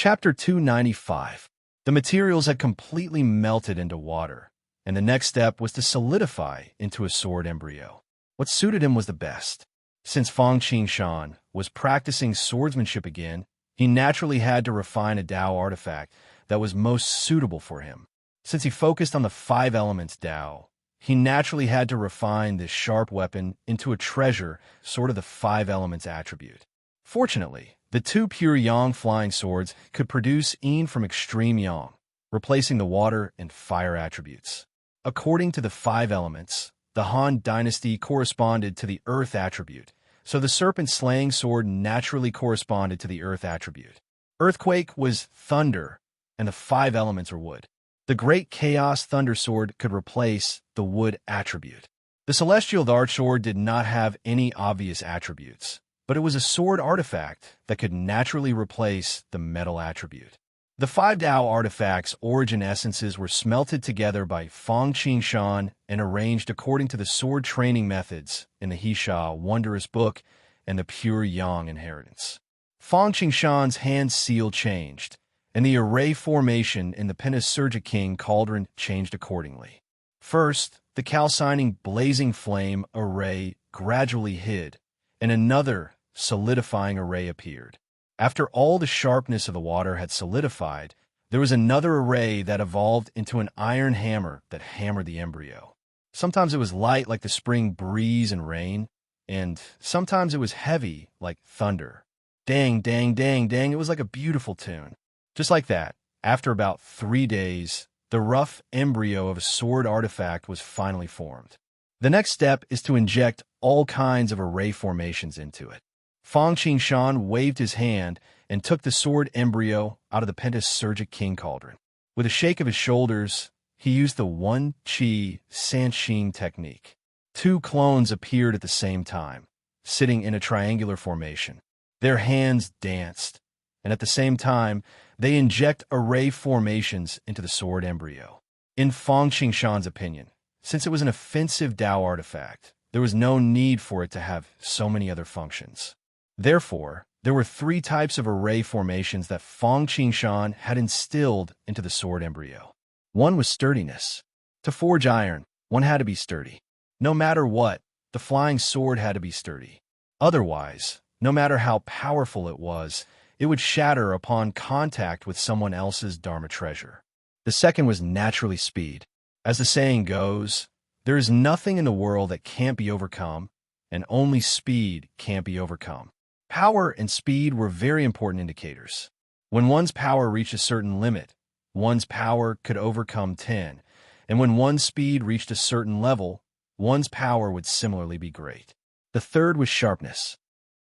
Chapter 295. The materials had completely melted into water, and the next step was to solidify into a sword embryo. What suited him was the best. Since Fang Qingshan was practicing swordsmanship again, he naturally had to refine a Dao artifact that was most suitable for him. Since he focused on the 5 elements Dao, he naturally had to refine this sharp weapon into a treasure, sort of the 5 elements attribute. Fortunately, the 2 pure Yang flying swords could produce Yin from extreme Yang, replacing the water and fire attributes. According to the 5 elements, the Han dynasty corresponded to the earth attribute, so the serpent-slaying sword naturally corresponded to the earth attribute. Earthquake was thunder, and the 5 elements are wood. The Great Chaos Thunder Sword could replace the wood attribute. The Celestial Dark Sword did not have any obvious attributes, but it was a sword artifact that could naturally replace the metal attribute. The 5 Dao artifacts' origin essences were smelted together by Fang Qingshan and arranged according to the sword training methods in the Heisha Wondrous Book and the Pure Yang Inheritance. Fang Qingshan's hand seal changed, and the array formation in the Pentasurgic King cauldron changed accordingly. First, the calcining blazing flame array gradually hid, and another solidifying array appeared. After all the sharpness of the water had solidified, there was another array that evolved into an iron hammer that hammered the embryo. Sometimes it was light like the spring breeze and rain, and sometimes it was heavy like thunder. Dang, dang, dang, dang, it was like a beautiful tune. Just like that, after about 3 days, the rough embryo of a sword artifact was finally formed. The next step is to inject all kinds of array formations into it. Fang Qingshan waved his hand and took the sword embryo out of the Pentasurgic King cauldron. With a shake of his shoulders, he used the One Qi Sanxin technique. 2 clones appeared at the same time, sitting in a triangular formation. Their hands danced, and at the same time, they inject array formations into the sword embryo. In Fang Qingshan's opinion, since it was an offensive Dao artifact, there was no need for it to have so many other functions. Therefore, there were 3 types of array formations that Fang Qingshan had instilled into the sword embryo. One was sturdiness. To forge iron, one had to be sturdy. No matter what, the flying sword had to be sturdy. Otherwise, no matter how powerful it would shatter upon contact with someone else's Dharma treasure. The second was naturally speed. As the saying goes, there is nothing in the world that can't be overcome, and only speed can't be overcome. Power and speed were very important indicators. When one's power reached a certain limit, one's power could overcome 10, and when one's speed reached a certain level, one's power would similarly be great. The third was sharpness.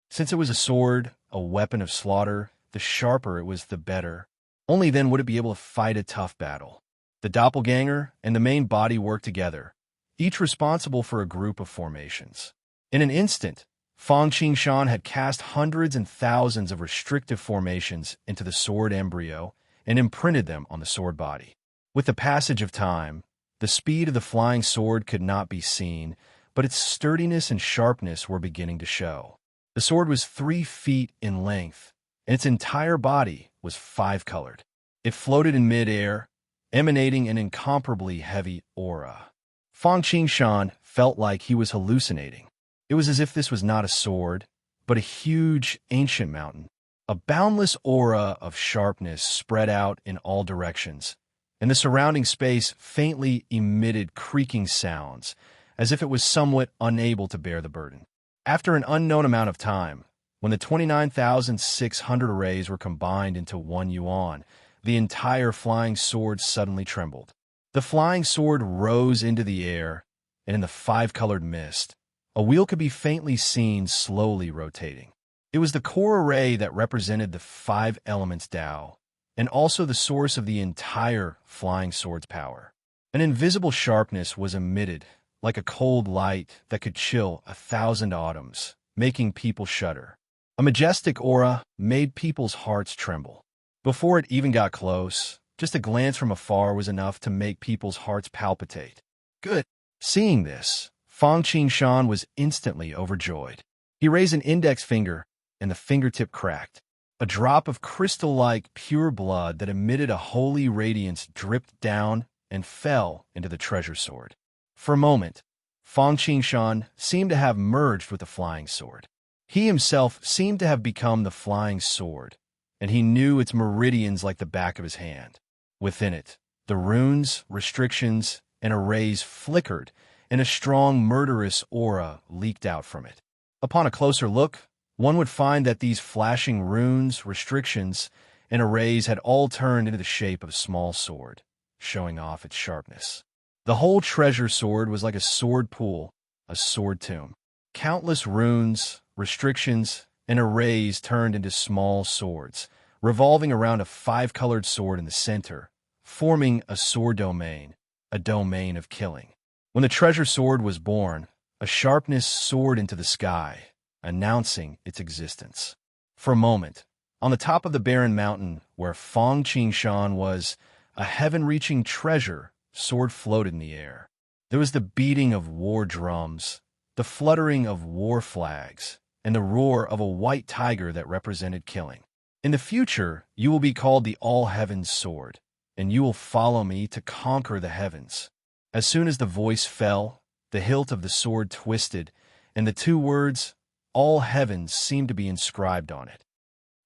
Since it was a sword, a weapon of slaughter, the sharper it was, the better. Only then would it be able to fight a tough battle. The doppelganger and the main body worked together, each responsible for a group of formations. In an instant, Fang Qingshan had cast hundreds and thousands of restrictive formations into the sword embryo and imprinted them on the sword body. With the passage of time, the speed of the flying sword could not be seen, but its sturdiness and sharpness were beginning to show. The sword was 3 feet in length, and its entire body was 5-colored. It floated in mid-air, emanating an incomparably heavy aura. Fang Qingshan felt like he was hallucinating. It was as if this was not a sword, but a huge ancient mountain. A boundless aura of sharpness spread out in all directions, and the surrounding space faintly emitted creaking sounds, as if it was somewhat unable to bear the burden. After an unknown amount of time, when the 29,600 arrays were combined into 1 yuan, the entire flying sword suddenly trembled. The flying sword rose into the air, and in the 5-colored mist, a wheel could be faintly seen slowly rotating. It was the core array that represented the 5 elements Dao, and also the source of the entire flying sword's power. An invisible sharpness was emitted, like a cold light that could chill 1,000 autumns, making people shudder. A majestic aura made people's hearts tremble. Before it even got close, just a glance from afar was enough to make people's hearts palpitate. Good. Seeing this, Fang Qingshan was instantly overjoyed. He raised an index finger, and the fingertip cracked. A drop of crystal-like pure blood that emitted a holy radiance dripped down and fell into the treasure sword. For a moment, Fang Qingshan seemed to have merged with the flying sword. He himself seemed to have become the flying sword, and he knew its meridians like the back of his hand. Within it, the runes, restrictions, and arrays flickered, and a strong, murderous aura leaked out from it. Upon a closer look, one would find that these flashing runes, restrictions, and arrays had all turned into the shape of a small sword, showing off its sharpness. The whole treasure sword was like a sword pool, a sword tomb. Countless runes, restrictions, and arrays turned into small swords, revolving around a five-colored sword in the center, forming a sword domain, a domain of killing. When the treasure sword was born, a sharpness soared into the sky, announcing its existence. For a moment, on the top of the barren mountain where Fang Qingshan was, a heaven-reaching treasure sword floated in the air. There was the beating of war drums, the fluttering of war flags, and the roar of a white tiger that represented killing. In the future, you will be called the All-Heavens Sword, and you will follow me to conquer the heavens. As soon as the voice fell, the hilt of the sword twisted, and the two words, All Heavens, seemed to be inscribed on it.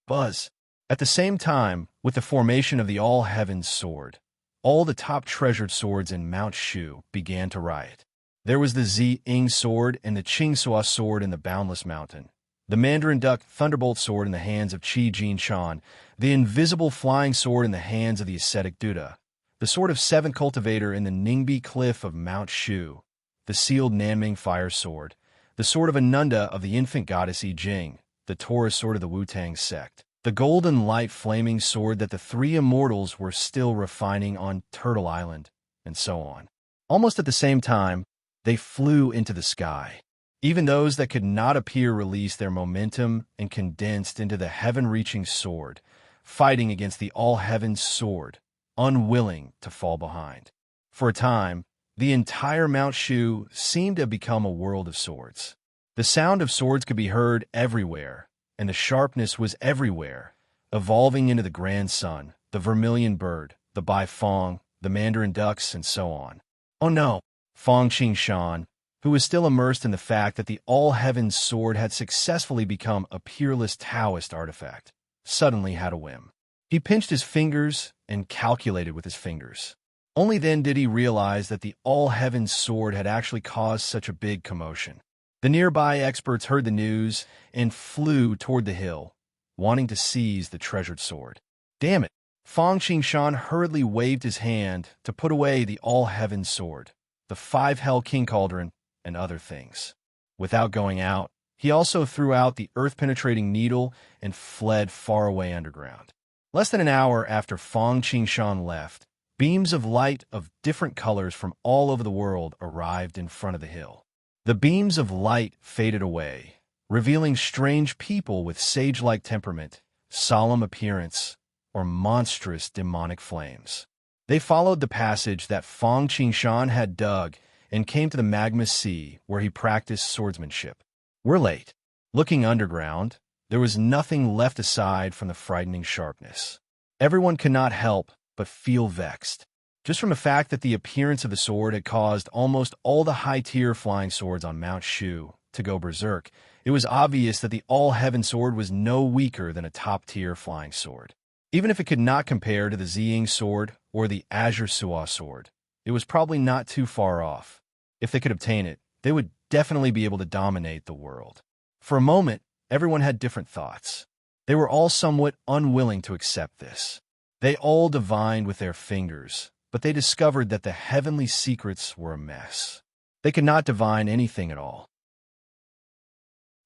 Buzz. At the same time, with the formation of the All Heavens Sword, all the top treasured swords in Mount Shu began to riot. There was the Zi-Ing Sword and the Qingxua Sword in the Boundless Mountain, the Mandarin Duck Thunderbolt Sword in the hands of Qi Jinshan, the Invisible Flying Sword in the hands of the Ascetic Duda, the Sword of Seven Cultivator in the Ningbi Cliff of Mount Shu, the Sealed Nanming Fire Sword, the Sword of Ananda of the Infant Goddess I Jing, the Taurus Sword of the Wu-Tang Sect, the Golden Light Flaming Sword that the three immortals were still refining on Turtle Island, and so on. Almost at the same time, they flew into the sky. Even those that could not appear released their momentum and condensed into the heaven-reaching sword, fighting against the All-Heavens Sword, unwilling to fall behind. For a time, the entire Mount Shu seemed to have become a world of swords. The sound of swords could be heard everywhere, and the sharpness was everywhere, evolving into the Grand Sun, the Vermilion Bird, the Bai Fong, the Mandarin Ducks, and so on. Oh no! Fang Qingshan, who was still immersed in the fact that the All-Heavens Sword had successfully become a peerless Taoist artifact, suddenly had a whim. He pinched his fingers and calculated with his fingers. Only then did he realize that the All-Heavens Sword had actually caused such a big commotion. The nearby experts heard the news and flew toward the hill, wanting to seize the treasured sword. Damn it! Fang Qingshan hurriedly waved his hand to put away the All-Heavens Sword, the five-hell king cauldron, and other things. Without going out, he also threw out the earth-penetrating needle and fled far away underground. Less than an hour after Fang Qingshan left, beams of light of different colors from all over the world arrived in front of the hill. The beams of light faded away, revealing strange people with sage-like temperament, solemn appearance, or monstrous demonic flames. They followed the passage that Fang Qingshan had dug and came to the magma sea where he practiced swordsmanship. We're late. Looking underground, there was nothing left aside from the frightening sharpness. Everyone could not help but feel vexed. Just from the fact that the appearance of the sword had caused almost all the high-tier flying swords on Mount Shu to go berserk, it was obvious that the All-Heaven Sword was no weaker than a top-tier flying sword. Even if it could not compare to the Ziying Sword or the Azure Suo Sword, it was probably not too far off. If they could obtain it, they would definitely be able to dominate the world. For a moment, everyone had different thoughts. They were all somewhat unwilling to accept this. They all divined with their fingers, but they discovered that the heavenly secrets were a mess. They could not divine anything at all.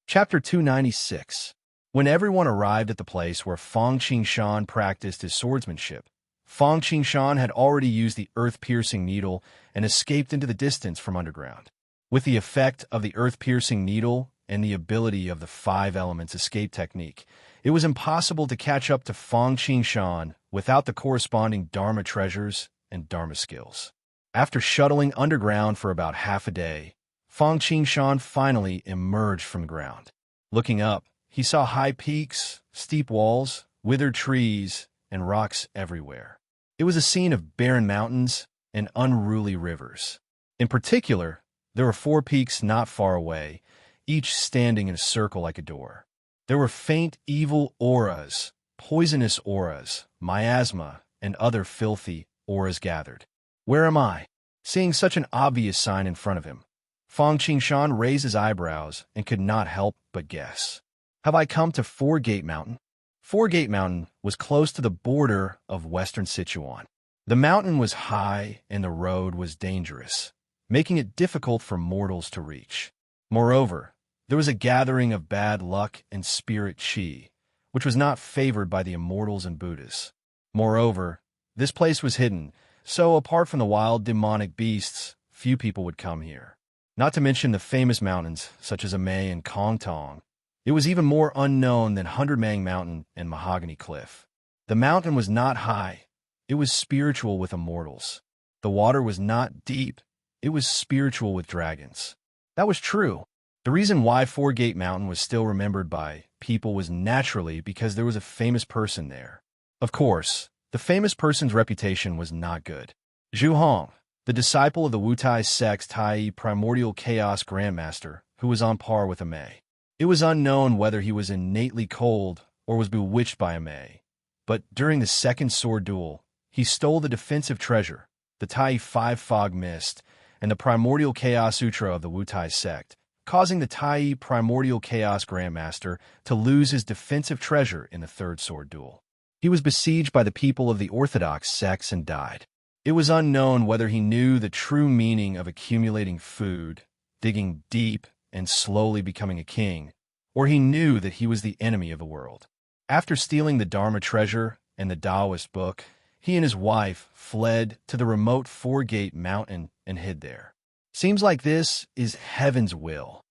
Chapter 296. When everyone arrived at the place where Fang Qingshan practiced his swordsmanship, Fang Qingshan had already used the earth-piercing needle and escaped into the distance from underground. With the effect of the earth-piercing needle and the ability of the five elements escape technique, it was impossible to catch up to Fang Qingshan without the corresponding Dharma treasures and Dharma skills. After shuttling underground for about half a day, Fang Qingshan finally emerged from the ground. Looking up, he saw high peaks, steep walls, withered trees, and rocks everywhere. It was a scene of barren mountains and unruly rivers. In particular, there were 4 peaks not far away, each standing in a circle like a door. There were faint, evil auras, poisonous auras, miasma, and other filthy auras gathered. Where am I? Seeing such an obvious sign in front of him, Fang Qingshan raised his eyebrows and could not help but guess. Have I come to Four Gate Mountain? Four Gate Mountain was close to the border of western Sichuan. The mountain was high and the road was dangerous, making it difficult for mortals to reach. Moreover, there was a gathering of bad luck and spirit qi, which was not favored by the immortals and Buddhas. Moreover, this place was hidden, so apart from the wild demonic beasts, few people would come here. Not to mention the famous mountains, such as Amei and Kongtong. It was even more unknown than Hundred Mang Mountain and Mahogany Cliff. The mountain was not high. It was spiritual with immortals. The water was not deep. It was spiritual with dragons. That was true. The reason why Four Gate Mountain was still remembered by people was naturally because there was a famous person there. Of course, the famous person's reputation was not good. Zhu Hong, the disciple of the Wutai sect's Tai primordial chaos grandmaster, who was on par with Amei. It was unknown whether he was innately cold or was bewitched by Amei, but during the second sword duel, he stole the defensive treasure, the Tai 5 Fog Mist, and the primordial chaos sutra of the Wutai sect, causing the Tai primordial chaos grandmaster to lose his defensive treasure in the third sword duel. He was besieged by the people of the orthodox sects and died. It was unknown whether he knew the true meaning of accumulating food, digging deep, and slowly becoming a king, or he knew that he was the enemy of the world. After stealing the Dharma treasure and the Taoist book, he and his wife fled to the remote Four Gate Mountain and hid there. Seems like this is heaven's will.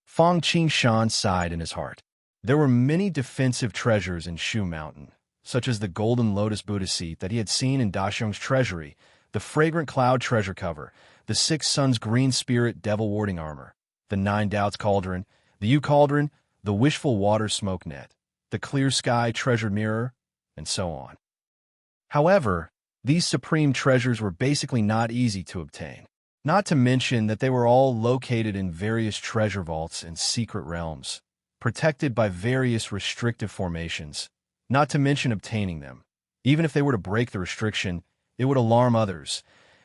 Fang Qingshan sighed in his heart. There were many defensive treasures in Shu Mountain, such as the golden lotus Buddha seat that he had seen in Daxiong's treasury, the fragrant cloud treasure cover, the 6 suns green spirit devil warding armor, the 9 doubts cauldron, the Yu cauldron, the wishful water smoke net, the clear sky treasured mirror, and so on. However, these supreme treasures were basically not easy to obtain. Not to mention that they were all located in various treasure vaults and secret realms, protected by various restrictive formations, not to mention obtaining them. Even if they were to break the restriction, it would alarm others,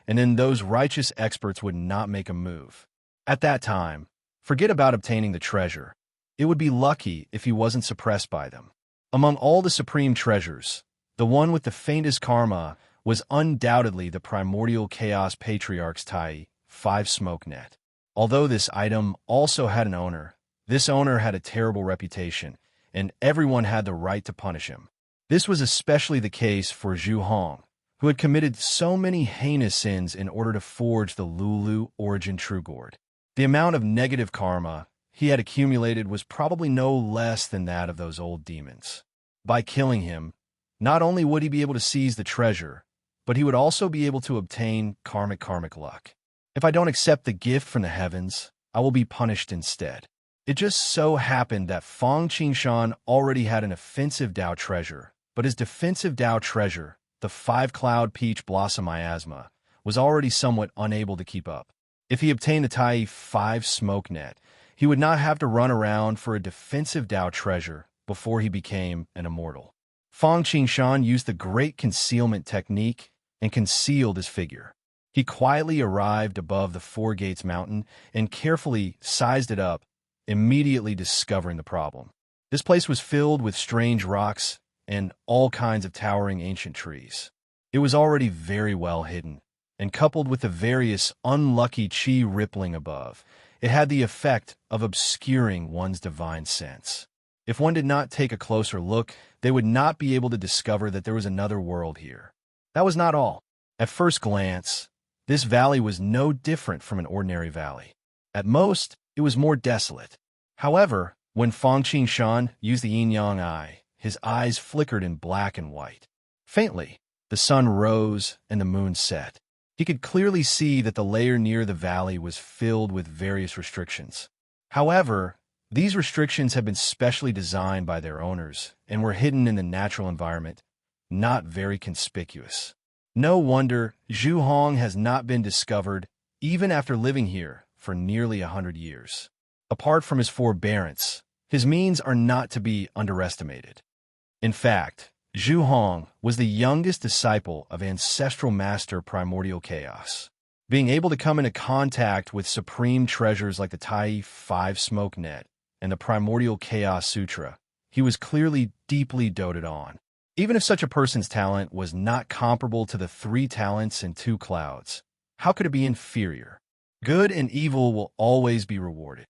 and then those righteous experts would not make a move. At that time, forget about obtaining the treasure. It would be lucky if he wasn't suppressed by them. Among all the supreme treasures, the one with the faintest karma was undoubtedly the primordial chaos patriarch's Tai 5 smoke net. Although this item also had an owner, this owner had a terrible reputation, and everyone had the right to punish him. This was especially the case for Zhu Hong, who had committed so many heinous sins in order to forge the Lulu origin true gourd. The amount of negative karma he had accumulated was probably no less than that of those old demons. By killing him, not only would he be able to seize the treasure, but he would also be able to obtain karmic luck. If I don't accept the gift from the heavens, I will be punished instead. It just so happened that Fang Qingshan already had an offensive Dao treasure, but his defensive Dao treasure, the 5 Cloud Peach Blossom Miasma, was already somewhat unable to keep up. If he obtained the Tai 5 Smoke Net, he would not have to run around for a defensive Dao treasure before he became an immortal. Fang Qingshan used the great concealment technique and concealed his figure. He quietly arrived above the Four Gates Mountain and carefully sized it up, immediately discovering the problem. This place was filled with strange rocks and all kinds of towering ancient trees. It was already very well hidden, and coupled with the various unlucky chi rippling above, it had the effect of obscuring one's divine sense. If one did not take a closer look, they would not be able to discover that there was another world here. That was not all. At first glance, this valley was no different from an ordinary valley. At most, it was more desolate. However, when Fang Qingshan used the yin-yang eye, his eyes flickered in black and white. Faintly, the sun rose and the moon set. He could clearly see that the layer near the valley was filled with various restrictions. However, These restrictions have been specially designed by their owners and were hidden in the natural environment, not very conspicuous. No wonder Zhu Hong has not been discovered even after living here for nearly 100 years. Apart from his forbearance, his means are not to be underestimated. In fact, Zhu Hong was the youngest disciple of ancestral master Primordial Chaos. Being able to come into contact with supreme treasures like the Tai 5 Smoke Net and the Primordial Chaos Sutra, he was clearly deeply doted on. Even if such a person's talent was not comparable to the 3 talents and 2 clouds, how could it be inferior? Good and evil will always be rewarded.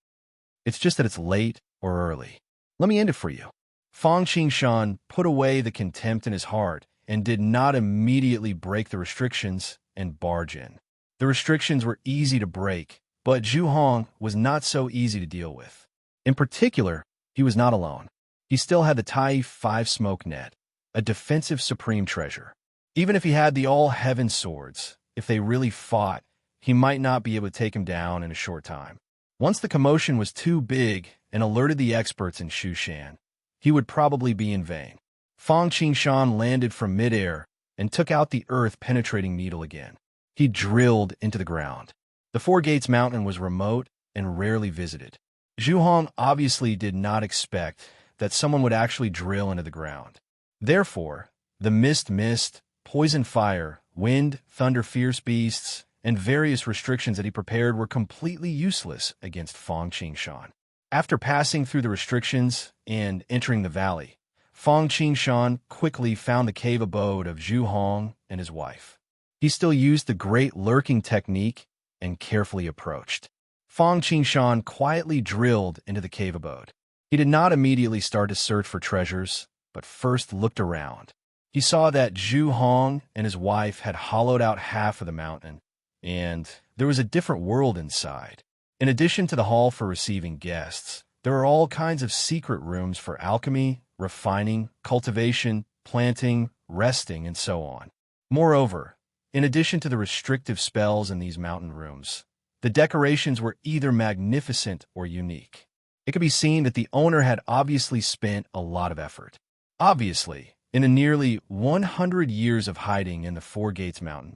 It's just that it's late or early. Let me end it for you. Fang Qingshan put away the contempt in his heart and did not immediately break the restrictions and barge in. The restrictions were easy to break, but Zhu Hong was not so easy to deal with. In particular, he was not alone. He still had the Tai 5 Smoke Net, a defensive supreme treasure. Even if he had the all-heaven swords, if they really fought, he might not be able to take him down in a short time. Once the commotion was too big and alerted the experts in Shushan, he would probably be in vain. Fang Qingshan landed from midair and took out the earth-penetrating needle again. He drilled into the ground. The Four Gates Mountain was remote and rarely visited. Zhu Hong obviously did not expect that someone would actually drill into the ground. Therefore, the mist, poison fire, wind, thunder, fierce beasts, and various restrictions that he prepared were completely useless against Fang Qingshan. After passing through the restrictions and entering the valley, Fang Qingshan quickly found the cave abode of Zhu Hong and his wife. He still used the great lurking technique and carefully approached. Fang Qingshan quietly drilled into the cave abode. He did not immediately start to search for treasures, but first looked around. He saw that Zhu Hong and his wife had hollowed out half of the mountain, and there was a different world inside. In addition to the hall for receiving guests, there are all kinds of secret rooms for alchemy, refining, cultivation, planting, resting, and so on. Moreover, in addition to the restrictive spells in these mountain rooms, the decorations were either magnificent or unique. It could be seen that the owner had obviously spent a lot of effort. Obviously, in the nearly 100 years of hiding in the Four Gates Mountain,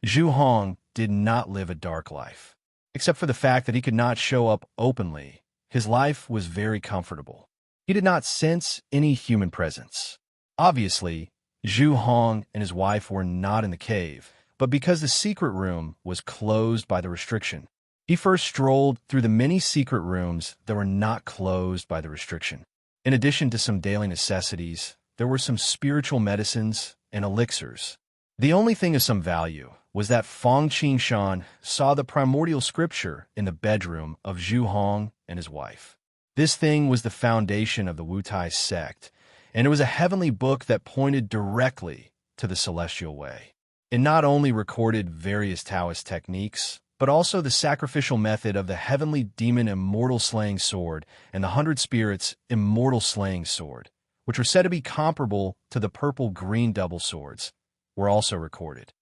Zhu Hong did not live a dark life. Except for the fact that he could not show up openly, his life was very comfortable. He did not sense any human presence. Obviously, Zhu Hong and his wife were not in the cave, but because the secret room was closed by the restriction, he first strolled through the many secret rooms that were not closed by the restriction. In addition to some daily necessities, there were some spiritual medicines and elixirs. The only thing of some value was that Fang Qingshan saw the primordial scripture in the bedroom of Zhu Hong and his wife. This thing was the foundation of the Wutai sect, and it was a heavenly book that pointed directly to the celestial way. It not only recorded various Taoist techniques, but also the sacrificial method of the heavenly demon immortal slaying sword and the 100 spirits immortal slaying sword, which were said to be comparable to the purple-green double swords, were also recorded.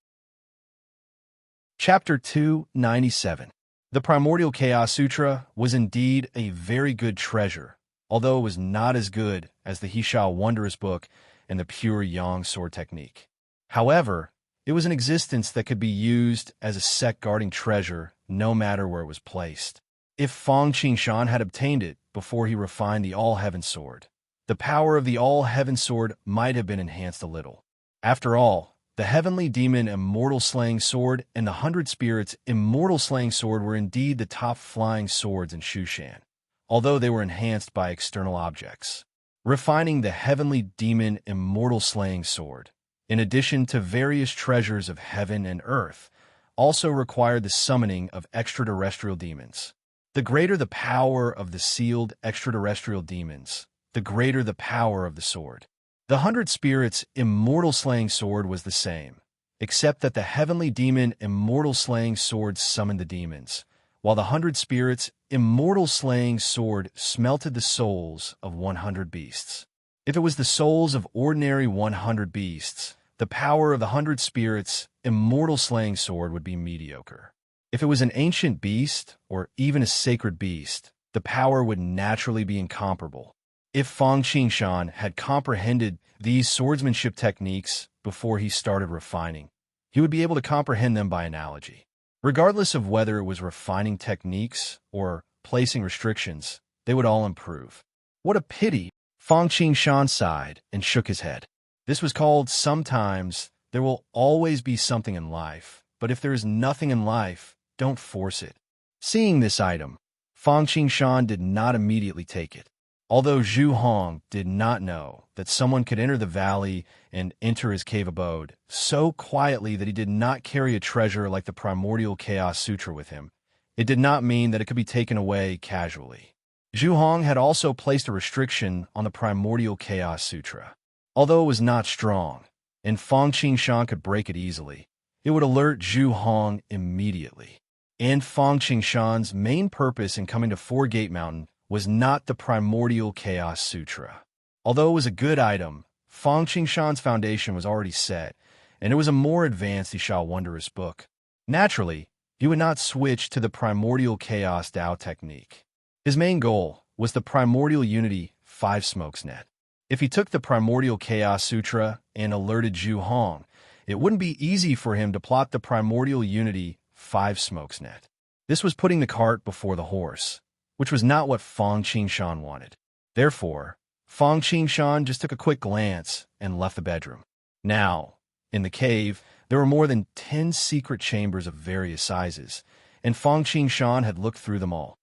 Chapter 297. The Primordial Chaos Sutra was indeed a very good treasure, although it was not as good as the Hishao Wondrous Book and the Pure Yang Sword Technique. However, it was an existence that could be used as a sect-guarding treasure no matter where it was placed. If Fang Qingshan had obtained it before he refined the All-Heaven Sword, the power of the All-Heaven Sword might have been enhanced a little. After all, the Heavenly Demon Immortal Slaying Sword and the 100 Spirits Immortal Slaying Sword were indeed the top flying swords in Shushan, although they were enhanced by external objects. Refining the Heavenly Demon Immortal Slaying Sword, in addition to various treasures of heaven and earth, also required the summoning of extraterrestrial demons. The greater the power of the sealed extraterrestrial demons, the greater the power of the sword. The 100 Spirits Immortal Slaying Sword was the same, except that the Heavenly Demon Immortal Slaying Sword summoned the demons, while the 100 Spirits Immortal Slaying Sword smelted the souls of 100 beasts. If it was the souls of ordinary 100 beasts, the power of the 100 Spirits Immortal Slaying Sword would be mediocre. If it was an ancient beast, or even a sacred beast, the power would naturally be incomparable. If Fang Qingshan had comprehended these swordsmanship techniques before he started refining, he would be able to comprehend them by analogy. Regardless of whether it was refining techniques or placing restrictions, they would all improve. What a pity! Fang Qingshan sighed and shook his head. This was called sometimes there will always be something in life, but if there is nothing in life, don't force it. Seeing this item, Fang Qingshan did not immediately take it. Although Zhu Hong did not know that someone could enter the valley and enter his cave abode so quietly that he did not carry a treasure like the Primordial Chaos Sutra with him, it did not mean that it could be taken away casually. Zhu Hong had also placed a restriction on the Primordial Chaos Sutra. Although it was not strong, and Fang Qingshan could break it easily, it would alert Zhu Hong immediately. And Fang Qingshan's main purpose in coming to Four Gate Mountain was not the Primordial Chaos Sutra. Although it was a good item, Fang Qingshan's foundation was already set, and it was a more advanced Isha Wondrous book. Naturally, he would not switch to the Primordial Chaos Dao technique. His main goal was the Primordial Unity 5 Smokes Net. If he took the Primordial Chaos Sutra and alerted Zhu Hong, it wouldn't be easy for him to plot the Primordial Unity 5 Smokes Net. This was putting the cart before the horse, which was not what Fang Qingshan wanted. Therefore, Fang Qingshan just took a quick glance and left the bedroom. Now, in the cave, there were more than 10 secret chambers of various sizes, and Fang Qingshan had looked through them all.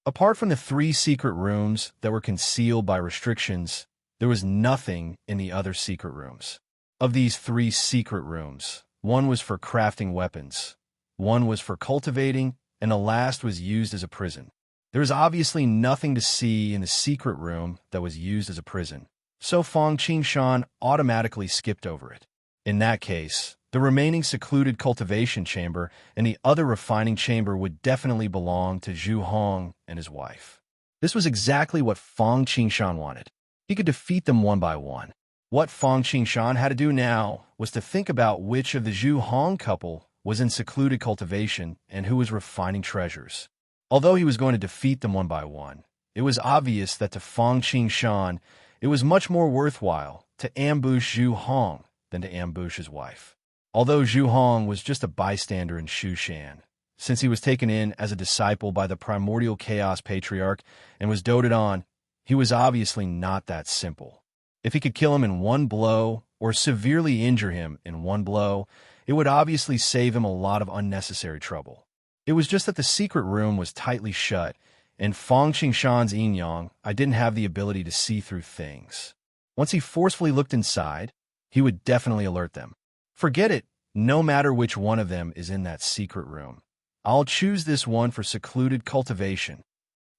Apart from the 3 secret rooms that were concealed by restrictions, there was nothing in the other secret rooms. Of these 3 secret rooms, one was for crafting weapons, one was for cultivating, and the last was used as a prison. There was obviously nothing to see in the secret room that was used as a prison, so Fang Qingshan automatically skipped over it. In that case, the remaining secluded cultivation chamber and the other refining chamber would definitely belong to Zhu Hong and his wife. This was exactly what Fang Qingshan wanted. He could defeat them one by one. What Fang Qingshan had to do now was to think about which of the Zhu Hong couple was in secluded cultivation and who was refining treasures. Although he was going to defeat them one by one, it was obvious that to Fang Qingshan, it was much more worthwhile to ambush Zhu Hong than to ambush his wife. Although Zhu Hong was just a bystander in Shushan, since he was taken in as a disciple by the Primordial Chaos Patriarch and was doted on, he was obviously not that simple. If he could kill him in one blow or severely injure him in one blow, it would obviously save him a lot of unnecessary trouble. It was just that the secret room was tightly shut, and Fang Qingshan's yin-yang, I didn't have the ability to see through things. Once he forcefully looked inside, he would definitely alert them. Forget it, no matter which one of them is in that secret room. I'll choose this one for secluded cultivation.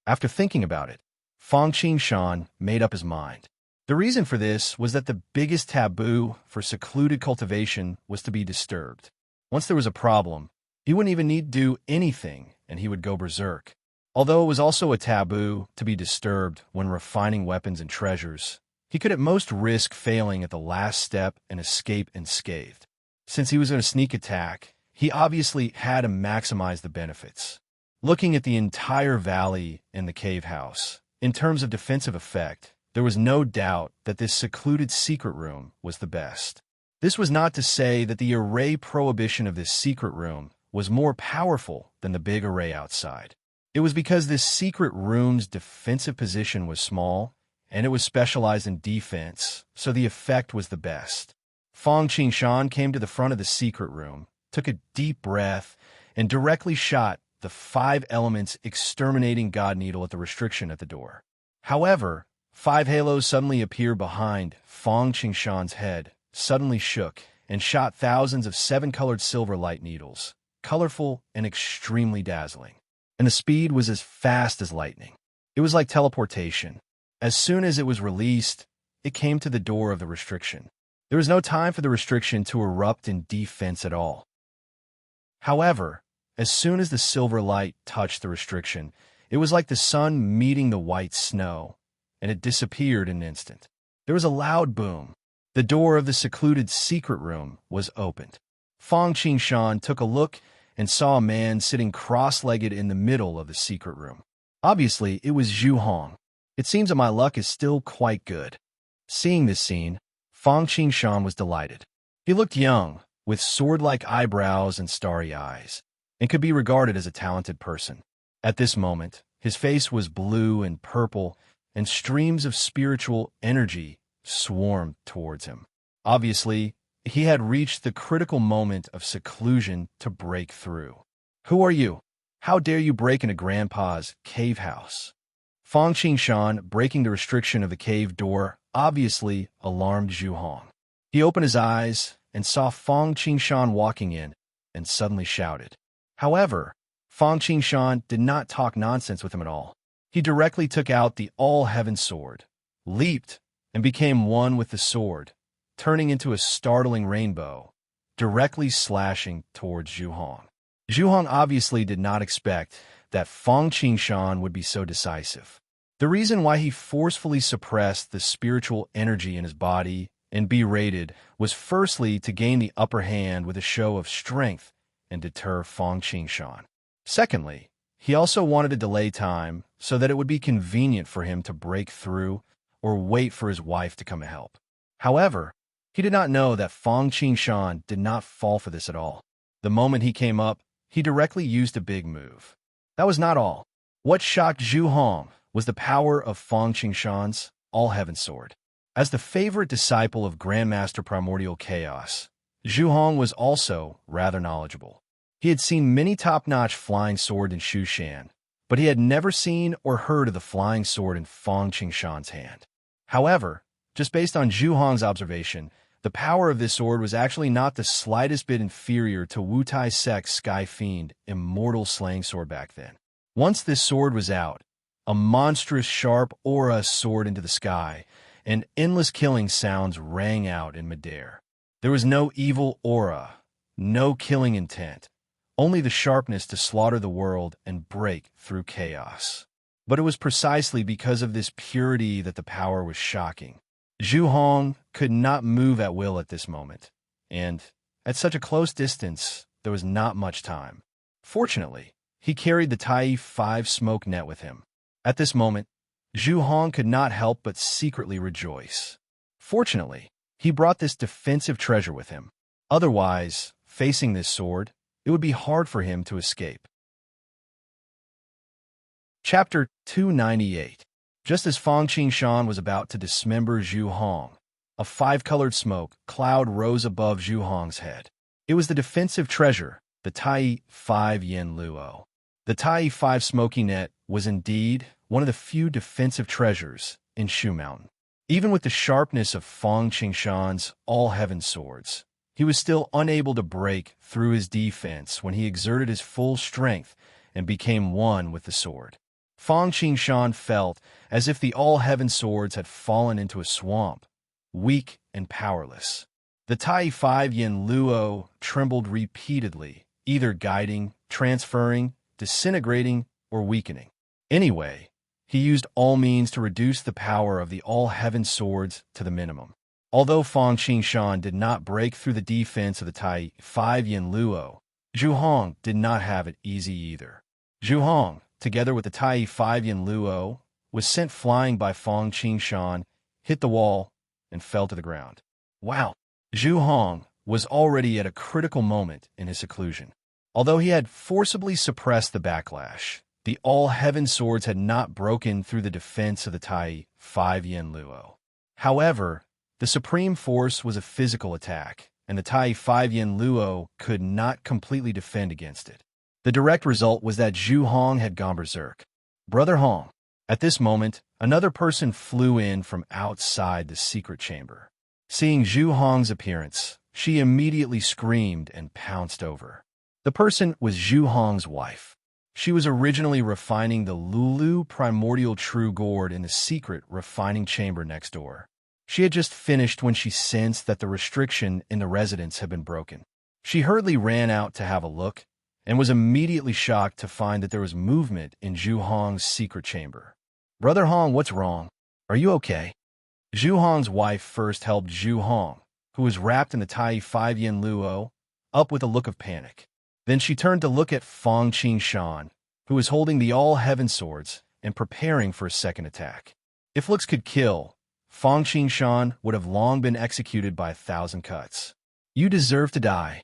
After thinking about it, Fang Qingshan made up his mind. The reason for this was that the biggest taboo for secluded cultivation was to be disturbed. Once there was a problem, he wouldn't even need to do anything, and he would go berserk. Although it was also a taboo to be disturbed when refining weapons and treasures, he could at most risk failing at the last step and escape unscathed. Since he was in a sneak attack, he obviously had to maximize the benefits. Looking at the entire valley and the cave house, in terms of defensive effect, there was no doubt that this secluded secret room was the best. This was not to say that the array prohibition of this secret room was more powerful than the big array outside. It was because this secret room's defensive position was small, and it was specialized in defense, so the effect was the best. Fang Qingshan came to the front of the secret room, took a deep breath, and directly shot the 5 elements exterminating God Needle at the restriction at the door. However, 5 halos suddenly appeared behind Fang Qingshan's head, suddenly shook, and shot thousands of 7-colored silver light needles, colorful and extremely dazzling. And the speed was as fast as lightning. It was like teleportation. As soon as it was released, it came to the door of the restriction. There was no time for the restriction to erupt in defense at all. However, as soon as the silver light touched the restriction, it was like the sun meeting the white snow, and it disappeared in an instant. There was a loud boom. The door of the secluded secret room was opened. Fang Qingshan took a look and saw a man sitting cross-legged in the middle of the secret room. Obviously, it was Zhu Hong. It seems that my luck is still quite good. Seeing this scene, Fang Qingshan was delighted. He looked young, with sword-like eyebrows and starry eyes, and could be regarded as a talented person. At this moment, his face was blue and purple, and streams of spiritual energy swarmed towards him. Obviously, he had reached the critical moment of seclusion to break through. "Who are you? How dare you break into Grandpa's cave house?" Fang Qingshan, breaking the restriction of the cave door, obviously alarmed Zhu Hong. He opened his eyes and saw Fang Qingshan walking in and suddenly shouted. However, Fang Qingshan did not talk nonsense with him at all. He directly took out the all-heaven sword, leaped, and became one with the sword, turning into a startling rainbow, directly slashing towards Zhu Hong. Zhu Hong obviously did not expect that Fang Qingshan would be so decisive. The reason why he forcefully suppressed the spiritual energy in his body and berated was firstly to gain the upper hand with a show of strength and deter Fang Qingshan. Secondly, he also wanted to delay time so that it would be convenient for him to break through or wait for his wife to come to help. However, he did not know that Fang Qingshan did not fall for this at all. The moment he came up, he directly used a big move. That was not all. What shocked Zhu Hong was the power of Fang Qingshan's all-heaven sword. As the favorite disciple of Grandmaster Primordial Chaos, Zhu Hong was also rather knowledgeable. He had seen many top-notch flying sword in Shushan, but he had never seen or heard of the flying sword in Fang Qingshan's hand. However, just based on Zhu Hong's observation, the power of this sword was actually not the slightest bit inferior to Wu Tai Sek's Sky Fiend immortal slaying sword back then. Once this sword was out, a monstrous sharp aura soared into the sky, and endless killing sounds rang out in midair. There was no evil aura, no killing intent, only the sharpness to slaughter the world and break through chaos. But it was precisely because of this purity that the power was shocking. Zhu Hong could not move at will at this moment, and at such a close distance, there was not much time. Fortunately, he carried the Tai 5 smoke net with him. At this moment, Zhu Hong could not help but secretly rejoice. Fortunately, he brought this defensive treasure with him. Otherwise, facing this sword, it would be hard for him to escape. Chapter 298. Just as Fang Qingshan was about to dismember Zhu Hong, a five-colored smoke cloud rose above Zhu Hong's head. It was the defensive treasure, the Tai 5 Yen Luo. The Tai 5 smoky net was indeed one of the few defensive treasures in Shu Mountain. Even with the sharpness of Fang Qingshan's all-heaven swords, he was still unable to break through his defense when he exerted his full strength and became one with the sword. Fang Qingshan felt as if the all-heaven swords had fallen into a swamp, weak and powerless. The Tai 5 Yen Luo trembled repeatedly, either guiding, transferring, disintegrating, or weakening. Anyway, he used all means to reduce the power of the all-heaven swords to the minimum. Although Fang Qingshan did not break through the defense of the Tai 5 Yen Luo, Zhu Hong did not have it easy either. Zhu Hong, together with the Tai 5 Yen Luo, was sent flying by Fang Qingshan, hit the wall, and fell to the ground. Wow! Zhu Hong was already at a critical moment in his seclusion. Although he had forcibly suppressed the backlash, the all-heaven swords had not broken through the defense of the Tai 5 Yen Luo. However, the supreme force was a physical attack, and the Tai 5 Yen Luo could not completely defend against it. The direct result was that Zhu Hong had gone berserk. Brother Hong. At this moment, another person flew in from outside the secret chamber. Seeing Zhu Hong's appearance, she immediately screamed and pounced over. The person was Zhu Hong's wife. She was originally refining the Lulu primordial true gourd in the secret refining chamber next door. She had just finished when she sensed that the restriction in the residence had been broken. She hurriedly ran out to have a look, and was immediately shocked to find that there was movement in Zhu Hong's secret chamber. Brother Hong, what's wrong? Are you okay? Zhu Hong's wife first helped Zhu Hong, who was wrapped in the Tai 5 Yen Luo, up with a look of panic. Then she turned to look at Fang Qingshan, who was holding the all-heaven swords, and preparing for a second attack. If looks could kill, Fang Qingshan would have long been executed by 1,000 cuts. You deserve to die.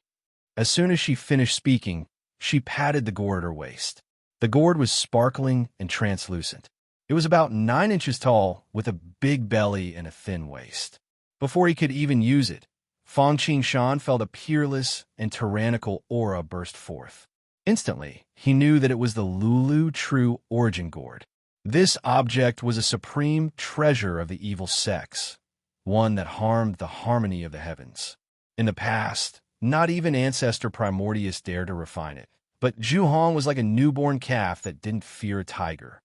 As soon as she finished speaking, she patted the gourd at her waist. The gourd was sparkling and translucent. It was about 9 inches tall, with a big belly and a thin waist. Before he could even use it, Fang Qingshan felt a peerless and tyrannical aura burst forth. Instantly, he knew that it was the Lulu True Origin Gourd. This object was a supreme treasure of the evil sex, one that harmed the harmony of the heavens. In the past, not even Ancestor Primordius dared to refine it, but Zhu Hong was like a newborn calf that didn't fear a tiger.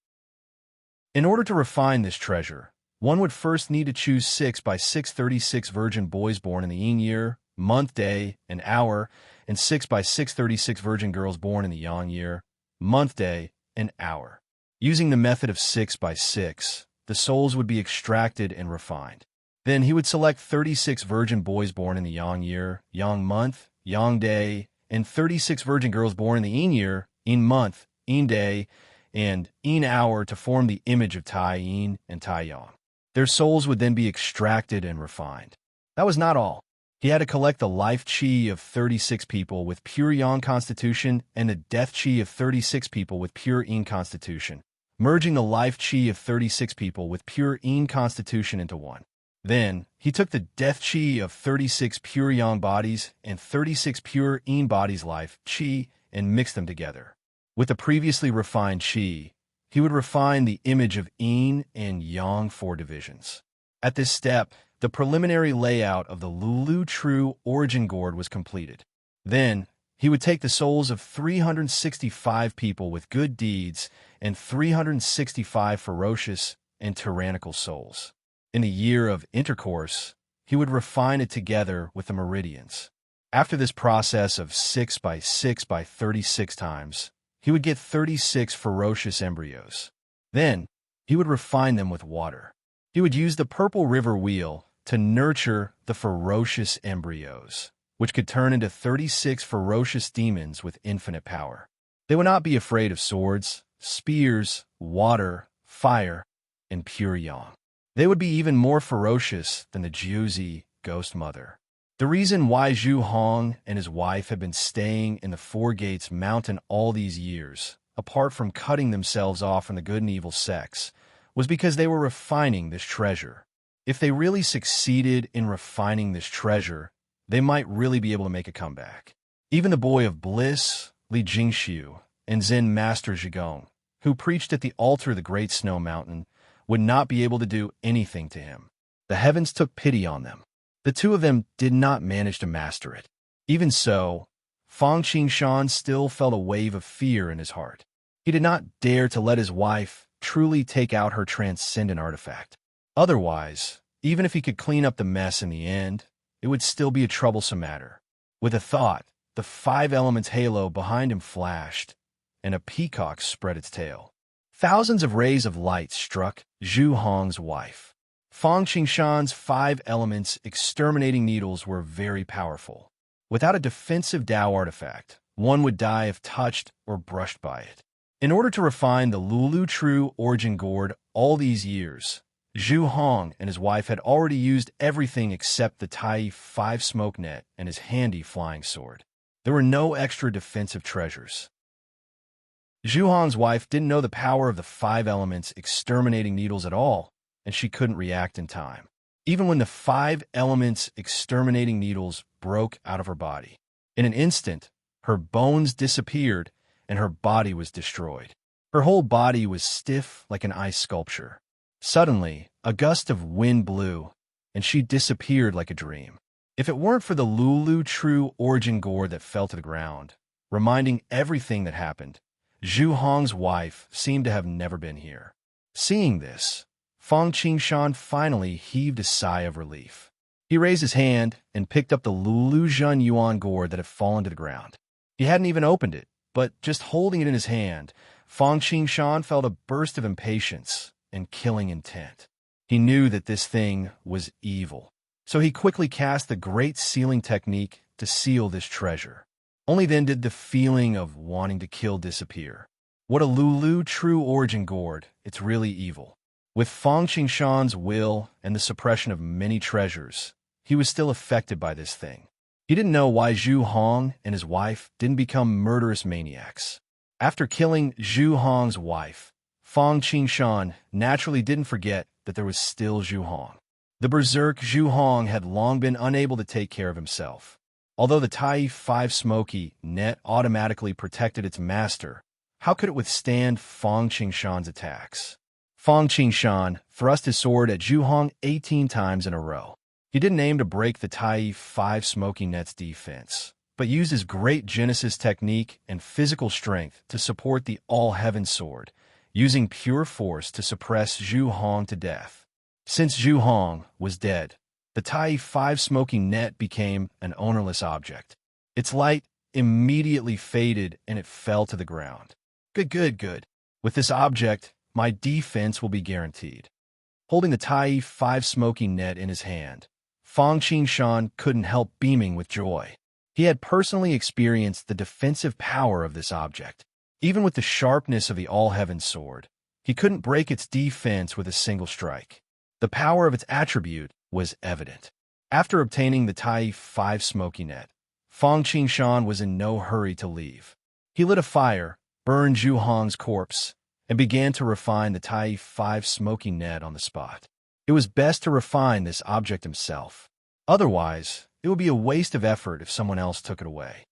In order to refine this treasure, one would first need to choose 6 by 636 virgin boys born in the yin year, month, day, and hour, and 6 by 636 virgin girls born in the yang year, month, day, and hour. Using the method of 6 by 6, the souls would be extracted and refined. Then he would select 36 virgin boys born in the yang year, yang month, yang day, and 36 virgin girls born in the yin year, yin month, yin day, and yin hour to form the image of Tai Yin and Tai Yang. Their souls would then be extracted and refined. That was not all. He had to collect the life chi of 36 people with pure yang constitution and the death chi of 36 people with pure yin constitution, merging the life chi of 36 people with pure yin constitution into one. Then, he took the death chi of 36 pure yang bodies and 36 pure yin bodies' life chi and mixed them together. With the previously refined chi, he would refine the image of yin and yang 4 divisions. At this step, the preliminary layout of the Lulu True Origin Gourd was completed. Then, he would take the souls of 365 people with good deeds and 365 ferocious and tyrannical souls. In the year of intercourse, he would refine it together with the meridians. After this process of 6 by 6 by 36 times, he would get 36 ferocious embryos. Then, he would refine them with water. He would use the purple river wheel to nurture the ferocious embryos, which could turn into 36 ferocious demons with infinite power. They would not be afraid of swords, spears, water, fire, and pure yang. They would be even more ferocious than the Jiuzi ghost mother. The reason why Zhu Hong and his wife had been staying in the Four Gates Mountain all these years, apart from cutting themselves off from the good and evil sex, was because they were refining this treasure. If they really succeeded in refining this treasure, they might really be able to make a comeback. Even the boy of bliss, Li Jingxiu, and Zen Master Zhigong, who preached at the altar of the Great Snow Mountain, would not be able to do anything to him. The heavens took pity on them. The two of them did not manage to master it. Even so, Fang Qingshan still felt a wave of fear in his heart. He did not dare to let his wife truly take out her transcendent artifact. Otherwise, even if he could clean up the mess in the end, it would still be a troublesome matter. With a thought, the 5 elements halo behind him flashed, and a peacock spread its tail. Thousands of rays of light struck Zhu Hong's wife. Fang Qingshan's 5 elements exterminating needles were very powerful. Without a defensive Tao artifact, one would die if touched or brushed by it. In order to refine the Lulu True Origin Gourd all these years, Zhu Hong and his wife had already used everything except the Tai 5 smoke net and his handy flying sword. There were no extra defensive treasures. Zhu Hong's wife didn't know the power of the 5 elements exterminating needles at all, and she couldn't react in time. Even when the 5 elements exterminating needles broke out of her body. In an instant, her bones disappeared and her body was destroyed. Her whole body was stiff like an ice sculpture. Suddenly, a gust of wind blew, and she disappeared like a dream. If it weren't for the Lulu True Origin Gourd that fell to the ground, reminding everything that happened, Zhu Hong's wife seemed to have never been here. Seeing this, Fang Qingshan finally heaved a sigh of relief. He raised his hand and picked up the Lulu Zhen Yuan gourd that had fallen to the ground. He hadn't even opened it, but just holding it in his hand, Fang Qingshan felt a burst of impatience and killing intent. He knew that this thing was evil, so he quickly cast the Great Sealing Technique to seal this treasure. Only then did the feeling of wanting to kill disappear. What a Lulu True Origin Gourd it's really evil. With Fang Qingshan's will and the suppression of many treasures, he was still affected by this thing. He didn't know why Zhu Hong and his wife didn't become murderous maniacs. After killing Zhu Hong's wife, Fang Qingshan naturally didn't forget that there was still Zhu Hong. The berserk Zhu Hong had long been unable to take care of himself. Although the Tai 5 Smoky net automatically protected its master, how could it withstand Fang Qingshan's attacks? Fang Qingshan thrust his sword at Zhu Hong 18 times in a row. He didn't aim to break the Tai 5 Smoky net's defense, but used his great Genesis technique and physical strength to support the All-Heaven Sword, using pure force to suppress Zhu Hong to death. Since Zhu Hong was dead, the Tai 5 Smoky net became an ownerless object. Its light immediately faded and it fell to the ground. Good. With this object, my defense will be guaranteed. Holding the Tai 5 Smoky net in his hand, Fang Qingshan couldn't help beaming with joy. He had personally experienced the defensive power of this object. Even with the sharpness of the All-Heaven Sword, he couldn't break its defense with a single strike. The power of its attribute was evident. After obtaining the Tai 5 Smoky net, Fang Qingshan was in no hurry to leave. He lit a fire, burned Zhu Hong's corpse, and began to refine the Tai 5 Smoky net on the spot. It was best to refine this object himself. Otherwise, it would be a waste of effort if someone else took it away.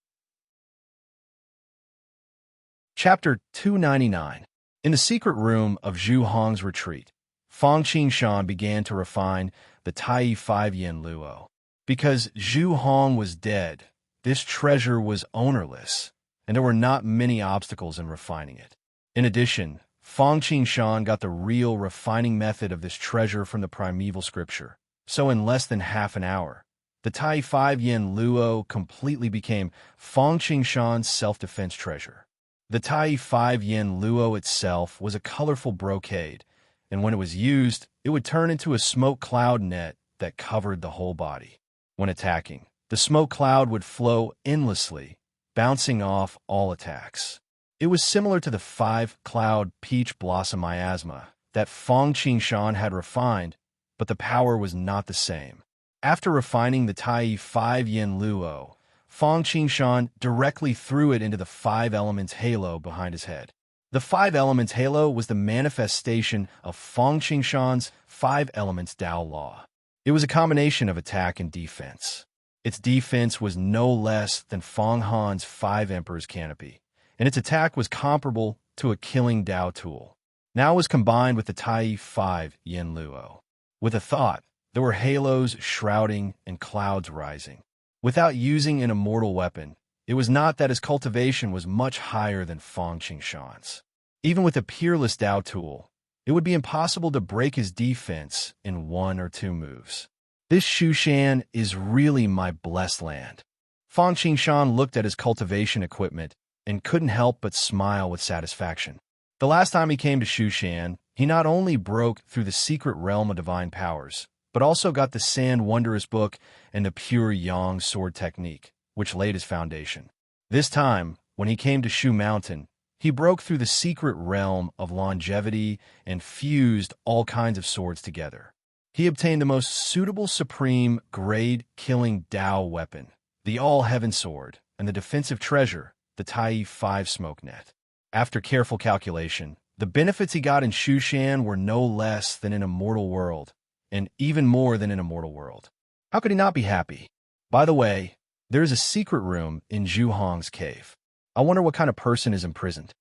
Chapter 299. In the secret room of Zhu Hong's retreat, Fang Qingshan began to refine the Tai 5 Yen Luo. Because Zhu Hong was dead, this treasure was ownerless, and there were not many obstacles in refining it. In addition, Fang Qingshan got the real refining method of this treasure from the primeval scripture, so in less than half an hour, the Tai 5 Yen Luo completely became Fang Qingshan's self-defense treasure. The Tai 5 Yen Luo itself was a colorful brocade, and when it was used, it would turn into a smoke cloud net that covered the whole body. When attacking, the smoke cloud would flow endlessly, bouncing off all attacks. It was similar to the 5-cloud peach blossom miasma that Fang Qingshan had refined, but the power was not the same. After refining the Tai 5 Yen Luo, Fang Qingshan directly threw it into the 5 elements halo behind his head. The 5 elements halo was the manifestation of Fang Qingshan's 5 elements Tao law. It was a combination of attack and defense. Its defense was no less than Fang Han's 5 Emperor's canopy, and its attack was comparable to a killing Tao tool. Now it was combined with the Tai 5 Yen Luo. With a thought, there were halos shrouding and clouds rising. Without using an immortal weapon, it was not that his cultivation was much higher than Fang Qingshan's. Even with a peerless Tao tool, it would be impossible to break his defense in 1 or 2 moves. This Shushan is really my blessed land. Fang Qingshan looked at his cultivation equipment and couldn't help but smile with satisfaction. The last time he came to Shushan, he not only broke through the secret realm of divine powers, but also got the Sand Wondrous Book and the pure Yang sword technique, which laid his foundation. This time, when he came to Shu Mountain, he broke through the secret realm of longevity and fused all kinds of swords together. He obtained the most suitable supreme grade-killing Tao weapon, the All-Heaven Sword, and the defensive treasure, the Tai 5 Smoke Net. After careful calculation, the benefits he got in Shushan were no less than an immortal world, and even more than an immortal world. How could he not be happy? By the way, there is a secret room in Zhu Hong's cave. I wonder what kind of person is imprisoned.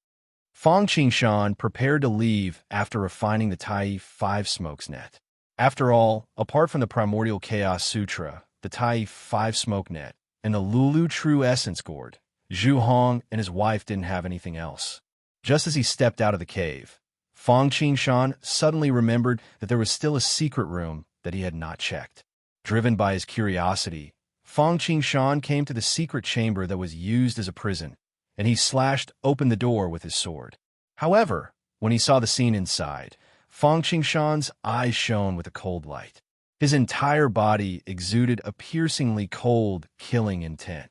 Fang Qingshan prepared to leave after refining the Tai 5 Smoke's net. After all, apart from the Primordial Chaos Sutra, the Tai 5 Smoke Net, and the Lulu True Essence Gourd, Zhu Hong and his wife didn't have anything else. Just as he stepped out of the cave, Fang Qingshan suddenly remembered that there was still a secret room that he had not checked. Driven by his curiosity, Fang Qingshan came to the secret chamber that was used as a prison, and he slashed open the door with his sword. However, when he saw the scene inside, Fang Qingshan's eyes shone with a cold light. His entire body exuded a piercingly cold, killing intent.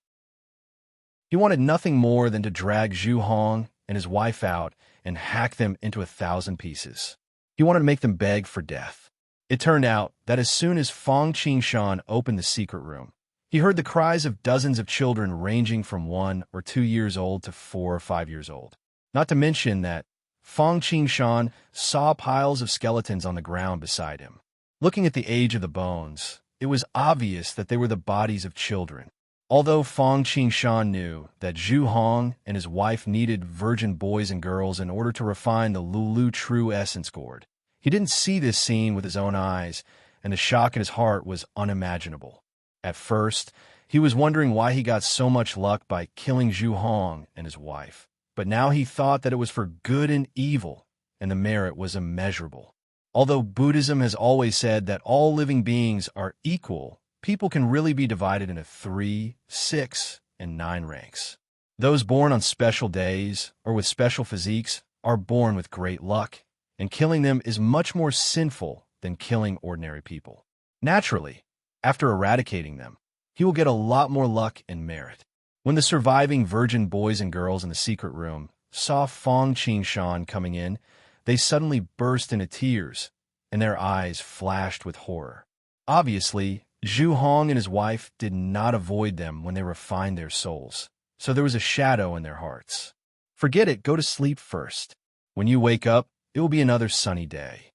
He wanted nothing more than to drag Zhu Hong and his wife out and hack them into 1,000 pieces. He wanted to make them beg for death. It turned out that as soon as Fang Qingshan opened the secret room, he heard the cries of dozens of children ranging from 1 or 2 years old to 4 or 5 years old. Not to mention that Fang Qingshan saw piles of skeletons on the ground beside him. Looking at the age of the bones, it was obvious that they were the bodies of children. Although Fang Qingshan knew that Zhu Hong and his wife needed virgin boys and girls in order to refine the Lulu True Essence Gourd, he didn't see this scene with his own eyes, and the shock in his heart was unimaginable. At first, he was wondering why he got so much luck by killing Zhu Hong and his wife, but now he thought that it was for good and evil, and the merit was immeasurable. Although Buddhism has always said that all living beings are equal, people can really be divided into 3, 6, and 9 ranks. Those born on special days or with special physiques are born with great luck, and killing them is much more sinful than killing ordinary people. Naturally, after eradicating them, he will get a lot more luck and merit. When the surviving virgin boys and girls in the secret room saw Fang Qingshan coming in, they suddenly burst into tears, and their eyes flashed with horror. Obviously, Zhu Hong and his wife did not avoid them when they refined their souls, so there was a shadow in their hearts. Forget it, go to sleep first. When you wake up, it will be another sunny day.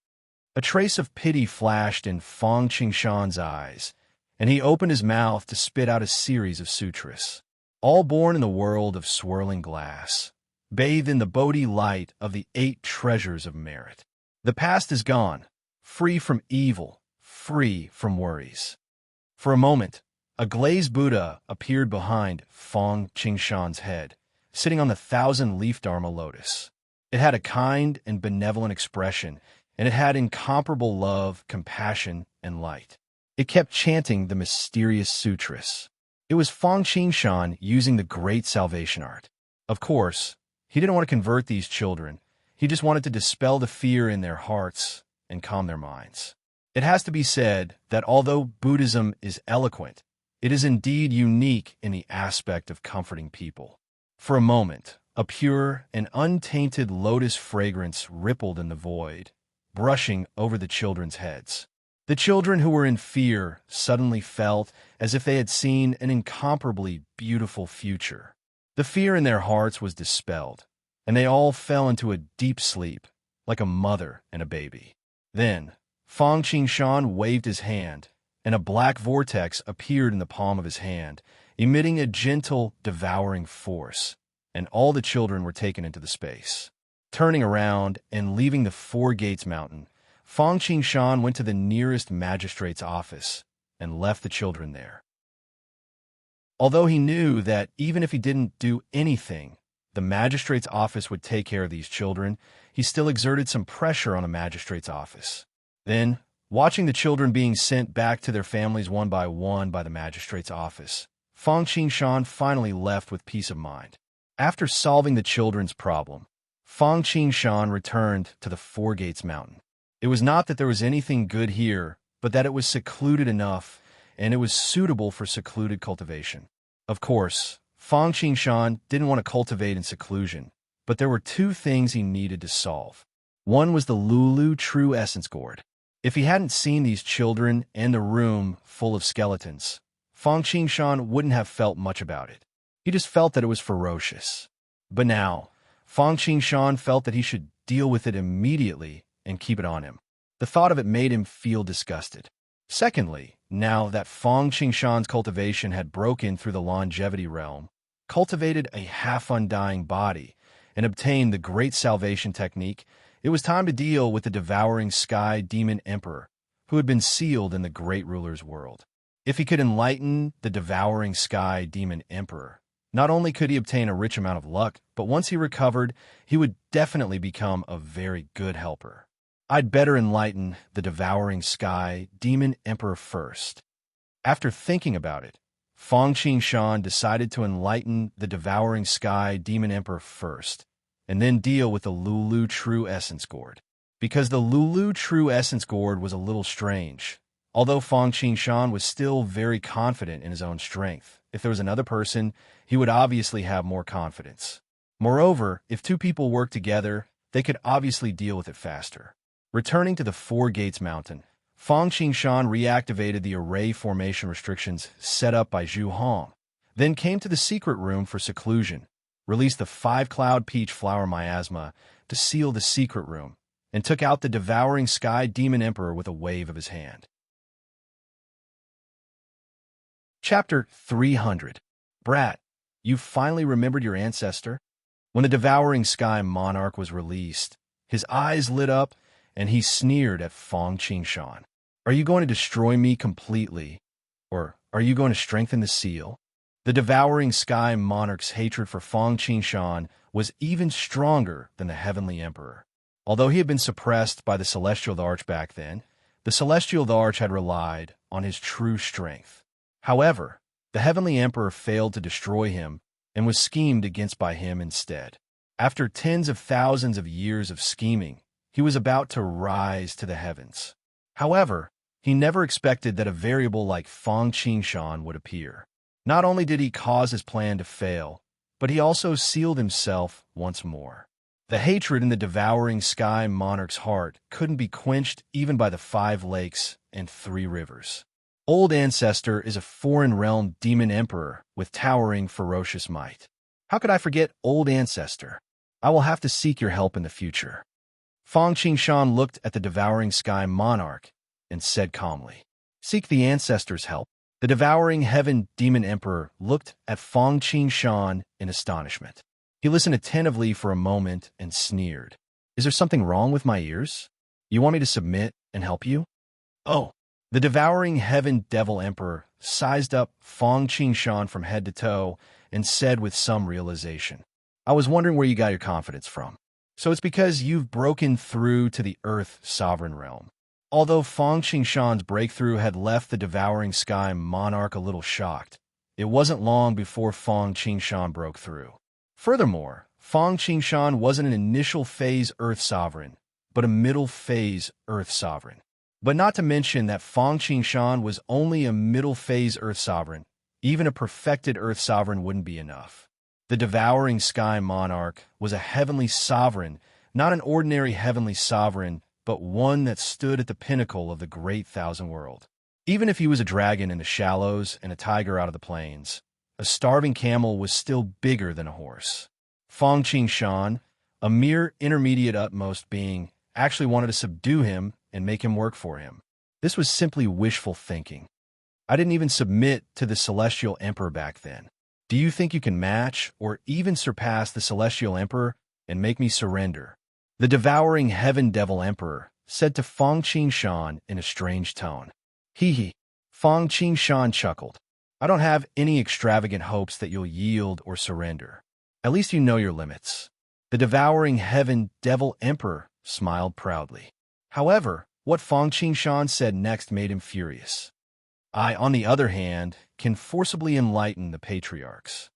A trace of pity flashed in Fang Qingshan's eyes, and he opened his mouth to spit out a series of sutras, all born in the world of swirling glass, bathed in the Bodhi light of the 8 treasures of merit. The past is gone, free from evil, free from worries. For a moment, a glazed Buddha appeared behind Fang Qingshan's head, sitting on the 1,000-leaf Dharma lotus. It had a kind and benevolent expression, and it had incomparable love, compassion, and light. It kept chanting the mysterious sutras. It was Fang Qingshan using the great salvation art. Of course, he didn't want to convert these children. He just wanted to dispel the fear in their hearts and calm their minds. It has to be said that although Buddhism is eloquent, it is indeed unique in the aspect of comforting people. For a moment, a pure and untainted lotus fragrance rippled in the void, brushing over the children's heads. The children who were in fear suddenly felt as if they had seen an incomparably beautiful future. The fear in their hearts was dispelled, and they all fell into a deep sleep, like a mother and a baby. Then, Fang Qingshan waved his hand, and a black vortex appeared in the palm of his hand, emitting a gentle, devouring force, and all the children were taken into the space. Turning around and leaving the Four Gates Mountain, Fang Qingshan went to the nearest magistrate's office and left the children there. Although he knew that even if he didn't do anything, the magistrate's office would take care of these children, he still exerted some pressure on the magistrate's office. Then, watching the children being sent back to their families one by the magistrate's office, Fang Qingshan finally left with peace of mind. After solving the children's problem, Fang Qingshan returned to the Four Gates Mountain. It was not that there was anything good here, but that it was secluded enough, and it was suitable for secluded cultivation. Of course, Fang Qingshan didn't want to cultivate in seclusion, but there were 2 things he needed to solve. One was the Lulu True Essence Gourd. If he hadn't seen these children and the room full of skeletons, Fang Qingshan wouldn't have felt much about it. He just felt that it was ferocious. But now, Fang Qingshan felt that he should deal with it immediately and keep it on him. The thought of it made him feel disgusted. Secondly, now that Fang Qingshan's cultivation had broken through the longevity realm, cultivated a half-undying body, and obtained the Great Salvation Technique, it was time to deal with the devouring sky demon emperor, who had been sealed in the great ruler's world. If he could enlighten the devouring sky demon emperor, not only could he obtain a rich amount of luck, but once he recovered, he would definitely become a very good helper. I'd better enlighten the devouring sky demon emperor first. After thinking about it, Fang Qingshan decided to enlighten the devouring sky demon emperor first, and then deal with the Lulu True Essence Gourd. Because the Lulu True Essence Gourd was a little strange. Although Fang Qingshan was still very confident in his own strength, if there was another person, he would obviously have more confidence. Moreover, if two people worked together, they could obviously deal with it faster. Returning to the Four Gates Mountain, Fang Qingshan reactivated the array formation restrictions set up by Zhu Hong, then came to the secret room for seclusion, released the 5-cloud peach flower miasma to seal the secret room, and took out the devouring sky demon emperor with a wave of his hand. Chapter 300. Brat, you finally remembered your ancestor? When the devouring sky monarch was released, his eyes lit up and he sneered at Fang Qingshan. Are you going to destroy me completely, or are you going to strengthen the seal? The devouring sky monarch's hatred for Fang Qingshan was even stronger than the heavenly emperor. Although he had been suppressed by the celestial arch back then, the celestial arch had relied on his true strength. However, the heavenly emperor failed to destroy him and was schemed against by him instead. After tens of thousands of years of scheming, he was about to rise to the heavens. However, he never expected that a variable like Fang Qingshan would appear. Not only did he cause his plan to fail, but he also sealed himself once more. The hatred in the devouring sky monarch's heart couldn't be quenched even by the 5 lakes and 3 rivers. Old Ancestor is a foreign realm demon emperor with towering ferocious might. How could I forget Old Ancestor? I will have to seek your help in the future. Fang Qingshan looked at the devouring sky monarch and said calmly, Seek the ancestor's help. The devouring heaven demon emperor looked at Fang Qingshan in astonishment. He listened attentively for a moment and sneered. Is there something wrong with my ears? You want me to submit and help you? Oh. The devouring heaven devil emperor sized up Fang Qingshan from head to toe and said with some realization, I was wondering where you got your confidence from. So it's because you've broken through to the earth sovereign realm. Although Fang Qingshan's breakthrough had left the devouring sky monarch a little shocked, it wasn't long before Fang Qingshan broke through. Furthermore, Fang Qingshan wasn't an initial phase earth sovereign, but a middle phase earth sovereign. But not to mention that Fang Qingshan was only a middle phase earth sovereign. Even a perfected earth sovereign wouldn't be enough. The devouring sky monarch was a heavenly sovereign, not an ordinary heavenly sovereign, but one that stood at the pinnacle of the great thousand world. Even if he was a dragon in the shallows and a tiger out of the plains, a starving camel was still bigger than a horse. Fang Qingshan, a mere intermediate utmost being, actually wanted to subdue him and make him work for him. This was simply wishful thinking. I didn't even submit to the celestial emperor back then. Do you think you can match or even surpass the celestial emperor and make me surrender? The devouring heaven devil emperor said to Fang Qingshan in a strange tone. Hee. Fang Qingshan chuckled. I don't have any extravagant hopes that you'll yield or surrender. At least you know your limits. The devouring heaven devil emperor smiled proudly. However, what Fang Qingshan said next made him furious. I, on the other hand, can forcibly enlighten the patriarchs.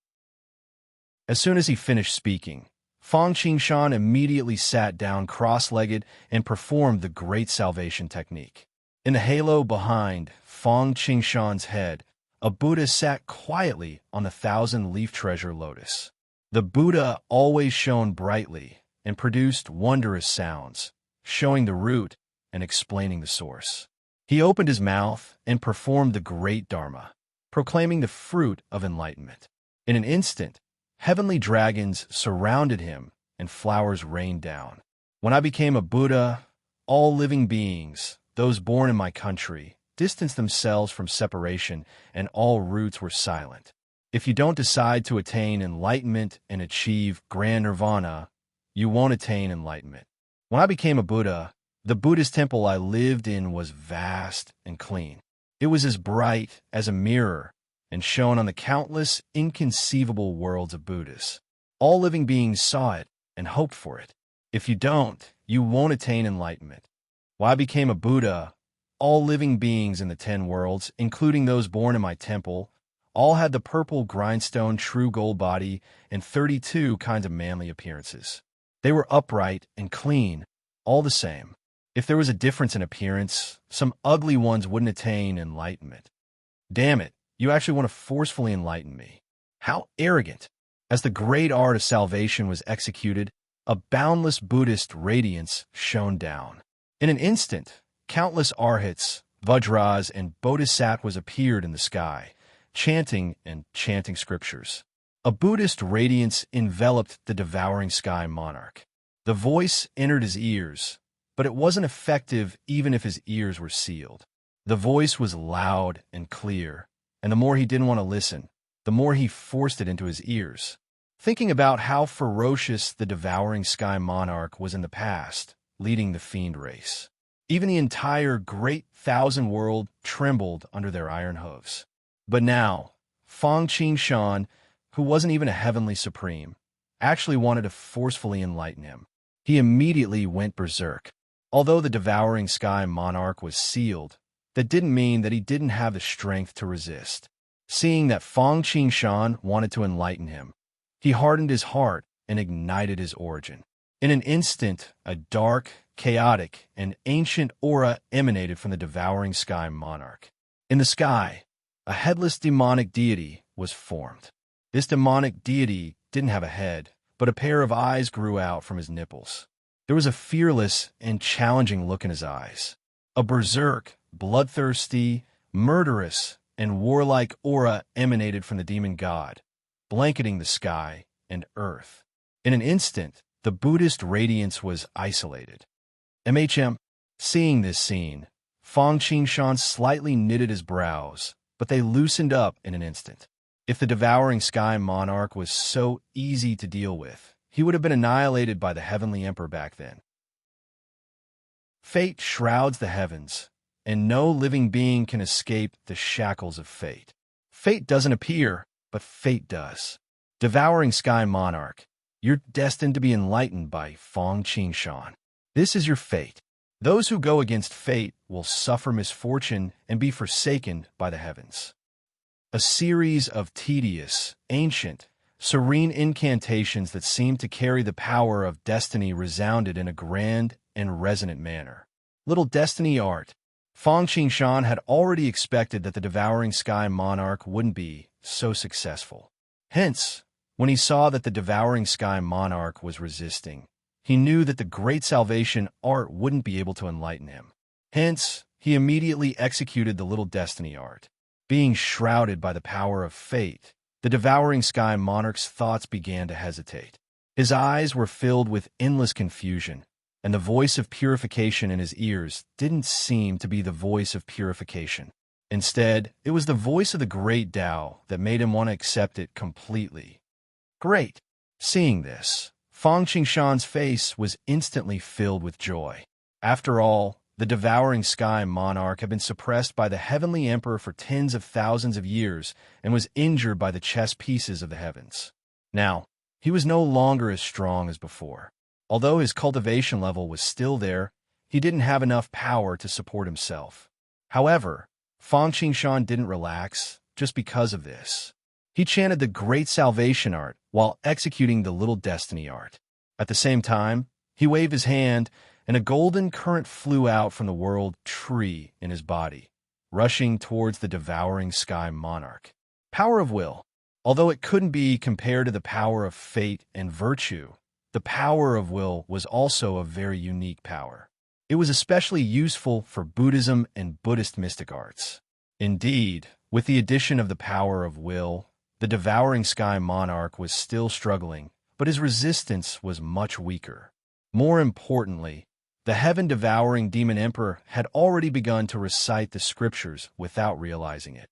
As soon as he finished speaking, Fang Qingshan immediately sat down cross-legged and performed the great salvation technique. In the halo behind Fang Qingshan's head, a Buddha sat quietly on the 1,000-leaf treasure lotus. The Buddha always shone brightly and produced wondrous sounds, showing the root and explaining the source. He opened his mouth and performed the great Dharma, proclaiming the fruit of enlightenment. In an instant, heavenly dragons surrounded him and flowers rained down. When I became a Buddha, all living beings, those born in my country, distanced themselves from separation and all roots were silent. If you don't decide to attain enlightenment and achieve grand nirvana, you won't attain enlightenment. When I became a Buddha, the Buddhist temple I lived in was vast and clean. It was as bright as a mirror and shone on the countless, inconceivable worlds of Buddhas. All living beings saw it and hoped for it. If you don't, you won't attain enlightenment. When I became a Buddha, all living beings in the 10 worlds, including those born in my temple, all had the purple grindstone true gold body and 32 kinds of manly appearances. They were upright and clean, all the same. If there was a difference in appearance, some ugly ones wouldn't attain enlightenment. Damn it, you actually want to forcefully enlighten me. How arrogant. As the great art of salvation was executed, a boundless Buddhist radiance shone down. In an instant, countless arhats, vajras, and bodhisattvas appeared in the sky, chanting and chanting scriptures. A Buddhist radiance enveloped the devouring sky monarch. The voice entered his ears, but it wasn't effective even if his ears were sealed. The voice was loud and clear, and the more he didn't want to listen, the more he forced it into his ears. Thinking about how ferocious the devouring sky monarch was in the past, leading the fiend race. Even the entire great thousand world trembled under their iron hooves. But now, Fang Qingshan, who wasn't even a heavenly supreme, actually wanted to forcefully enlighten him. He immediately went berserk. Although the devouring sky monarch was sealed, that didn't mean that he didn't have the strength to resist. Seeing that Fang Qingshan wanted to enlighten him, he hardened his heart and ignited his origin. In an instant, a dark, chaotic, and ancient aura emanated from the devouring sky monarch. In the sky, a headless demonic deity was formed. This demonic deity didn't have a head, but a pair of eyes grew out from his nipples. There was a fearless and challenging look in his eyes. A berserk, bloodthirsty, murderous, and warlike aura emanated from the demon god, blanketing the sky and earth. In an instant, the Buddhist radiance was isolated. Seeing this scene, Fang Qingshan slightly knitted his brows, but they loosened up in an instant. If the devouring sky monarch was so easy to deal with, he would have been annihilated by the heavenly emperor back then. Fate shrouds the heavens, and no living being can escape the shackles of fate. Fate doesn't appear, but fate does. Devouring sky monarch, you're destined to be enlightened by Fang Qingshan. This is your fate. Those who go against fate will suffer misfortune and be forsaken by the heavens. A series of tedious, ancient, serene incantations that seemed to carry the power of destiny resounded in a grand and resonant manner. Little destiny art. Fang Qingshan had already expected that the devouring sky monarch wouldn't be so successful. Hence, when he saw that the devouring sky monarch was resisting, he knew that the great salvation art wouldn't be able to enlighten him. Hence, he immediately executed the little destiny art. Being shrouded by the power of fate, the devouring sky monarch's thoughts began to hesitate. His eyes were filled with endless confusion, and the voice of purification in his ears didn't seem to be the voice of purification. Instead, it was the voice of the great Tao that made him want to accept it completely. Great! Seeing this, Fang Qingshan's face was instantly filled with joy. After all, the devouring sky monarch had been suppressed by the heavenly emperor for tens of thousands of years and was injured by the chess pieces of the heavens. Now, he was no longer as strong as before. Although his cultivation level was still there, he didn't have enough power to support himself. However, Fang Qingshan didn't relax just because of this. He chanted the great salvation art while executing the little destiny art. At the same time, he waved his hand, and a golden current flew out from the world tree in his body, rushing towards the devouring sky monarch. Power of will. Although it couldn't be compared to the power of fate and virtue, the power of will was also a very unique power. It was especially useful for Buddhism and Buddhist mystic arts. Indeed, with the addition of the power of will, the devouring sky monarch was still struggling, but his resistance was much weaker. More importantly, the heaven-devouring demon emperor had already begun to recite the scriptures without realizing it.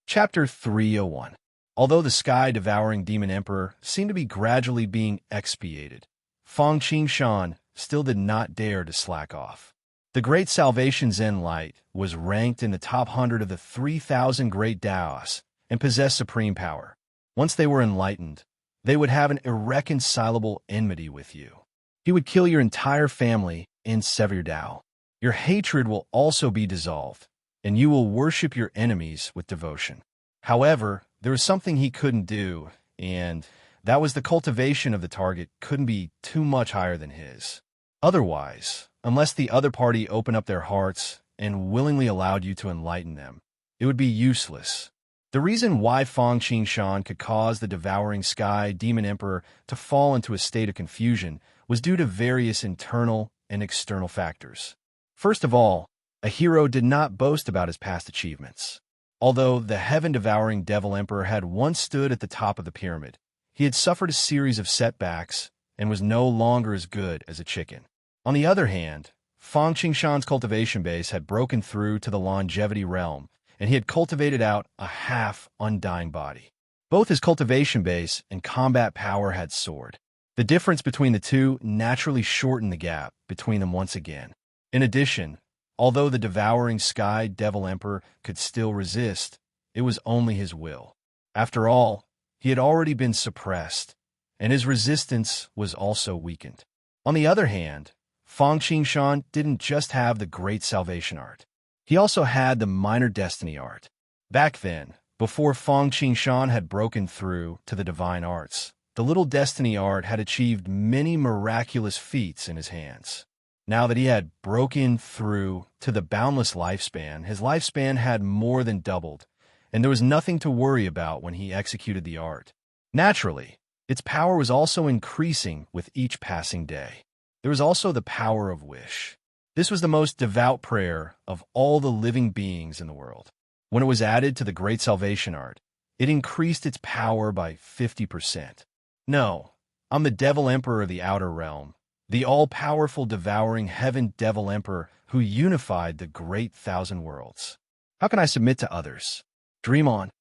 Chapter 301. Although the sky-devouring demon emperor seemed to be gradually being expiated, Fang Qingshan still did not dare to slack off. The Great Salvation Zen Light was ranked in the top 100 of the 3,000 great Taoists and possessed supreme power. Once they were enlightened, they would have an irreconcilable enmity with you. He would kill your entire family and sever your Tao. Your hatred will also be dissolved, and you will worship your enemies with devotion. However, there was something he couldn't do, and that was the cultivation of the target couldn't be too much higher than his. Otherwise, unless the other party opened up their hearts and willingly allowed you to enlighten them, it would be useless. The reason why Fang Qingshan could cause the devouring sky demon emperor to fall into a state of confusion was due to various internal and external factors. First of all, a hero did not boast about his past achievements. Although the heaven-devouring devil emperor had once stood at the top of the pyramid, he had suffered a series of setbacks and was no longer as good as a chicken. On the other hand, Fang Qingshan's cultivation base had broken through to the longevity realm, and he had cultivated out a half-undying body. Both his cultivation base and combat power had soared. The difference between the two naturally shortened the gap between them once again. In addition, although the devouring sky devil emperor could still resist, it was only his will. After all, he had already been suppressed, and his resistance was also weakened. On the other hand, Fang Qingshan didn't just have the great salvation art. He also had the minor destiny art. Back then, before Fang Qingshan had broken through to the divine arts, the little destiny art had achieved many miraculous feats in his hands. Now that he had broken through to the boundless lifespan, his lifespan had more than doubled, and there was nothing to worry about when he executed the art. Naturally, its power was also increasing with each passing day. There was also the power of wish. This was the most devout prayer of all the living beings in the world. When it was added to the Great Salvation Art, it increased its power by 50%. No, I'm the Devil Emperor of the Outer Realm, the all-powerful devouring Heaven Devil Emperor who unified the great thousand worlds. How can I submit to others? Dream on.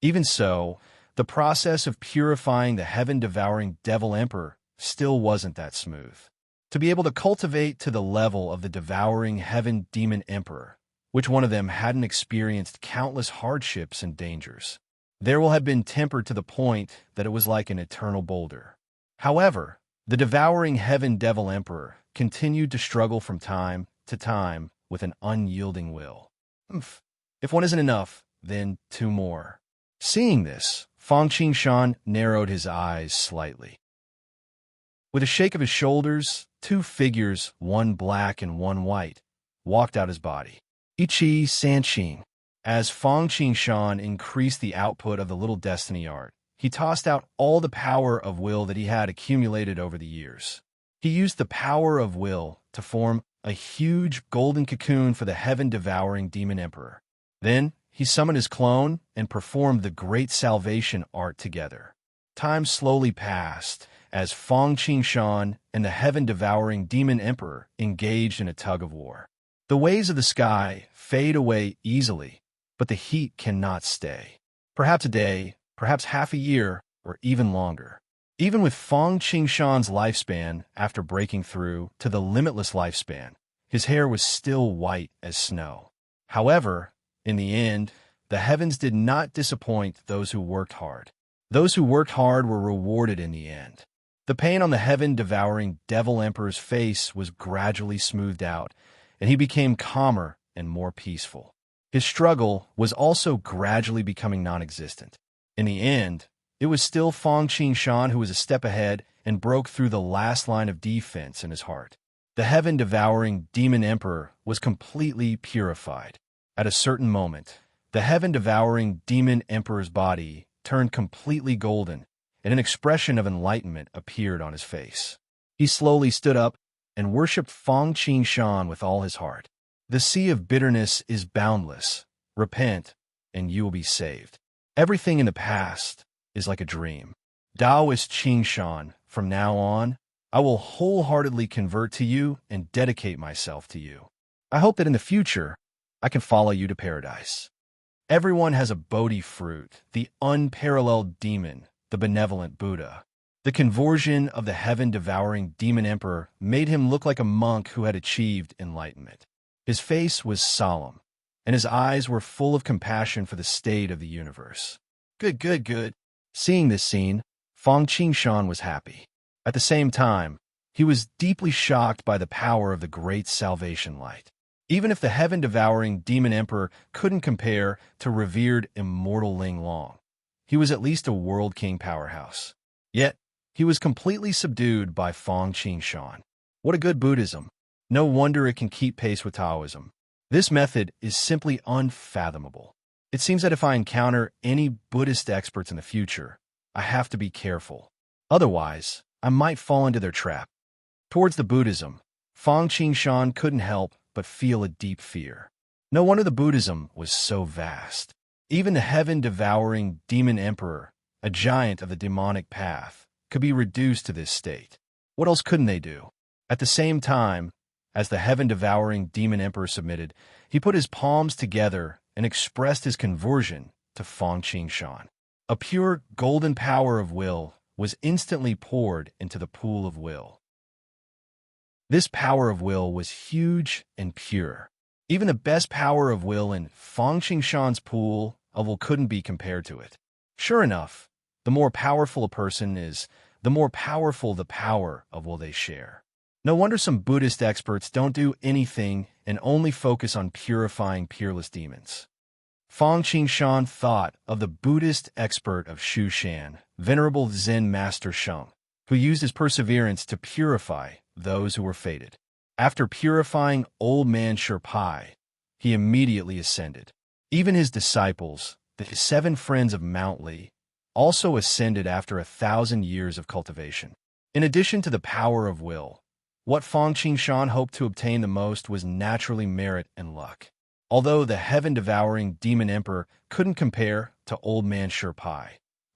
Even so, the process of purifying the heaven-devouring Devil Emperor still wasn't that smooth. To be able to cultivate to the level of the devouring Heaven Demon Emperor, which one of them hadn't experienced countless hardships and dangers, there will have been tempered to the point that it was like an eternal boulder. However, the devouring Heaven Devil Emperor continued to struggle from time to time with an unyielding will. If one isn't enough, then two more. Seeing this, Fang Qingshan narrowed his eyes slightly. With a shake of his shoulders, two figures, one black and one white, walked out his body. Ichi Sanqing. As Fang Qingshan increased the output of the little destiny art, he tossed out all the power of will that he had accumulated over the years. He used the power of will to form a huge golden cocoon for the heaven-devouring Demon Emperor. Then, he summoned his clone and performed the great salvation art together. Time slowly passed as Fang Qingshan and the heaven-devouring Demon Emperor engaged in a tug-of-war. The waves of the sky fade away easily, but the heat cannot stay. Perhaps a day, perhaps half a year, or even longer. Even with Fang Qingshan's lifespan after breaking through to the limitless lifespan, his hair was still white as snow. However, in the end, the heavens did not disappoint those who worked hard. Those who worked hard were rewarded in the end. The pain on the heaven-devouring Devil Emperor's face was gradually smoothed out, and he became calmer and more peaceful. His struggle was also gradually becoming non-existent. In the end, it was still Fang Qingshan who was a step ahead and broke through the last line of defense in his heart. The heaven-devouring Demon Emperor was completely purified. At a certain moment, the heaven-devouring Demon Emperor's body turned completely golden, and an expression of enlightenment appeared on his face. He slowly stood up and worshipped Fang Qingshan with all his heart. The sea of bitterness is boundless. Repent, and you will be saved. Everything in the past is like a dream. Taoist Qingshan, from now on, I will wholeheartedly convert to you and dedicate myself to you. I hope that in the future, I can follow you to paradise. Everyone has a Bodhi fruit, the unparalleled demon, the benevolent Buddha. The conversion of the heaven-devouring Demon Emperor made him look like a monk who had achieved enlightenment. His face was solemn, and his eyes were full of compassion for the state of the universe. Good. Seeing this scene, Fang Qingshan was happy. At the same time, he was deeply shocked by the power of the great salvation light. Even if the heaven-devouring Demon Emperor couldn't compare to revered immortal Ling Long, he was at least a world king powerhouse. Yet, he was completely subdued by Fang Qingshan. What a good Buddhism. No wonder it can keep pace with Taoism. This method is simply unfathomable. It seems that if I encounter any Buddhist experts in the future, I have to be careful. Otherwise, I might fall into their trap. Towards the Buddhism, Fang Qingshan couldn't help but feel a deep fear. No wonder the Buddhism was so vast. Even the heaven-devouring demon emperor, a giant of the demonic path, could be reduced to this state. What else couldn't they do? At the same time, as the heaven-devouring demon emperor submitted, he put his palms together and expressed his conversion to Fang Qingshan. A pure golden power of will was instantly poured into the pool of will. This power of will was huge and pure. Even the best power of will in Fang Qingshan's pool of will couldn't be compared to it. Sure enough, the more powerful a person is, the more powerful the power of will they share. No wonder some Buddhist experts don't do anything and only focus on purifying peerless demons. Fang Qingshan thought of the Buddhist expert of Shushan, Venerable Zen Master Sheng, who used his perseverance to purify those who were fated. After purifying old man Sherpai, he immediately ascended. Even his disciples, the 7 friends of Mount Li, also ascended after 1,000 years of cultivation. In addition to the power of will, what Fang Qingshan hoped to obtain the most was naturally merit and luck. Although the heaven-devouring demon emperor couldn't compare to old man Sherpai,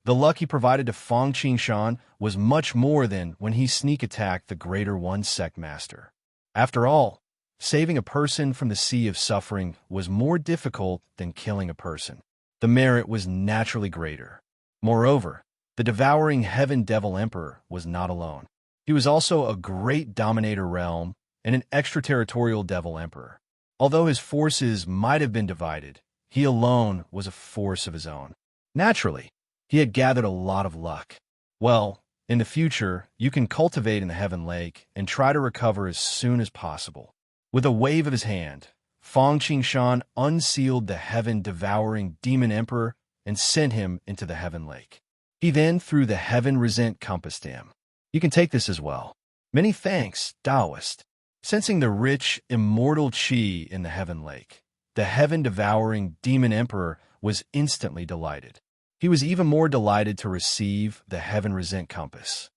the luck he provided to Fang Qingshan was much more than when he sneak-attacked the Greater One Sect Master. After all, saving a person from the sea of suffering was more difficult than killing a person. The merit was naturally greater. Moreover, the devouring heaven devil emperor was not alone. He was also a great dominator realm and an extraterritorial devil emperor. Although his forces might have been divided, he alone was a force of his own. Naturally, he had gathered a lot of luck. Well, in the future, you can cultivate in the Heaven Lake and try to recover as soon as possible. With a wave of his hand, Fang Qingshan unsealed the heaven-devouring demon emperor and sent him into the Heaven Lake. He then threw the Heaven Resent compass to him. You can take this as well. Many thanks, Taoist. Sensing the rich, immortal qi in the Heaven Lake, the heaven-devouring demon emperor was instantly delighted. He was even more delighted to receive the Heaven Resent compass.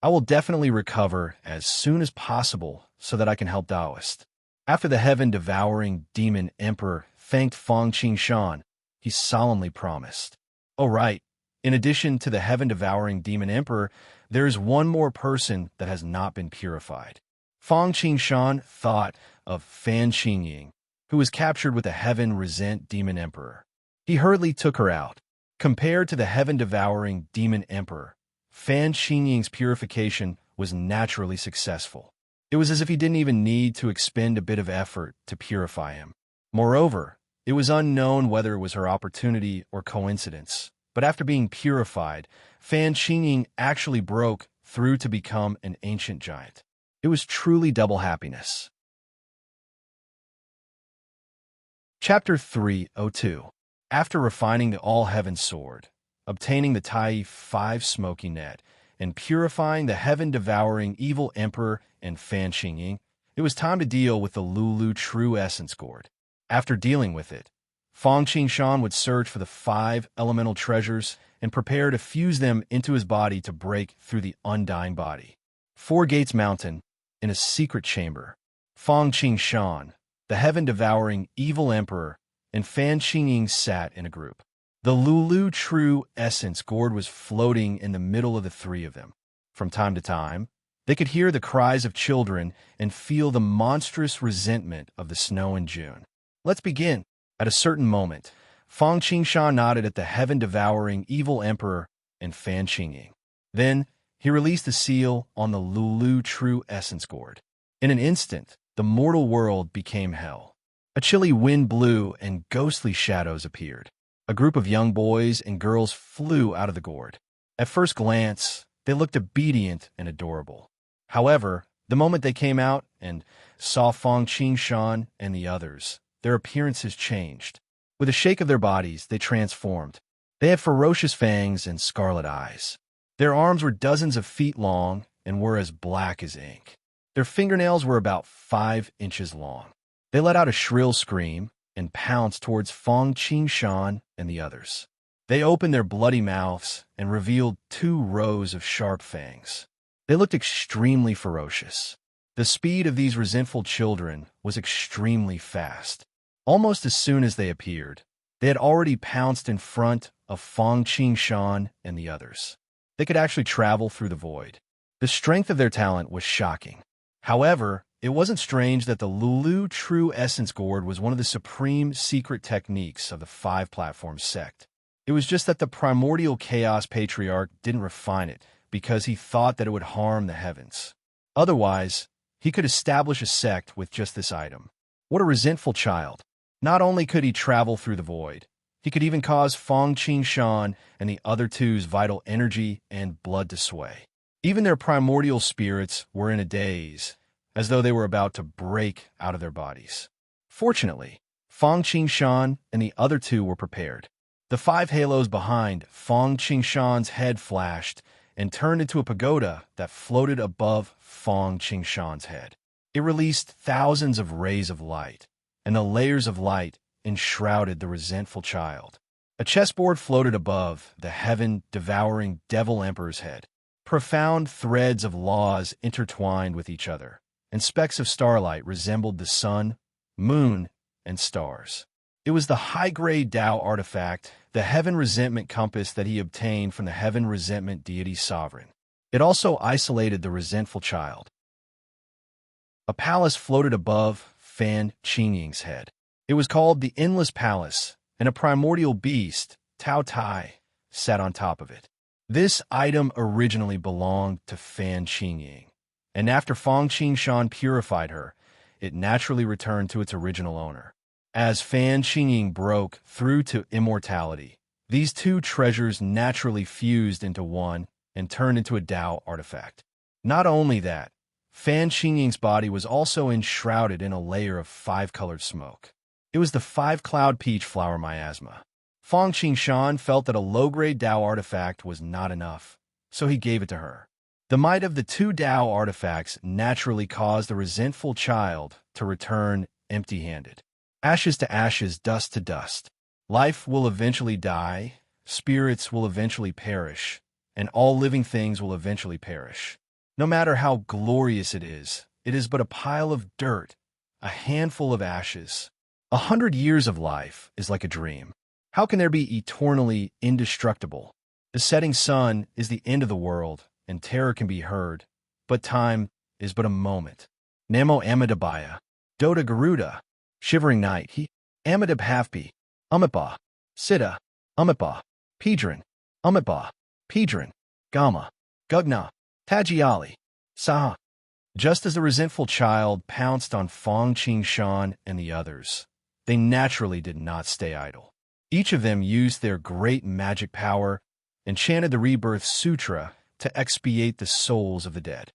I will definitely recover as soon as possible so that I can help Taoist. After the heaven-devouring demon emperor thanked Fang Qingshan, he solemnly promised, "Oh right, in addition to the heaven-devouring demon emperor, there is one more person that has not been purified." Fang Qingshan thought of Fan Qingying, who was captured with the heaven-resent demon emperor. He hurriedly took her out. Compared to the heaven-devouring demon emperor, Fan Qingying's purification was naturally successful. It was as if he didn't even need to expend a bit of effort to purify him. Moreover, it was unknown whether it was her opportunity or coincidence, but after being purified, Fan Qingying actually broke through to become an ancient giant. It was truly double happiness. Chapter 302. After refining the All-Heaven Sword, obtaining the Tai 5 Smoky Net, and purifying the heaven-devouring evil emperor and Fan Qingying, it was time to deal with the Lulu True Essence Gourd. After dealing with it, Fang Qingshan would search for the 5 elemental treasures and prepare to fuse them into his body to break through the undying body. 4 Gates Mountain, in a secret chamber, Fang Qingshan, the heaven-devouring evil emperor, and Fan Qingying sat in a group. The Lulu True Essence Gourd was floating in the middle of the 3 of them. From time to time, they could hear the cries of children and feel the monstrous resentment of the snow in June. Let's begin. At a certain moment, Fang Qingshan nodded at the heaven-devouring evil emperor and Fan Qingying. Then, he released the seal on the Lulu True Essence Gourd. In an instant, the mortal world became hell. A chilly wind blew and ghostly shadows appeared. A group of young boys and girls flew out of the gourd. At first glance, they looked obedient and adorable. However, the moment they came out and saw Fang Qingshan and the others, their appearances changed. With a shake of their bodies, they transformed. They had ferocious fangs and scarlet eyes. Their arms were dozens of feet long and were as black as ink. Their fingernails were about 5 inches long. They let out a shrill scream, and pounced towards Fang Qingshan and the others. They opened their bloody mouths and revealed 2 rows of sharp fangs. They looked extremely ferocious. The speed of these resentful children was extremely fast. Almost as soon as they appeared, they had already pounced in front of Fang Qingshan and the others. They could actually travel through the void. The strength of their talent was shocking. However, it wasn't strange that the Lulu True Essence Gourd was one of the supreme secret techniques of the 5-platform sect. It was just that the primordial Chaos Patriarch didn't refine it because he thought that it would harm the heavens. Otherwise, he could establish a sect with just this item. What a resentful child. Not only could he travel through the void, he could even cause Fang Qingshan and the other 2's vital energy and blood to sway. Even their primordial spirits were in a daze, as though they were about to break out of their bodies. Fortunately, Fang Qingshan and the other 2 were prepared. The 5 halos behind Fang Qingshan's head flashed and turned into a pagoda that floated above Fang Qingshan's head. It released thousands of rays of light, and the layers of light enshrouded the resentful child. A chessboard floated above the heaven-devouring Devil Emperor's head. Profound threads of laws intertwined with each other, and specks of starlight resembled the sun, moon, and stars. It was the high-grade Tao artifact, the Heaven Resentment Compass that he obtained from the Heaven Resentment Deity Sovereign. It also isolated the resentful child. A palace floated above Fan Qingying's head. It was called the Endless Palace, and a primordial beast, Tao Tai, sat on top of it. This item originally belonged to Fan Qingying, and after Fang Qingshan purified her, it naturally returned to its original owner. As Fan Qingying broke through to immortality, these 2 treasures naturally fused into one and turned into a Tao artifact. Not only that, Fan Qingying's body was also enshrouded in a layer of 5-colored smoke. It was the 5-cloud peach flower miasma. Fang Qingshan felt that a low-grade Tao artifact was not enough, so he gave it to her. The might of the 2 Tao artifacts naturally caused the resentful child to return empty-handed. Ashes to ashes, dust to dust. Life will eventually die, spirits will eventually perish, and all living things will eventually perish. No matter how glorious it is but a pile of dirt, a handful of ashes. 100 years of life is like a dream. How can there be eternally indestructible? The setting sun is the end of the world, and terror can be heard, but time is but a moment. Namo Amitabhaya, Dota Garuda, Shivering Night, He, Amitab Halfpi, Amipa, Siddha, Amipa, Pedron, Amipa, Pedron, Gama, Gugna, Tajiali, Saha. Just as the resentful child pounced on Fang Qingshan and the others, they naturally did not stay idle. Each of them used their great magic power and chanted the Rebirth Sutra to expiate the souls of the dead.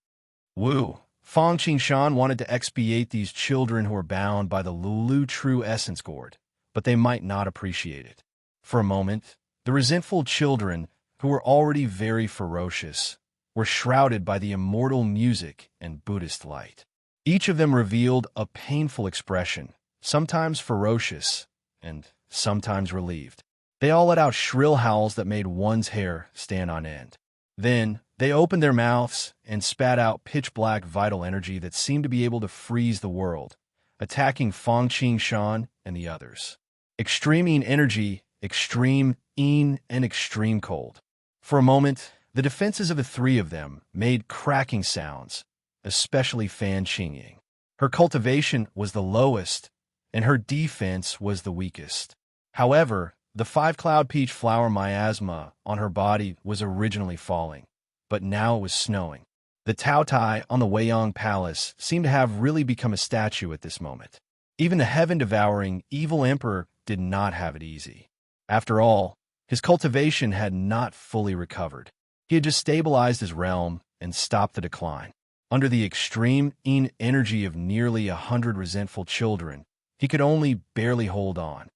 Woo! Fang Qingshan wanted to expiate these children who were bound by the Lulu True Essence Gourd, but they might not appreciate it. For a moment, the resentful children, who were already very ferocious, were shrouded by the immortal music and Buddhist light. Each of them revealed a painful expression, sometimes ferocious and sometimes relieved. They all let out shrill howls that made one's hair stand on end. Then, they opened their mouths and spat out pitch-black vital energy that seemed to be able to freeze the world, attacking Fang Qingshan and the others. Extreme energy, extreme and extreme cold. For a moment, the defenses of the 3 of them made cracking sounds, especially Fan Qingying. Her cultivation was the lowest, and her defense was the weakest. However, the 5-cloud peach flower miasma on her body was originally falling, but now it was snowing. The Tao Tai on the Weiyang Palace seemed to have really become a statue at this moment. Even the heaven-devouring evil emperor did not have it easy. After all, his cultivation had not fully recovered. He had just stabilized his realm and stopped the decline. Under the extreme energy of nearly 100 resentful children, he could only barely hold on.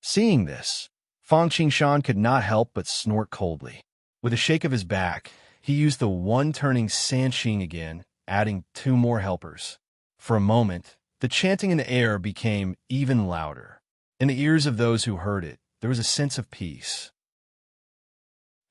Seeing this, Fang Qingshan could not help but snort coldly. With a shake of his back, he used the one-turning Sanqing again, adding 2 more helpers. For a moment, The chanting in the air became even louder. In the ears of those who heard it, there was a sense of peace.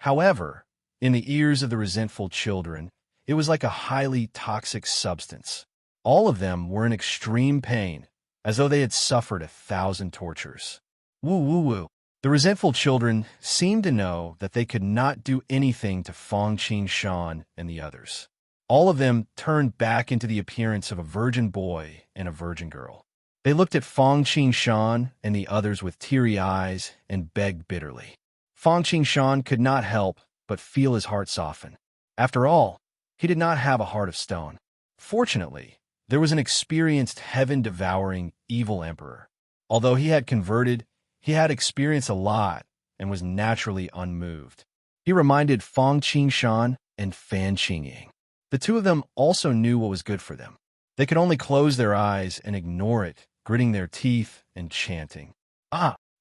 However, in the ears of the resentful children, it was like a highly toxic substance. All of them were in extreme pain, as though they had suffered 1,000 tortures. Woo woo woo. The resentful children seemed to know that they could not do anything to Fong Shan and the others. All of them turned back into the appearance of a virgin boy and a virgin girl. They looked at Fong Shan and the others with teary eyes and begged bitterly. Fong Shan could not help but feel his heart soften. After all, he did not have a heart of stone. Fortunately, there was an experienced heaven-devouring evil emperor. Although he had converted, he had experienced a lot and was naturally unmoved. He reminded Fong Shan and Fan Qingying. The two of them also knew what was good for them. They could only close their eyes and ignore it, gritting their teeth and chanting.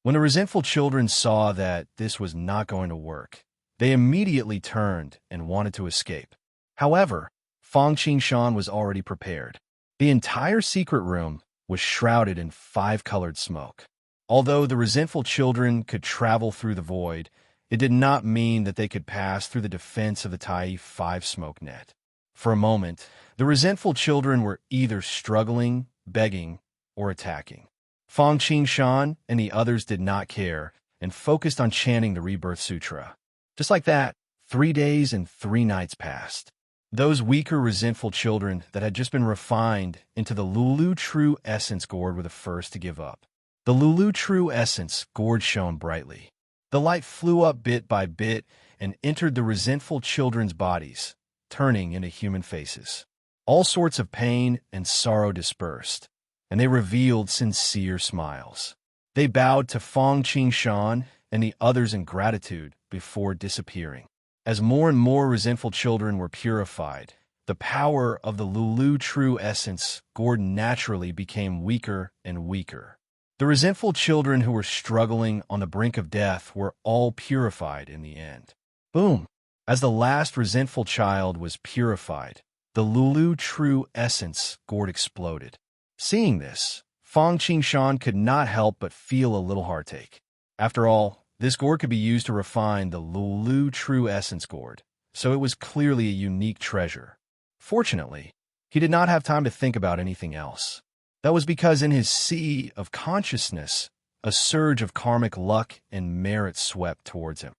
When the resentful children saw that this was not going to work, they immediately turned and wanted to escape. However, Fong Shan was already prepared. The entire secret room was shrouded in 5-colored smoke. Although the resentful children could travel through the void, it did not mean that they could pass through the defense of the Tai 5 smoke net. For a moment, the resentful children were either struggling, begging, or attacking. Fong Shan and the others did not care and focused on chanting the Rebirth Sutra. Just like that, 3 days and 3 nights passed. Those weaker, resentful children that had just been refined into the Lulu True Essence gourd were the first to give up. The Lulu True Essence gourd shone brightly. The light flew up bit by bit and entered the resentful children's bodies, turning into human faces. All sorts of pain and sorrow dispersed, and they revealed sincere smiles. They bowed to Fong Shan and the others in gratitude before disappearing. As more and more resentful children were purified, the power of the Lulu True Essence gourd naturally became weaker and weaker. The resentful children who were struggling on the brink of death were all purified in the end. Boom! As the last resentful child was purified, the Lulu True Essence gourd exploded. Seeing this, Fong Shan could not help but feel a little heartache. After all, this gourd could be used to refine the Lulu True Essence gourd, so it was clearly a unique treasure. Fortunately, he did not have time to think about anything else. That was because in his sea of consciousness, a surge of karmic luck and merit swept towards him.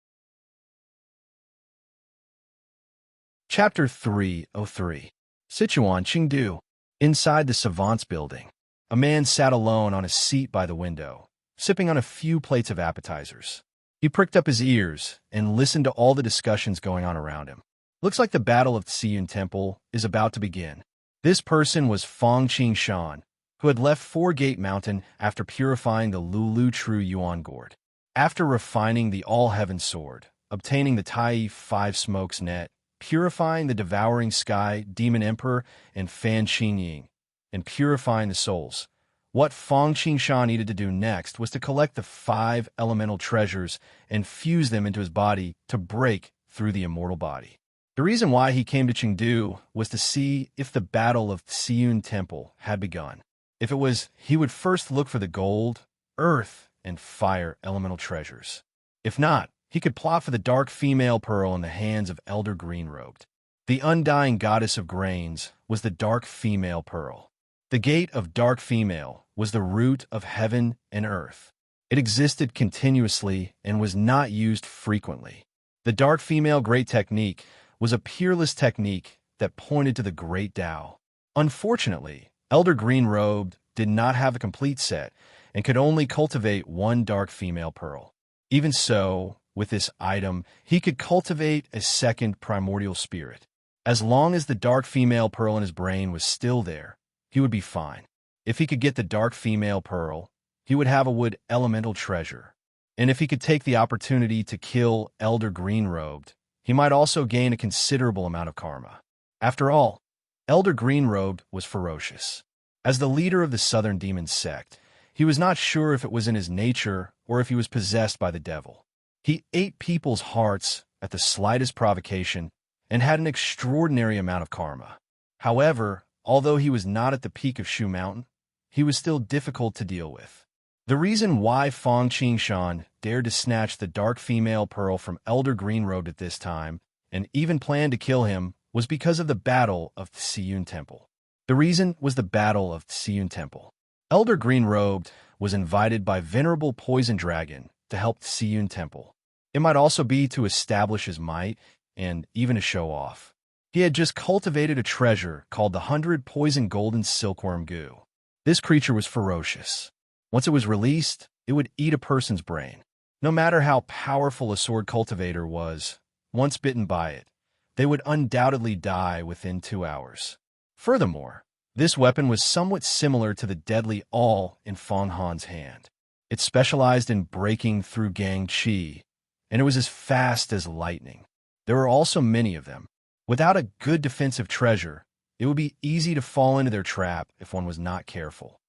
Chapter 303. Sichuan Qingdu. Inside the Savant's building, a man sat alone on a seat by the window, sipping on a few plates of appetizers. He pricked up his ears and listened to all the discussions going on around him. Looks like the Battle of Tsiyun Temple is about to begin. This person was Fong Shan, who had left Four Gate Mountain after purifying the Lulu True Yuan gourd. After refining the All-Heaven Sword, obtaining the Tai 5 Smokes net, purifying the Devouring Sky Demon Emperor and Fan Qingying, and purifying the souls, what Fong Shan needed to do next was to collect the 5 elemental treasures and fuse them into his body to break through the immortal body. The reason why he came to Chengdu was to see if the Battle of Tsiyun Temple had begun. If it was, he would first look for the gold, earth, and fire elemental treasures. If not, he could plot for the dark female pearl in the hands of Elder Green-Robed. The undying goddess of grains was the dark female pearl. The gate of dark female was the root of heaven and earth. It existed continuously and was not used frequently. The dark female great technique was a peerless technique that pointed to the great Tao. Unfortunately, Elder Green-Robed did not have a complete set and could only cultivate 1 dark female pearl. Even so, with this item, he could cultivate a second primordial spirit. As long as the dark female pearl in his brain was still there, he would be fine. If he could get the dark female pearl, he would have a wood elemental treasure. And if he could take the opportunity to kill Elder Green-Robed, he might also gain a considerable amount of karma. After all, Elder Green-Robed was ferocious. As the leader of the Southern Demon sect, he was not sure if it was in his nature or if he was possessed by the devil. He ate people's hearts at the slightest provocation and had an extraordinary amount of karma. However, although he was not at the peak of Shu Mountain, he was still difficult to deal with. The reason why Fang Qingshan dared to snatch the dark female pearl from Elder Greenrobe at this time, and even planned to kill him, was because of the Battle of Tsiyun Temple. The reason was the Battle of Tsiyun Temple. Elder Greenrobed was invited by Venerable Poison Dragon to help Tsiyun Temple. It might also be to establish his might, and even to show off. He had just cultivated a treasure called the 100 Poison Golden Silkworm Goo. This creature was ferocious. Once it was released, it would eat a person's brain. No matter how powerful a sword cultivator was, once bitten by it, they would undoubtedly die within 2 hours. Furthermore, this weapon was somewhat similar to the deadly awl in Fang Han's hand. It specialized in breaking through gang qi, and it was as fast as lightning. There were also many of them. Without a good defensive treasure, it would be easy to fall into their trap if one was not careful.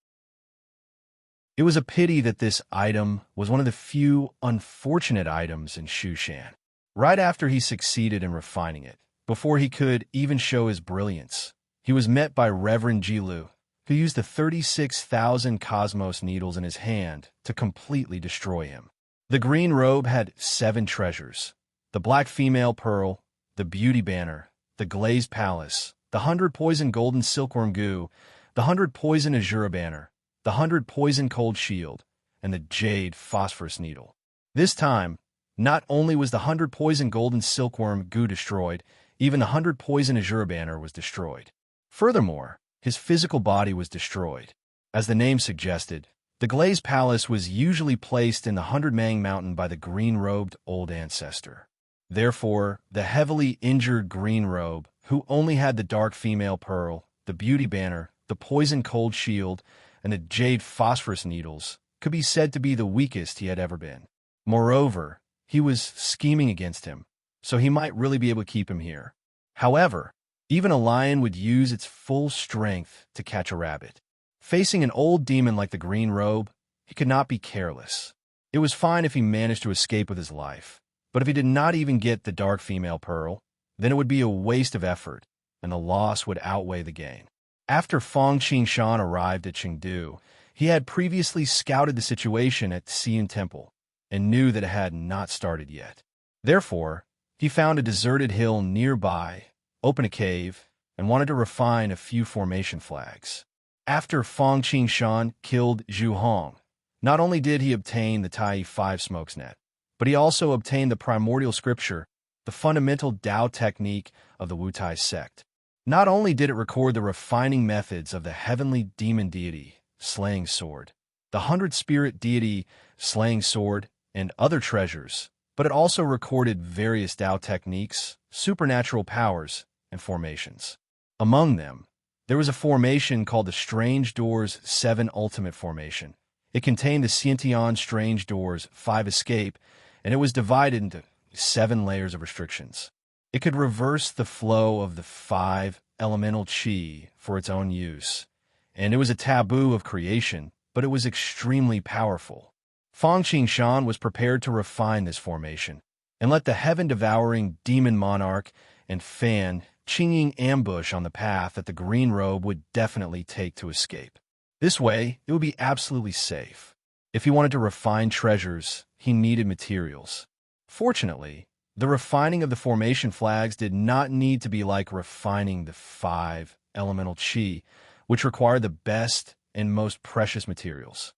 It was a pity that this item was one of the few unfortunate items in Shushan. Right after he succeeded in refining it, before he could even show his brilliance, he was met by Reverend Jilu, who used the 36,000 cosmos needles in his hand to completely destroy him. The green robe had 7 treasures: the black female pearl, the beauty banner, the glazed palace, the 100 poison golden silkworm goo, the 100 poison azura banner, the 100 poison cold shield, and the jade phosphorus needle. This time, not only was the 100 poison golden silkworm goo destroyed, even the 100 poison azura banner was destroyed. Furthermore, his physical body was destroyed. As the name suggested, the glazed palace was usually placed in the 100 Mang Mountain by the green-robed old ancestor. Therefore, the heavily injured green robe, who only had the dark female pearl, the beauty banner, the poison cold shield, and the jade phosphorus needles, could be said to be the weakest he had ever been. Moreover, he was scheming against him, so he might really be able to keep him here. However, even a lion would use its full strength to catch a rabbit. Facing an old demon like the green robe, he could not be careless. It was fine if he managed to escape with his life, but if he did not even get the dark female pearl, then it would be a waste of effort, and the loss would outweigh the gain. After Fang Qingshan arrived at Chengdu, he had previously scouted the situation at Tsiyun Temple, and knew that it had not started yet. Therefore, he found a deserted hill nearby, opened a cave, and wanted to refine a few formation flags. After Fang Qingshan killed Zhu Hong, not only did he obtain the Tai 5 smokes net, but he also obtained the primordial scripture, the fundamental Tao technique of the Wutai sect. Not only did it record the refining methods of the heavenly demon deity, Slaying Sword, the 100-spirit deity, Slaying Sword, and other treasures, but it also recorded various Tao techniques, supernatural powers, and formations. Among them, there was a formation called the Strange Doors 7 Ultimate Formation. It contained the Xiantian Strange Doors 5 Escape, and it was divided into 7 layers of restrictions. It could reverse the flow of the 5 elemental qi for its own use, and it was a taboo of creation, but it was extremely powerful. Fang Qingshan was prepared to refine this formation, and let the heaven-devouring demon monarch and Fan Qingying ambush on the path that the green robe would definitely take to escape. This way, it would be absolutely safe. If he wanted to refine treasures, he needed materials. Fortunately, the refining of the formation flags did not need to be like refining the 5 elemental qi, which required the best and most precious materials.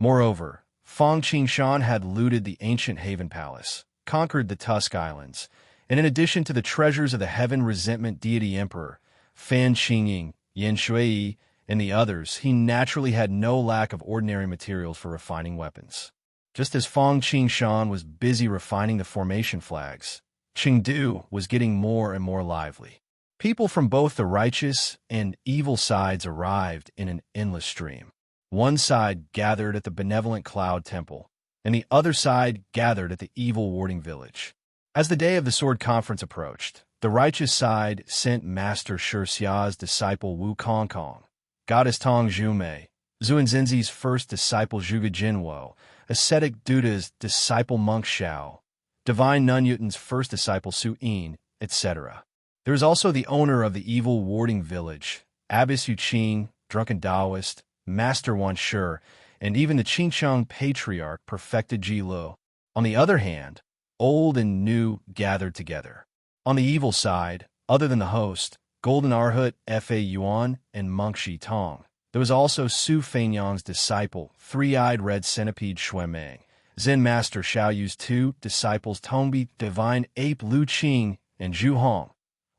Moreover, Fang Qingshan had looted the ancient Haven Palace, conquered the Tusk Islands, and in addition to the treasures of the Heaven Resentment Deity Emperor, Fan Qingying, Yan Shui, and the others, he naturally had no lack of ordinary materials for refining weapons. Just as Fang Qingshan was busy refining the formation flags, Chengdu was getting more and more lively. People from both the righteous and evil sides arrived in an endless stream. One side gathered at the benevolent Cloud Temple, and the other side gathered at the evil Warding Village. As the day of the Sword Conference approached, the righteous side sent Master Shi Xia's disciple Wu Kongkong, Goddess Tong Zhumei, Zuanzinzi's first disciple Zhuge Jinwo, ascetic Duda's disciple Monk Xiao, divine Nun Yuten's first disciple Su Yin, etc. There is also the owner of the evil Warding Village, Abbess Yuqing, drunken Taoist, Master One Sure, and even the Qingsheng patriarch perfected Ji-Lo. On the other hand, old and new gathered together. On the evil side, other than the host, Golden Arhut Fa Yuan and Monk Shi Tong, there was also Su Feinyang's disciple, three-eyed red centipede Shui Meng, Zen Master Xiaoyu's two disciples Tongbi, Divine Ape Lu Qing, and Zhu Hong,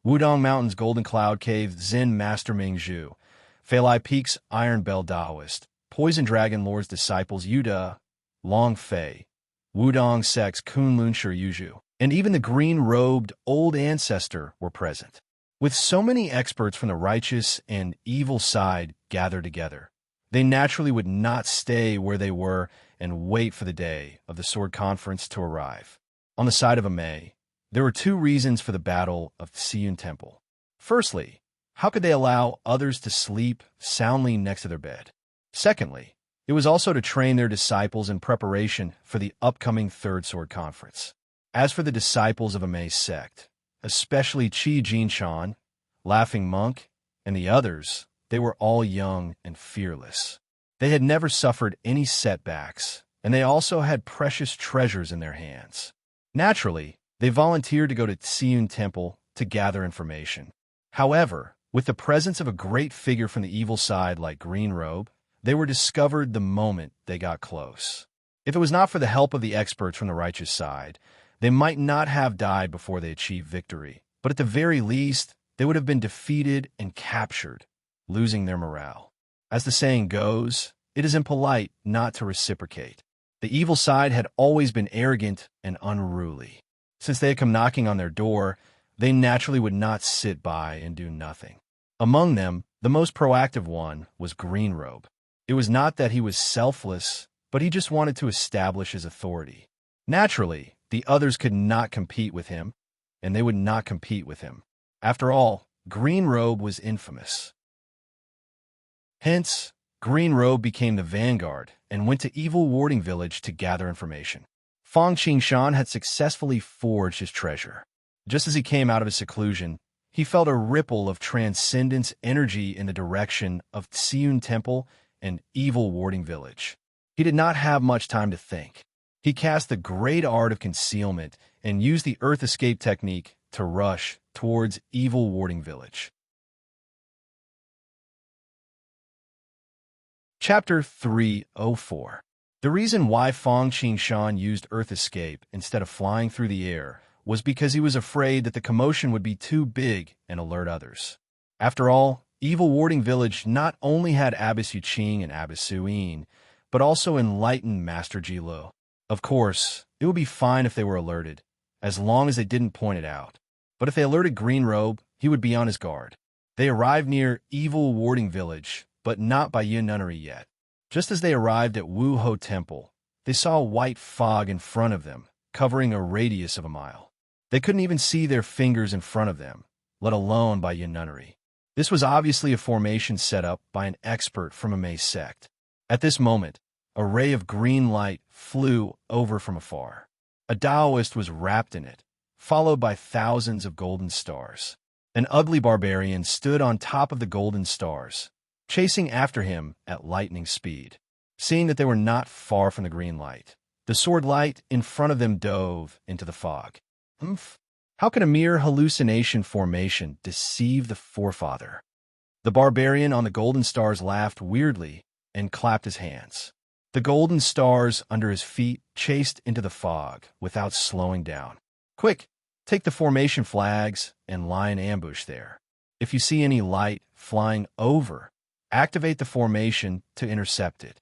Wudong Mountain's Golden Cloud Cave Zen Master Ming Zhu, Feilai Peak's Iron Bell Taoist, Poison Dragon Lord's disciples Yuda, Long Fei, Wudong Sect's Kunlun Shi Yuzhu, and even the green-robed old ancestor were present. With so many experts from the righteous and evil side gathered together, they naturally would not stay where they were and wait for the day of the sword conference to arrive. On the side of Amei, there were two reasons for the battle of Siyun Temple. Firstly, how could they allow others to sleep soundly next to their bed? Secondly, it was also to train their disciples in preparation for the upcoming Third Sword Conference. As for the disciples of Amei's sect, especially Qi Jinshan, Laughing Monk, and the others, they were all young and fearless. They had never suffered any setbacks, and they also had precious treasures in their hands. Naturally, they volunteered to go to Siyun Temple to gather information. However, with the presence of a great figure from the evil side like Green Robe, they were discovered the moment they got close. If it was not for the help of the experts from the righteous side, they might not have died before they achieved victory, but at the very least, they would have been defeated and captured, losing their morale. As the saying goes, it is impolite not to reciprocate. The evil side had always been arrogant and unruly. Since they had come knocking on their door, they naturally would not sit by and do nothing. Among them, the most proactive one was Green Robe. It was not that he was selfless, but he just wanted to establish his authority. Naturally, the others could not compete with him, and they would not compete with him. After all, Green Robe was infamous. Hence, Green Robe became the vanguard and went to Evil Warding Village to gather information. Fang Qingshan had successfully forged his treasure. Just as he came out of his seclusion, he felt a ripple of transcendence energy in the direction of Siyun Temple and Evil Warding Village. He did not have much time to think. He cast the great art of concealment and used the Earth Escape technique to rush towards Evil Warding Village. Chapter 304. The reason why Fang Qingshan used Earth Escape instead of flying through the air was because he was afraid that the commotion would be too big and alert others. After all, Evil Warding Village not only had Abbess Yuqing and Abbess Suyin, but also enlightened Master Ji-Lo. Of course, it would be fine if they were alerted, as long as they didn't point it out. But if they alerted Green Robe, he would be on his guard. They arrived near Evil Warding Village, but not by Yin Nunnery yet. Just as they arrived at Wu Ho Temple, they saw a white fog in front of them, covering a radius of a mile. They couldn't even see their fingers in front of them, let alone by Yin Nunnery. This was obviously a formation set up by an expert from Amei's sect. At this moment, a ray of green light flew over from afar. A Taoist was wrapped in it, followed by thousands of golden stars. An ugly barbarian stood on top of the golden stars, chasing after him at lightning speed. Seeing that they were not far from the green light, the sword light in front of them dove into the fog. How could a mere hallucination formation deceive the forefather? The barbarian on the golden stars laughed weirdly and clapped his hands. The golden stars under his feet chased into the fog without slowing down. Quick, take the formation flags and lie in ambush there. If you see any light flying over, activate the formation to intercept it.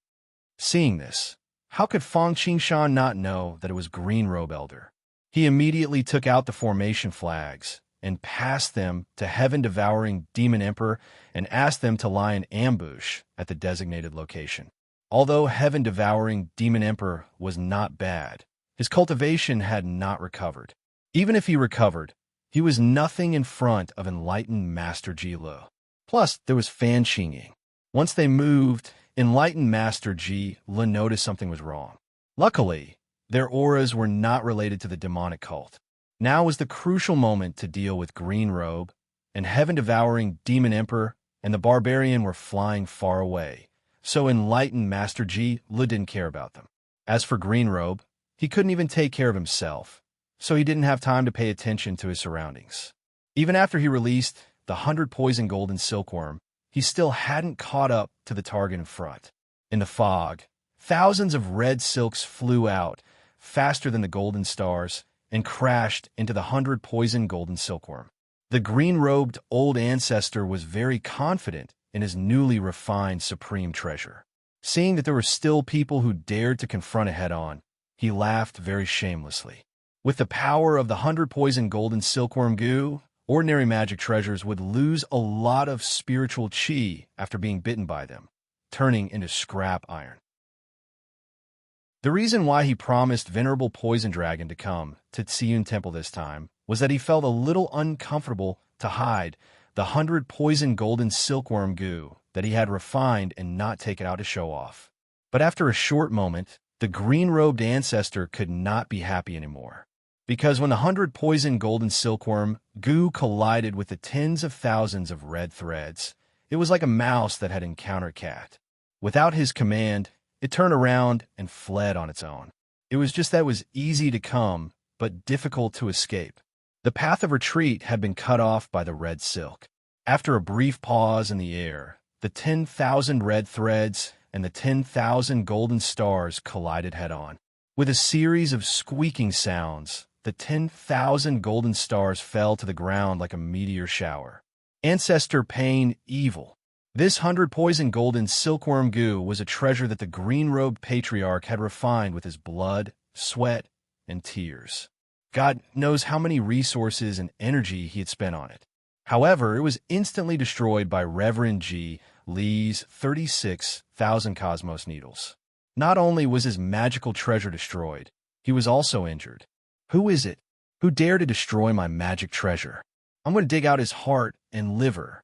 Seeing this, how could Fang Qingshan not know that it was Green Robe Elder? He immediately took out the formation flags and passed them to Heaven-Devouring Demon Emperor and asked them to lie in ambush at the designated location. Although Heaven-Devouring Demon Emperor was not bad, his cultivation had not recovered. Even if he recovered, he was nothing in front of enlightened Master Ji-Lo. Plus, there was Fan Qingying. Once they moved, enlightened Master Ji-Lo noticed something was wrong. Luckily, their auras were not related to the demonic cult. Now was the crucial moment to deal with Green Robe, and Heaven-Devouring Demon Emperor and the barbarian were flying far away, so enlightened Master Ji Lu didn't care about them. As for Greenrobe, he couldn't even take care of himself, so he didn't have time to pay attention to his surroundings. Even after he released the 100 poison golden silkworm, he still hadn't caught up to the target in front. In the fog, thousands of red silks flew out, faster than the golden stars, and crashed into the 100 poison golden silkworm. The green-robed old ancestor was very confident in his newly refined supreme treasure. Seeing that there were still people who dared to confront it head-on, he laughed very shamelessly. With the power of the 100 poison golden silkworm goo, ordinary magic treasures would lose a lot of spiritual chi after being bitten by them, turning into scrap iron. The reason why he promised Venerable Poison Dragon to come to Tsiyun Temple this time was that he felt a little uncomfortable to hide the 100 poison golden silkworm goo that he had refined and not taken out to show off. But after a short moment, the green-robed ancestor could not be happy anymore. Because when the 100 poison golden silkworm goo collided with the tens of thousands of red threads, it was like a mouse that had encountered cat. Without his command, it turned around and fled on its own. It was just that it was easy to come, but difficult to escape. The path of retreat had been cut off by the red silk. After a brief pause in the air, the 10,000 red threads and the 10,000 golden stars collided head-on. With a series of squeaking sounds, the 10,000 golden stars fell to the ground like a meteor shower. Ancestor Pain Evil. This 100 poison golden silkworm goo was a treasure that the green-robed patriarch had refined with his blood, sweat, and tears. God knows how many resources and energy he had spent on it. However, it was instantly destroyed by Reverend Ji Li's 36,000 cosmos needles. Not only was his magical treasure destroyed, he was also injured. Who is it? Who dared to destroy my magic treasure? I'm going to dig out his heart and liver.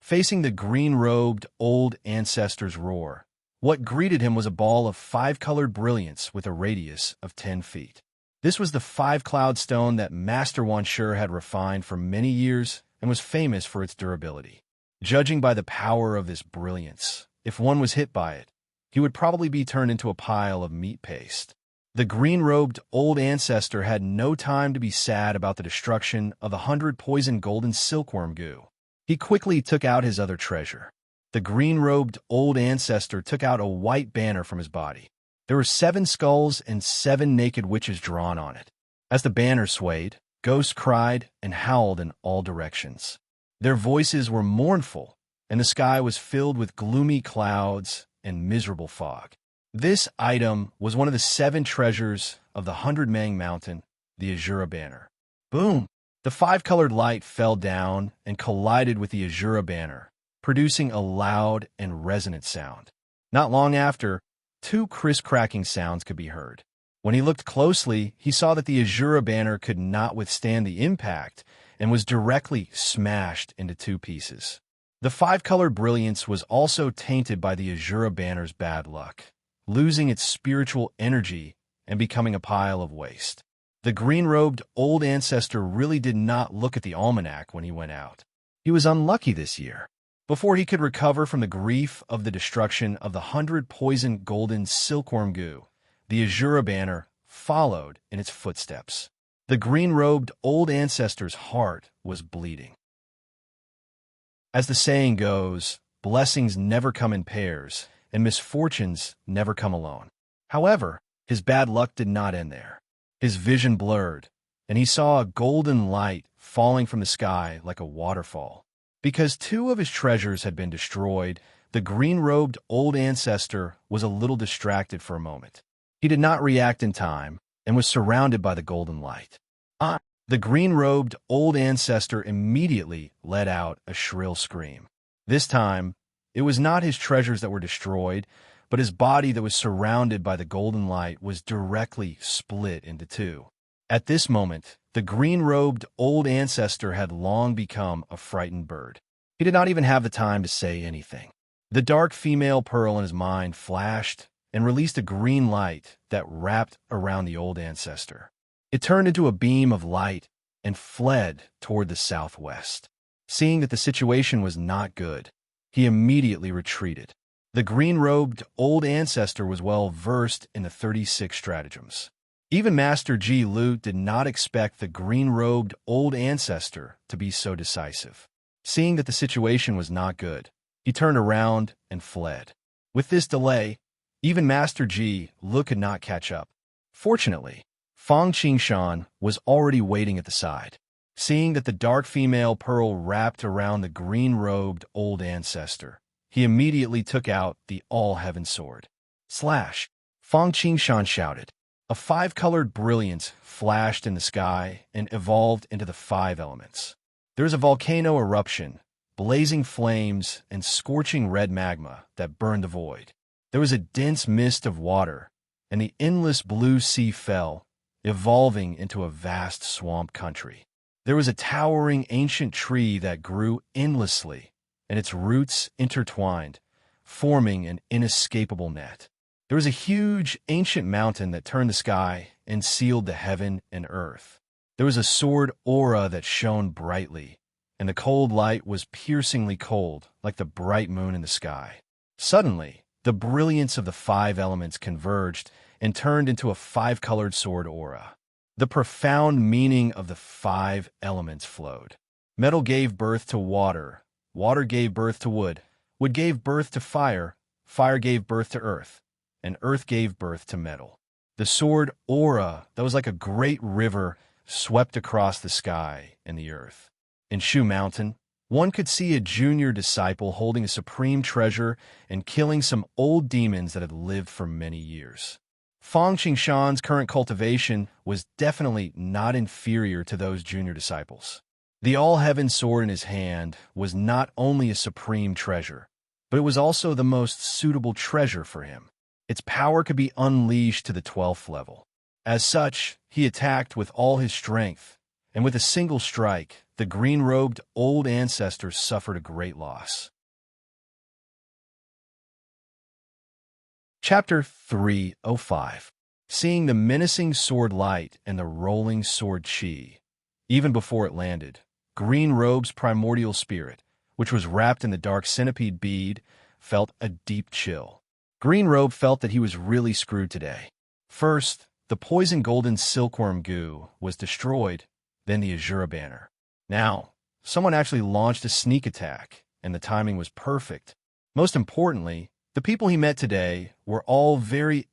Facing the green-robed old ancestor's roar, what greeted him was a ball of 5-colored brilliance with a radius of 10 feet. This was the 5-cloud stone that Master Wansher had refined for many years and was famous for its durability. Judging by the power of this brilliance, if one was hit by it, he would probably be turned into a pile of meat paste. The green-robed old ancestor had no time to be sad about the destruction of the 100 poison golden silkworm goo. He quickly took out his other treasure. The green-robed old ancestor took out a white banner from his body. There were 7 skulls and 7 naked witches drawn on it. As the banner swayed, ghosts cried and howled in all directions. Their voices were mournful, and the sky was filled with gloomy clouds and miserable fog. This item was one of the 7 treasures of the 100-Mang Mountain, the Azura banner. Boom! The 5-colored light fell down and collided with the Azura banner, producing a loud and resonant sound. Not long after, 2 crisp-cracking sounds could be heard. When he looked closely, he saw that the Azura banner could not withstand the impact and was directly smashed into 2 pieces. The 5-colored brilliance was also tainted by the Azura banner's bad luck, losing its spiritual energy and becoming a pile of waste. The green-robed old ancestor really did not look at the almanac when he went out. He was unlucky this year. Before he could recover from the grief of the destruction of the 100 poison golden silkworm goo, the Azura banner followed in its footsteps. The green-robed old ancestor's heart was bleeding. As the saying goes, blessings never come in pairs, and misfortunes never come alone. However, his bad luck did not end there. His vision blurred, and he saw a golden light falling from the sky like a waterfall. Because 2 of his treasures had been destroyed, the green-robed old ancestor was a little distracted for a moment. He did not react in time and was surrounded by the golden light. The green-robed old ancestor immediately let out a shrill scream. This time, it was not his treasures that were destroyed, but his body that was surrounded by the golden light was directly split into 2. At this moment, the green-robed old ancestor had long become a frightened bird. He did not even have the time to say anything. The dark female pearl in his mind flashed and released a green light that wrapped around the old ancestor. It turned into a beam of light and fled toward the southwest. Seeing that the situation was not good, he immediately retreated. The green-robed old ancestor was well versed in the 36 stratagems. Even Master Ji Lu did not expect the green-robed old ancestor to be so decisive. Seeing that the situation was not good, he turned around and fled. With this delay, even Master Ji Lu could not catch up. Fortunately, Fang Qingshan was already waiting at the side. Seeing that the dark female pearl wrapped around the green-robed old ancestor, he immediately took out the all-heaven sword. Slash! Fang Qingshan shouted. A five-colored brilliance flashed in the sky and evolved into the 5 elements. There was a volcano eruption, blazing flames, and scorching red magma that burned the void. There was a dense mist of water, and the endless blue sea fell, evolving into a vast swamp country. There was a towering ancient tree that grew endlessly, and its roots intertwined, forming an inescapable net. There was a huge ancient mountain that turned the sky and sealed the heaven and earth. There was a sword aura that shone brightly, and the cold light was piercingly cold, like the bright moon in the sky. Suddenly, the brilliance of the 5 elements converged and turned into a 5-colored sword aura. The profound meaning of the 5 elements flowed. Metal gave birth to water, water gave birth to wood, wood gave birth to fire, fire gave birth to earth, and earth gave birth to metal. The sword aura that was like a great river swept across the sky and the earth. In Shu Mountain, one could see a junior disciple holding a supreme treasure and killing some old demons that had lived for many years. Fang Qingshan's current cultivation was definitely not inferior to those junior disciples. The all-heaven sword in his hand was not only a supreme treasure, but it was also the most suitable treasure for him. Its power could be unleashed to the 12th level. As such, he attacked with all his strength, and with a single strike, the green-robed old ancestor suffered a great loss. Chapter 305. Seeing the menacing sword light and the rolling sword chi. Even before it landed, Green Robe's primordial spirit, which was wrapped in the dark centipede bead, felt a deep chill. Green Robe felt that he was really screwed today. First, the poison golden silkworm goo was destroyed, then the Azura banner. Now, someone actually launched a sneak attack, and the timing was perfect. Most importantly, the people he met today were all very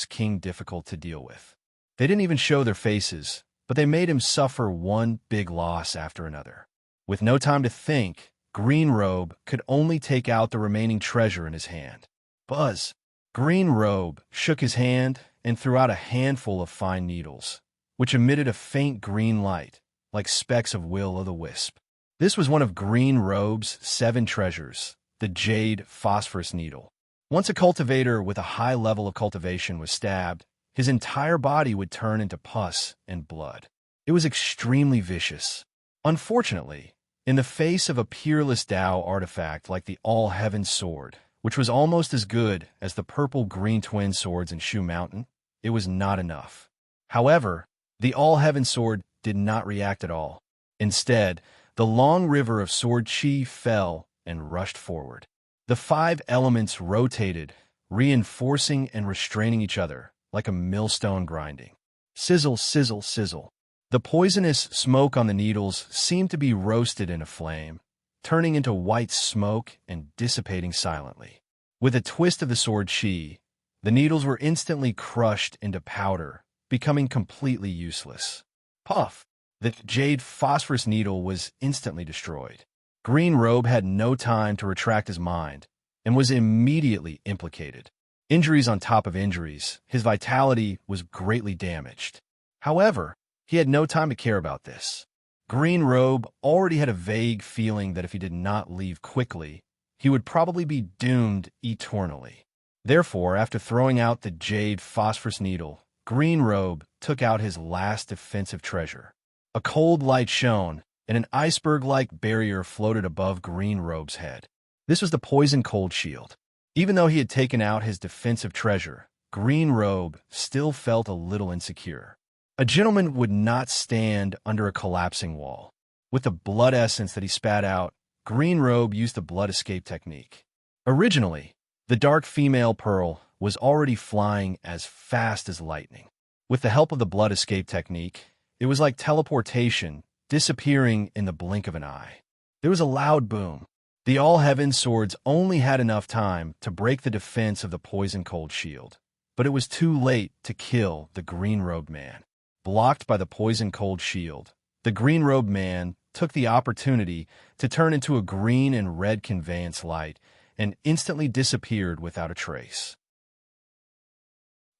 King difficult to deal with. They didn't even show their faces, but they made him suffer one big loss after another. With no time to think, Green Robe could only take out the remaining treasure in his hand. Buzz! Green Robe shook his hand and threw out a handful of fine needles, which emitted a faint green light, like specks of will-o'-the-wisp. This was one of Green Robe's 7 treasures, the jade phosphorus needle. Once a cultivator with a high level of cultivation was stabbed, his entire body would turn into pus and blood. It was extremely vicious. Unfortunately, in the face of a peerless Tao artifact like the All-Heaven Sword, which was almost as good as the purple-green twin swords in Shu Mountain, it was not enough. However, the All-Heaven Sword did not react at all. Instead, the long river of sword chi fell and rushed forward. The 5 elements rotated, reinforcing and restraining each other, like a millstone grinding. Sizzle, sizzle, sizzle. The poisonous smoke on the needles seemed to be roasted in a flame, turning into white smoke and dissipating silently. With a twist of the sword chi, the needles were instantly crushed into powder, becoming completely useless. Puff! The jade phosphorus needle was instantly destroyed. Green Robe had no time to retract his mind and was immediately implicated. Injuries on top of injuries, his vitality was greatly damaged. However, he had no time to care about this. Green Robe already had a vague feeling that if he did not leave quickly, he would probably be doomed eternally. Therefore, after throwing out the jade phosphorus needle, Green Robe took out his last defensive treasure. A cold light shone, and an iceberg-like barrier floated above Green Robe's head. This was the poison cold shield. Even though he had taken out his defensive treasure, Green Robe still felt a little insecure. A gentleman would not stand under a collapsing wall. With the blood essence that he spat out, Green Robe used the blood escape technique. Originally, the dark female pearl was already flying as fast as lightning. With the help of the blood escape technique, it was like teleportation, disappearing in the blink of an eye. There was a loud boom. The All-Heaven swords only had enough time to break the defense of the poison-cold shield, but it was too late to kill the green-robed man. Blocked by the poison-cold shield, the green-robed man took the opportunity to turn into a green and red conveyance light and instantly disappeared without a trace.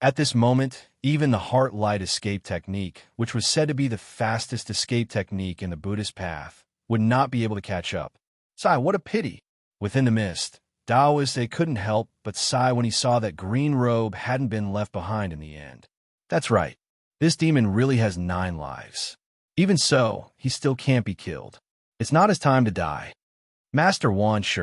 At this moment, even the heart light escape technique, which was said to be the fastest escape technique in the Buddhist path, would not be able to catch up. Sigh, what a pity! Within the mist, Taoist couldn't help but sigh when he saw that Green Robe hadn't been left behind in the end. That's right, this demon really has 9 lives. Even so, he still can't be killed. It's not his time to die. Master Wan Shi,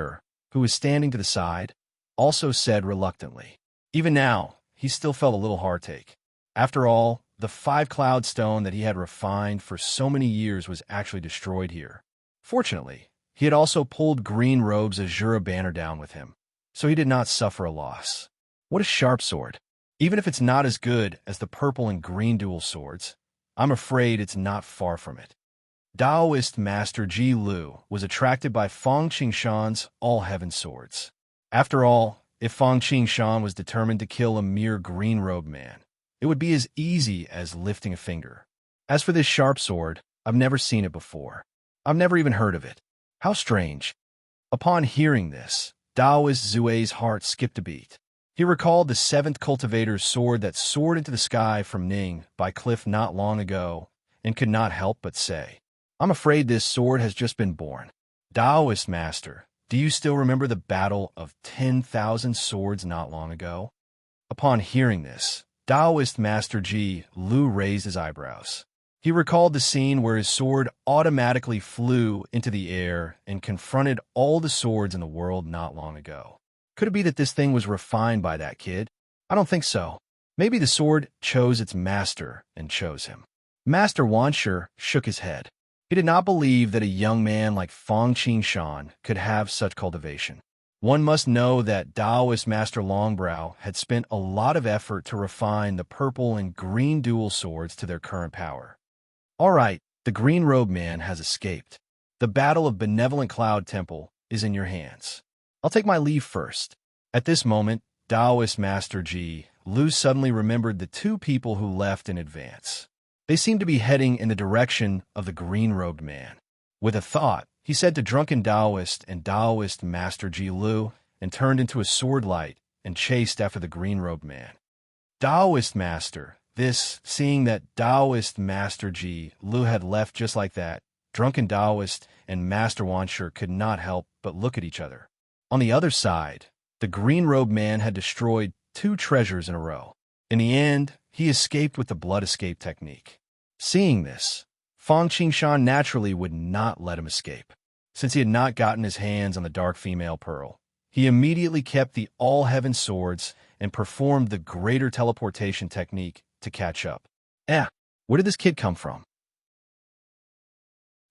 who was standing to the side, also said reluctantly. Even now, he still felt a little heartache. After all, the 5-cloud stone that he had refined for so many years was actually destroyed here. Fortunately, he had also pulled Green Robe's Azura banner down with him, so he did not suffer a loss. What a sharp sword! Even if it's not as good as the purple and green dual swords, I'm afraid it's not far from it. Taoist Master Ji Lu was attracted by Fang Qingshan's all-heaven swords. After all, if Fang Qingshan was determined to kill a mere green-robed man, it would be as easy as lifting a finger. As for this sharp sword, I've never seen it before. I've never even heard of it. How strange. Upon hearing this, Taoist Zue's heart skipped a beat. He recalled the 7th cultivator's sword that soared into the sky from Ning by cliff not long ago, and could not help but say, I'm afraid this sword has just been born. Taoist Master, do you still remember the battle of 10,000 swords not long ago? Upon hearing this, Taoist Master Ji Lu raised his eyebrows. He recalled the scene where his sword automatically flew into the air and confronted all the swords in the world not long ago. Could it be that this thing was refined by that kid? I don't think so. Maybe the sword chose its master and chose him. Master Wan Shi shook his head. He did not believe that a young man like Fang Qingshan could have such cultivation. One must know that Taoist Master Longbrow had spent a lot of effort to refine the purple and green dual swords to their current power. All right, the green-robed man has escaped. The battle of Benevolent Cloud Temple is in your hands. I'll take my leave first. At this moment, Taoist Master Ji Lu suddenly remembered the 2 people who left in advance. They seemed to be heading in the direction of the green-robed man. With a thought, he said to drunken Taoist and Taoist Master Ji Lu and turned into a sword light and chased after the green-robed man. Taoist Master, seeing that Taoist Master Ji Lu had left just like that, drunken Taoist and Master Wan Shi could not help but look at each other. On the other side, the green-robed man had destroyed 2 treasures in a row. In the end, he escaped with the blood escape technique. Seeing this, Fang Qingshan naturally would not let him escape. Since he had not gotten his hands on the dark female pearl, he immediately kept the all-heaven swords and performed the greater teleportation technique to catch up. Where did this kid come from?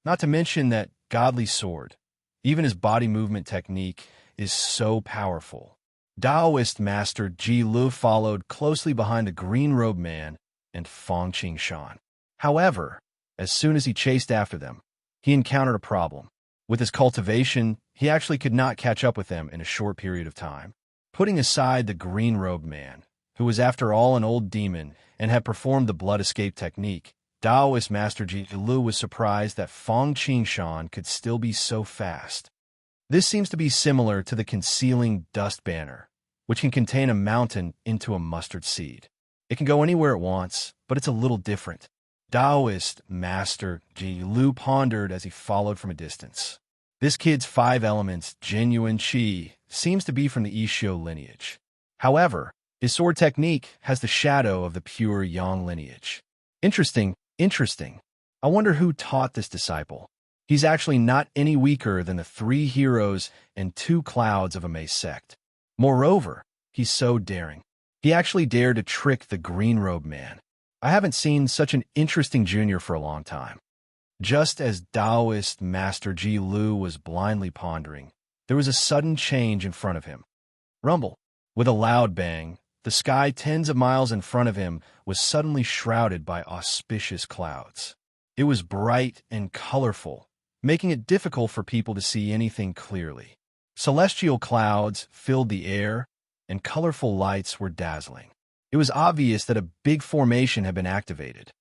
Not to mention that godly sword. Even his body movement technique is so powerful. Taoist Master Ji Lu followed closely behind the green-robed man and Fang Qingshan. However, as soon as he chased after them, he encountered a problem. With his cultivation, he actually could not catch up with them in a short period of time. Putting aside the green-robed man, who was after all an old demon and had performed the blood escape technique, Taoist Master Ji Lu was surprised that Fang Qingshan could still be so fast. This seems to be similar to the concealing dust banner, which can contain a mountain into a mustard seed. It can go anywhere it wants, but it's a little different. Taoist Master Ji Lu pondered as he followed from a distance. This kid's 5 elements, genuine qi, seems to be from the Isho lineage. However, his sword technique has the shadow of the pure yang lineage. Interesting. I wonder who taught this disciple. He's actually not any weaker than the 3 heroes and 2 clouds of a Mei sect. Moreover, he's so daring. He actually dared to trick the green-robed man. I haven't seen such an interesting junior for a long time. Just as Taoist Master Ji Lu was blindly pondering, there was a sudden change in front of him. Rumble. With a loud bang, the sky tens of miles in front of him was suddenly shrouded by auspicious clouds. It was bright and colorful, making it difficult for people to see anything clearly. Celestial clouds filled the air, and colorful lights were dazzling. It was obvious that a big formation had been activated.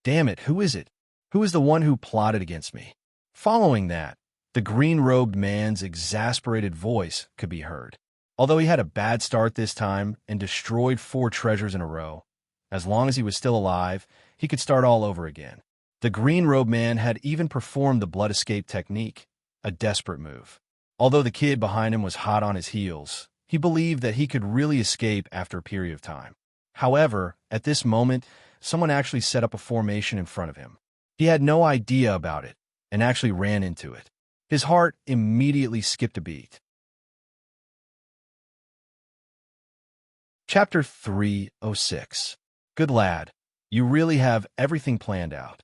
Damn it, who is it? Who is the one who plotted against me? Following that, the green-robed man's exasperated voice could be heard. Although he had a bad start this time and destroyed 4 treasures in a row, as long as he was still alive, he could start all over again. The green-robed man had even performed the blood escape technique, a desperate move. Although the kid behind him was hot on his heels, he believed that he could really escape after a period of time. However, at this moment, someone actually set up a formation in front of him. He had no idea about it and actually ran into it. His heart immediately skipped a beat. Chapter 306. Good lad, you really have everything planned out.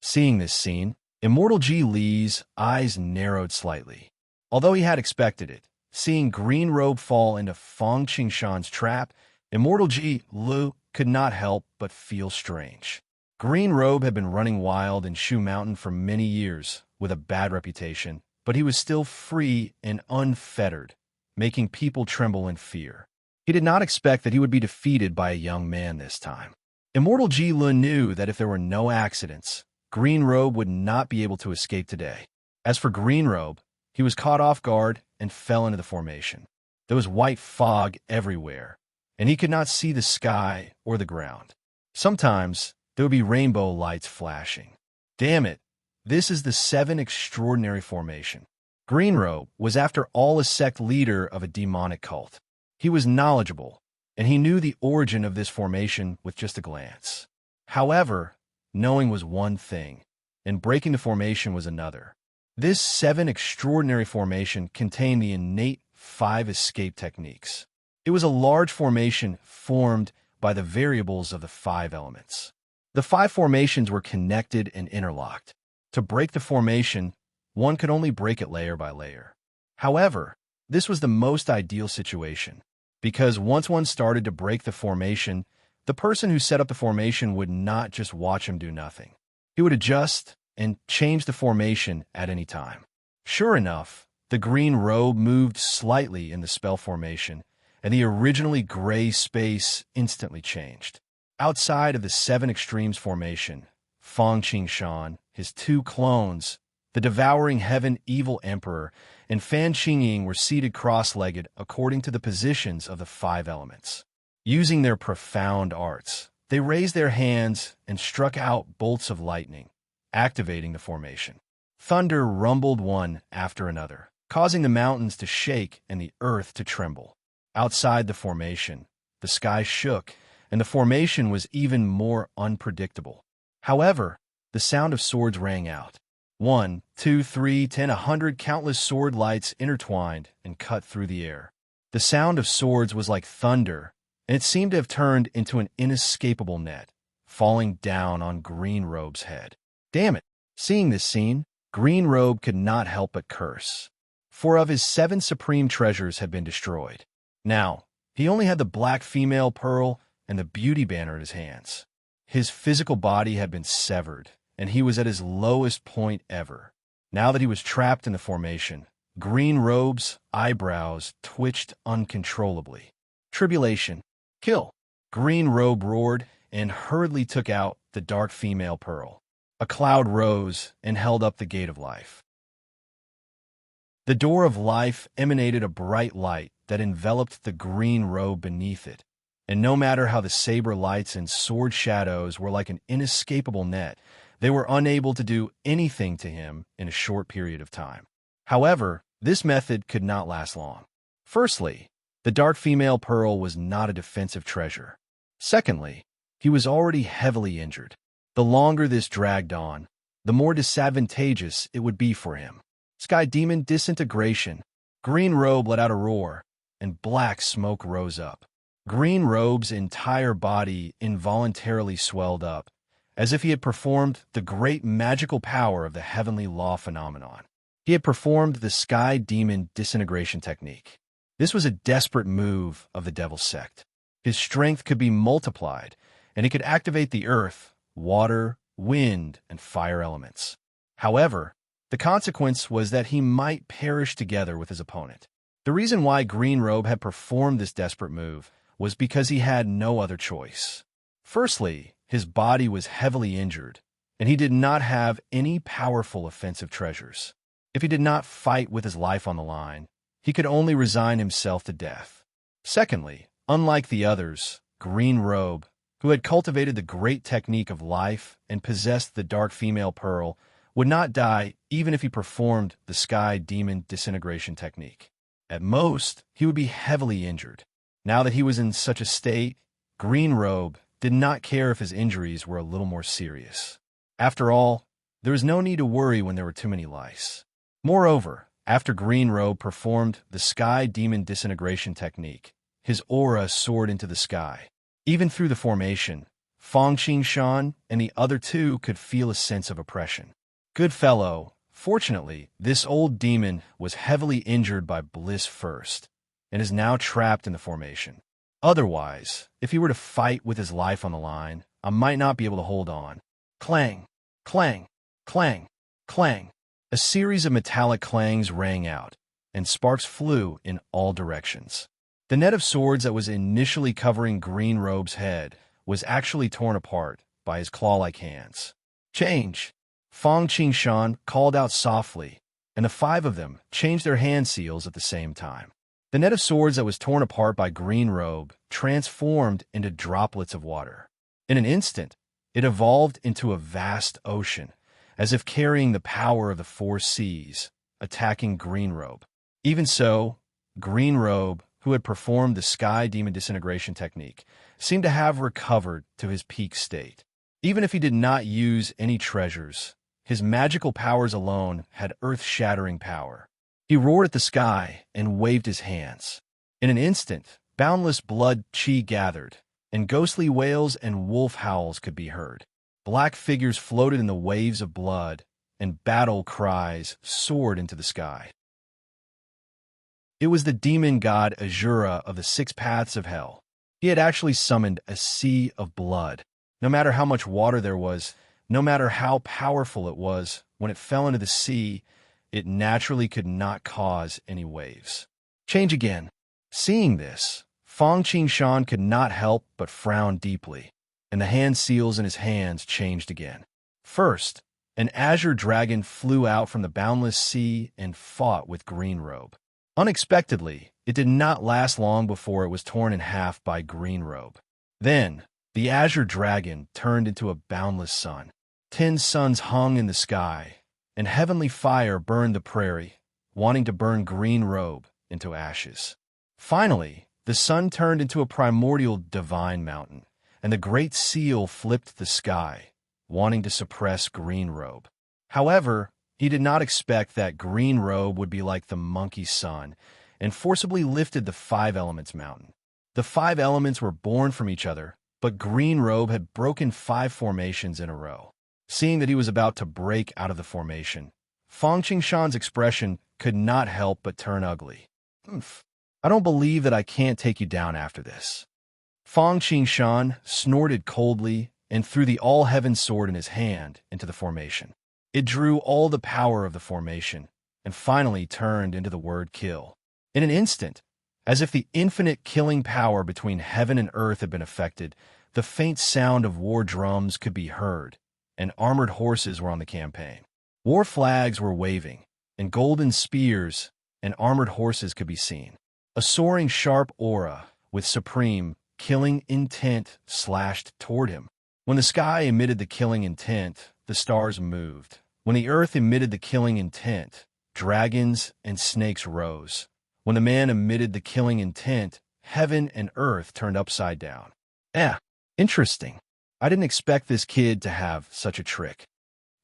Seeing this scene, Immortal Ji Li's eyes narrowed slightly. Although he had expected it, seeing Green Robe fall into Fang Qingshan's trap, Immortal Ji Lu could not help but feel strange. Green Robe had been running wild in Shu Mountain for many years, with a bad reputation, but he was still free and unfettered, making people tremble in fear. He did not expect that he would be defeated by a young man this time. Immortal Ji Lu knew that if there were no accidents, Green Robe would not be able to escape today. As for Green Robe, he was caught off guard and fell into the formation. There was white fog everywhere, and he could not see the sky or the ground. Sometimes there would be rainbow lights flashing. Damn it, this is the 7 extraordinary formation. Green Robe was after all a sect leader of a demonic cult. He was knowledgeable, and he knew the origin of this formation with just a glance. However, knowing was one thing, and breaking the formation was another. This 7 extraordinary formation contained the innate 5 escape techniques. It was a large formation formed by the variables of the 5 elements. The 5 formations were connected and interlocked. To break the formation, one could only break it layer by layer. However, this was the most ideal situation, because once one started to break the formation, the person who set up the formation would not just watch him do nothing. He would adjust and change the formation at any time. Sure enough, the green robe moved slightly in the spell formation, and the originally gray space instantly changed. Outside of the 7 extremes formation, Fang Qingshan, his 2 clones, the devouring heaven evil emperor, and Fan Qingying were seated cross-legged according to the positions of the 5 elements. Using their profound arts, they raised their hands and struck out bolts of lightning, activating the formation. Thunder rumbled one after another, causing the mountains to shake and the earth to tremble. Outside the formation, the sky shook, and the formation was even more unpredictable. However, the sound of swords rang out. 1, 2, 3, 10, 100 countless sword lights intertwined and cut through the air. The sound of swords was like thunder, and it seemed to have turned into an inescapable net, falling down on Green Robe's head. Damn it! Seeing this scene, Green Robe could not help but curse. 4 of his 7 supreme treasures had been destroyed. Now, he only had the black female pearl and the beauty banner in his hands. His physical body had been severed, and he was at his lowest point ever. Now that he was trapped in the formation, Green Robe's eyebrows twitched uncontrollably. Tribulation. Kill! Green Robe roared and hurriedly took out the dark female pearl. A cloud rose and held up the gate of life. The door of life emanated a bright light that enveloped the green robe beneath it, and no matter how the saber lights and sword shadows were like an inescapable net, they were unable to do anything to him in a short period of time. However, this method could not last long. Firstly, the dark female pearl was not a defensive treasure. Secondly, he was already heavily injured. The longer this dragged on, the more disadvantageous it would be for him. Sky Demon disintegration. Green Robe let out a roar, and black smoke rose up. Green Robe's entire body involuntarily swelled up, as if he had performed the great magical power of the heavenly law phenomenon. He had performed the sky demon disintegration technique. This was a desperate move of the devil's sect. His strength could be multiplied, and he could activate the earth, water, wind, and fire elements. However, the consequence was that he might perish together with his opponent. The reason why Green Robe had performed this desperate move was because he had no other choice. Firstly, his body was heavily injured, and he did not have any powerful offensive treasures. If he did not fight with his life on the line, he could only resign himself to death. Secondly, unlike the others, Green Robe, who had cultivated the great technique of life and possessed the dark female pearl, would not die even if he performed the sky demon disintegration technique. At most, he would be heavily injured. Now that he was in such a state, Green Robe did not care if his injuries were a little more serious. After all, there was no need to worry when there were too many lice. Moreover, after Green Robe performed the sky demon disintegration technique, his aura soared into the sky. Even through the formation, Fang Qingshan and the other two could feel a sense of oppression. Good fellow, fortunately, this old demon was heavily injured by Bliss first, and is now trapped in the formation. Otherwise, if he were to fight with his life on the line, I might not be able to hold on. Clang, clang, clang, clang. A series of metallic clangs rang out, and sparks flew in all directions. The net of swords that was initially covering Green Robe's head was actually torn apart by his claw-like hands. Change! Fang Qingshan called out softly, and the five of them changed their hand seals at the same time. The net of swords that was torn apart by Green Robe transformed into droplets of water. In an instant, it evolved into a vast ocean, as if carrying the power of the four seas, attacking Green Robe. Even so, Green Robe, who had performed the sky demon disintegration technique, seemed to have recovered to his peak state. Even if he did not use any treasures, his magical powers alone had earth-shattering power. He roared at the sky and waved his hands. In an instant, boundless blood chi gathered, and ghostly wails and wolf howls could be heard. Black figures floated in the waves of blood, and battle cries soared into the sky. It was the demon god Azura of the six paths of hell. He had actually summoned a sea of blood. No matter how much water there was, no matter how powerful it was, when it fell into the sea, it naturally could not cause any waves. Change again. Seeing this, Fang Qingshan could not help but frown deeply, and the hand seals in his hands changed again. First, an azure dragon flew out from the boundless sea and fought with Green Robe. Unexpectedly, it did not last long before it was torn in half by Green Robe. Then, the azure dragon turned into a boundless sun. 10 suns hung in the sky, and heavenly fire burned the prairie, wanting to burn Green Robe into ashes. Finally, the sun turned into a primordial divine mountain, and the great seal flipped the sky, wanting to suppress Green Robe. However, he did not expect that Green Robe would be like the monkey sun, and forcibly lifted the 5 elements mountain. The 5 elements were born from each other, but Green Robe had broken 5 formations in a row. Seeing that he was about to break out of the formation, Fang Qingshan's expression could not help but turn ugly. I don't believe that I can't take you down after this. Fang Qingshan snorted coldly and threw the all-heaven sword in his hand into the formation. It drew all the power of the formation, and finally turned into the word kill. In an instant, as if the infinite killing power between heaven and earth had been affected, the faint sound of war drums could be heard, and armored horses were on the campaign. War flags were waving, and golden spears and armored horses could be seen. A soaring sharp aura with supreme killing intent slashed toward him. When the sky emitted the killing intent, the stars moved. When the earth emitted the killing intent, dragons and snakes rose. When the man emitted the killing intent, heaven and earth turned upside down. Interesting. I didn't expect this kid to have such a trick.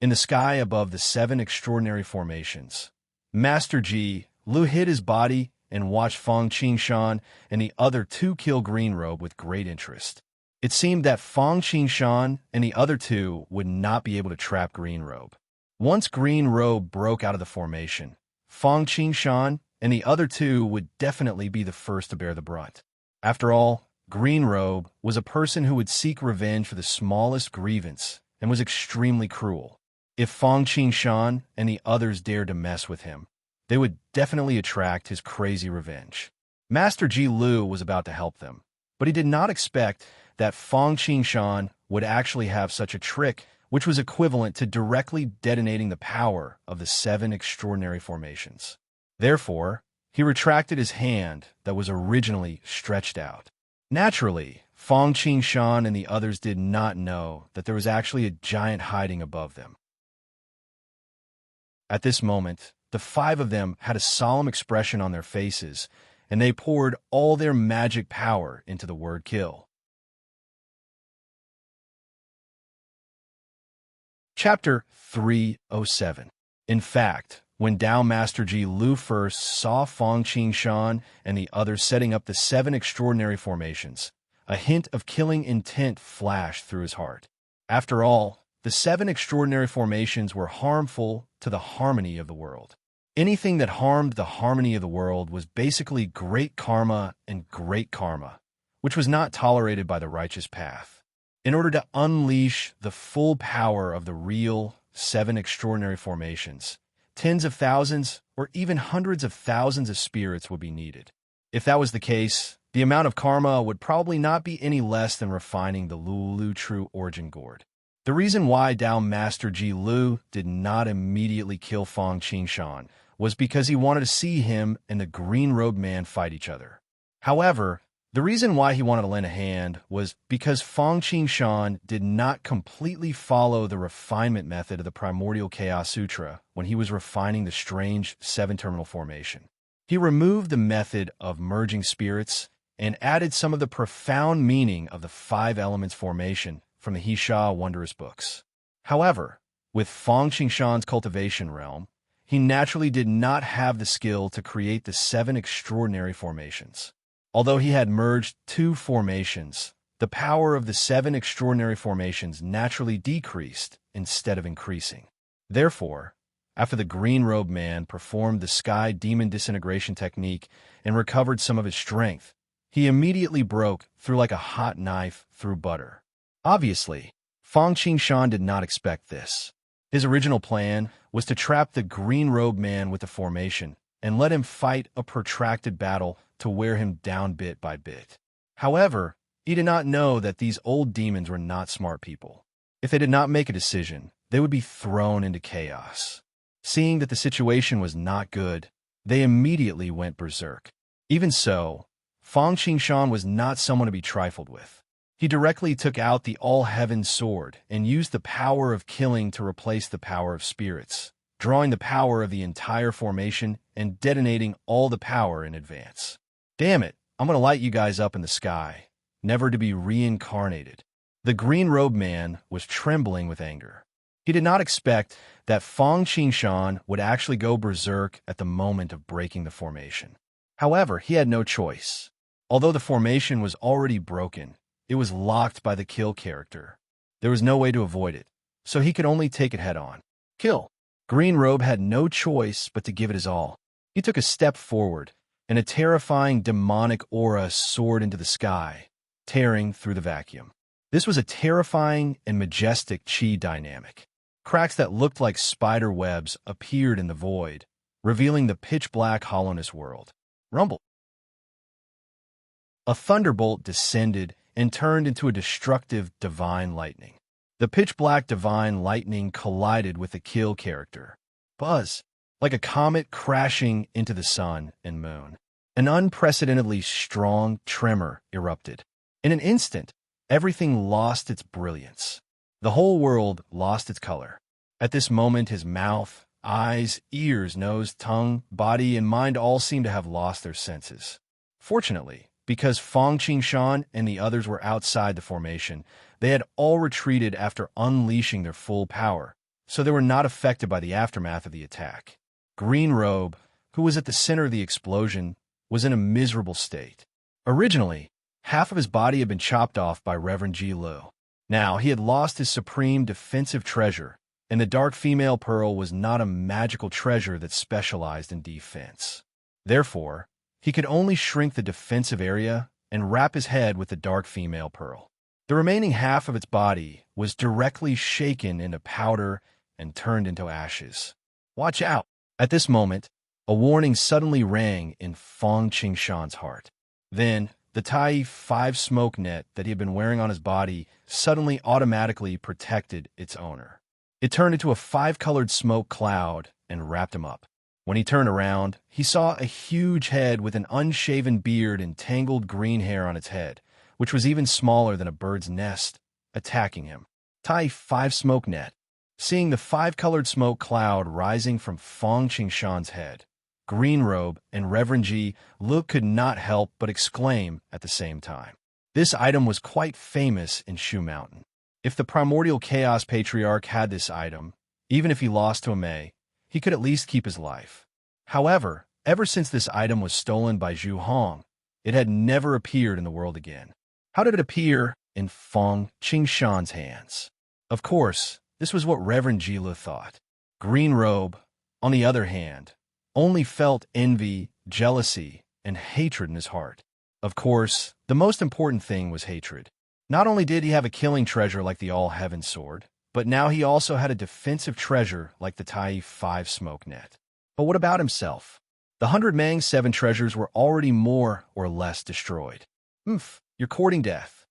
In the sky above the 7 extraordinary formations, Master Ji Lu hid his body and watched Fang Qingshan and the other 2 kill Green Robe with great interest. It seemed that Fang Qingshan and the other two would not be able to trap Green Robe. Once Green Robe broke out of the formation, Fang Qingshan and the other two would definitely be the first to bear the brunt. After all, Green Robe was a person who would seek revenge for the smallest grievance and was extremely cruel. If Fang Qingshan and the others dared to mess with him, they would definitely attract his crazy revenge. Master Ji Lu was about to help them, but he did not expect that Fang Qingshan would actually have such a trick, which was equivalent to directly detonating the power of the 7 extraordinary formations. Therefore, he retracted his hand that was originally stretched out. Naturally, Fang Qingshan and the others did not know that there was actually a giant hiding above them. At this moment, the 5 of them had a solemn expression on their faces, and they poured all their magic power into the word kill. Chapter 307. In fact, when Tao Master Ji Lu first saw Fang Qingshan and the others setting up the 7 extraordinary formations, a hint of killing intent flashed through his heart. After all, the 7 extraordinary formations were harmful to the harmony of the world. Anything that harmed the harmony of the world was basically great karma and great karma, which was not tolerated by the righteous path. In order to unleash the full power of the real 7 extraordinary formations, tens of thousands or even hundreds of thousands of spirits would be needed. If that was the case, the amount of karma would probably not be any less than refining the Lulu True Origin Gourd. The reason why Tao Master Ji Lu did not immediately kill Fang Qingshan was because he wanted to see him and the Green Robe Man fight each other. However, the reason why he wanted to lend a hand was because Fang Qingshan did not completely follow the refinement method of the Primordial Chaos Sutra when he was refining the strange 7-terminal formation. He removed the method of merging spirits and added some of the profound meaning of the 5 elements formation from the Heisha Wondrous books. However, with Fang Qingshan's cultivation realm, he naturally did not have the skill to create the 7 extraordinary formations. Although he had merged 2 formations, the power of the 7 extraordinary formations naturally decreased instead of increasing. Therefore, after the Green Robe Man performed the Sky Demon Disintegration technique and recovered some of his strength, he immediately broke through like a hot knife through butter. Obviously, Fang Qingshan did not expect this. His original plan was to trap the Green Robe Man with the formation and let him fight a protracted battle to wear him down bit by bit. However, he did not know that these old demons were not smart people. If they did not make a decision, they would be thrown into chaos. Seeing that the situation was not good, they immediately went berserk. Even so, Fang Qingshan was not someone to be trifled with. He directly took out the All-Heaven Sword and used the power of killing to replace the power of spirits, drawing the power of the entire formation and detonating all the power in advance. Damn it, I'm going to light you guys up in the sky, never to be reincarnated. The Green Robe Man was trembling with anger. He did not expect that Fang Qingshan would actually go berserk at the moment of breaking the formation. However, he had no choice. Although the formation was already broken, it was locked by the kill character. There was no way to avoid it, so he could only take it head-on. Kill. Green Robe had no choice but to give it his all. He took a step forward, and a terrifying demonic aura soared into the sky, tearing through the vacuum. This was a terrifying and majestic chi dynamic. Cracks that looked like spider webs appeared in the void, revealing the pitch-black hollowness world. Rumble. A thunderbolt descended and turned into a destructive divine lightning. The pitch-black divine lightning collided with the kill character. Buzz. Like a comet crashing into the sun and moon. An unprecedentedly strong tremor erupted. In an instant, everything lost its brilliance. The whole world lost its color. At this moment, his mouth, eyes, ears, nose, tongue, body, and mind all seemed to have lost their senses. Fortunately, because Fang Qingshan and the others were outside the formation, they had all retreated after unleashing their full power, so they were not affected by the aftermath of the attack. Green Robe, who was at the center of the explosion, was in a miserable state. Originally, Half of his body had been chopped off by Reverend Ji Lu. Now, he had lost his supreme defensive treasure, and the dark female pearl was not a magical treasure that specialized in defense. Therefore, he could only shrink the defensive area and wrap his head with the dark female pearl. The remaining half of its body was directly shaken into powder and turned into ashes. Watch out! At this moment, a warning suddenly rang in Fong Qingshan's heart. Then, the Tai 5 smoke net that he had been wearing on his body suddenly automatically protected its owner. It turned into a 5-colored smoke cloud and wrapped him up. When he turned around, he saw a huge head with an unshaven beard and tangled green hair on its head, which was even smaller than a bird's nest, attacking him. Tai 5 smoke net. Seeing the 5-colored smoke cloud rising from Fong Qingshan's head, Green Robe and Reverend Ji Lu could not help but exclaim at the same time. This item was quite famous in Shu Mountain. If the primordial chaos patriarch had this item, even if he lost to a Mei, he could at least keep his life. However, ever since this item was stolen by Zhu Hong, it had never appeared in the world again. How did it appear in Fong Qingshan's hands? Of course, this was what Reverend Ji Lu thought. Green Robe, on the other hand, only felt envy, jealousy, and hatred in his heart. Of course, the most important thing was hatred. Not only did he have a killing treasure like the All-Heaven Sword, but now he also had a defensive treasure like the Tai 5 smoke net. But what about himself? The 100 Mang 7 treasures were already more or less destroyed. You're courting death.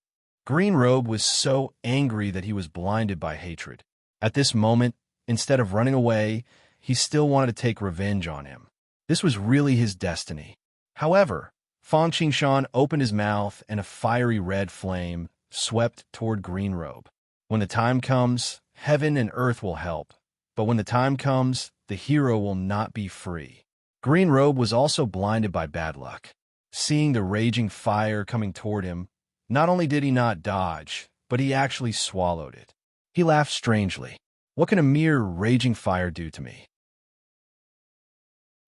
Green Robe was so angry that he was blinded by hatred. At this moment, instead of running away, he still wanted to take revenge on him. This was really his destiny. However, Fong Qingshan opened his mouth and a fiery red flame swept toward Green Robe. When the time comes, heaven and earth will help, but when the time comes, the hero will not be free. Green Robe was also blinded by bad luck. Seeing the raging fire coming toward him, not only did he not dodge, but he actually swallowed it. He laughed strangely. What can a mere raging fire do to me?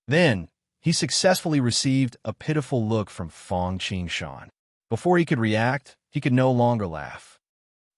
Then, he successfully received a pitiful look from Fong Qingshan. Before he could react, he could no longer laugh.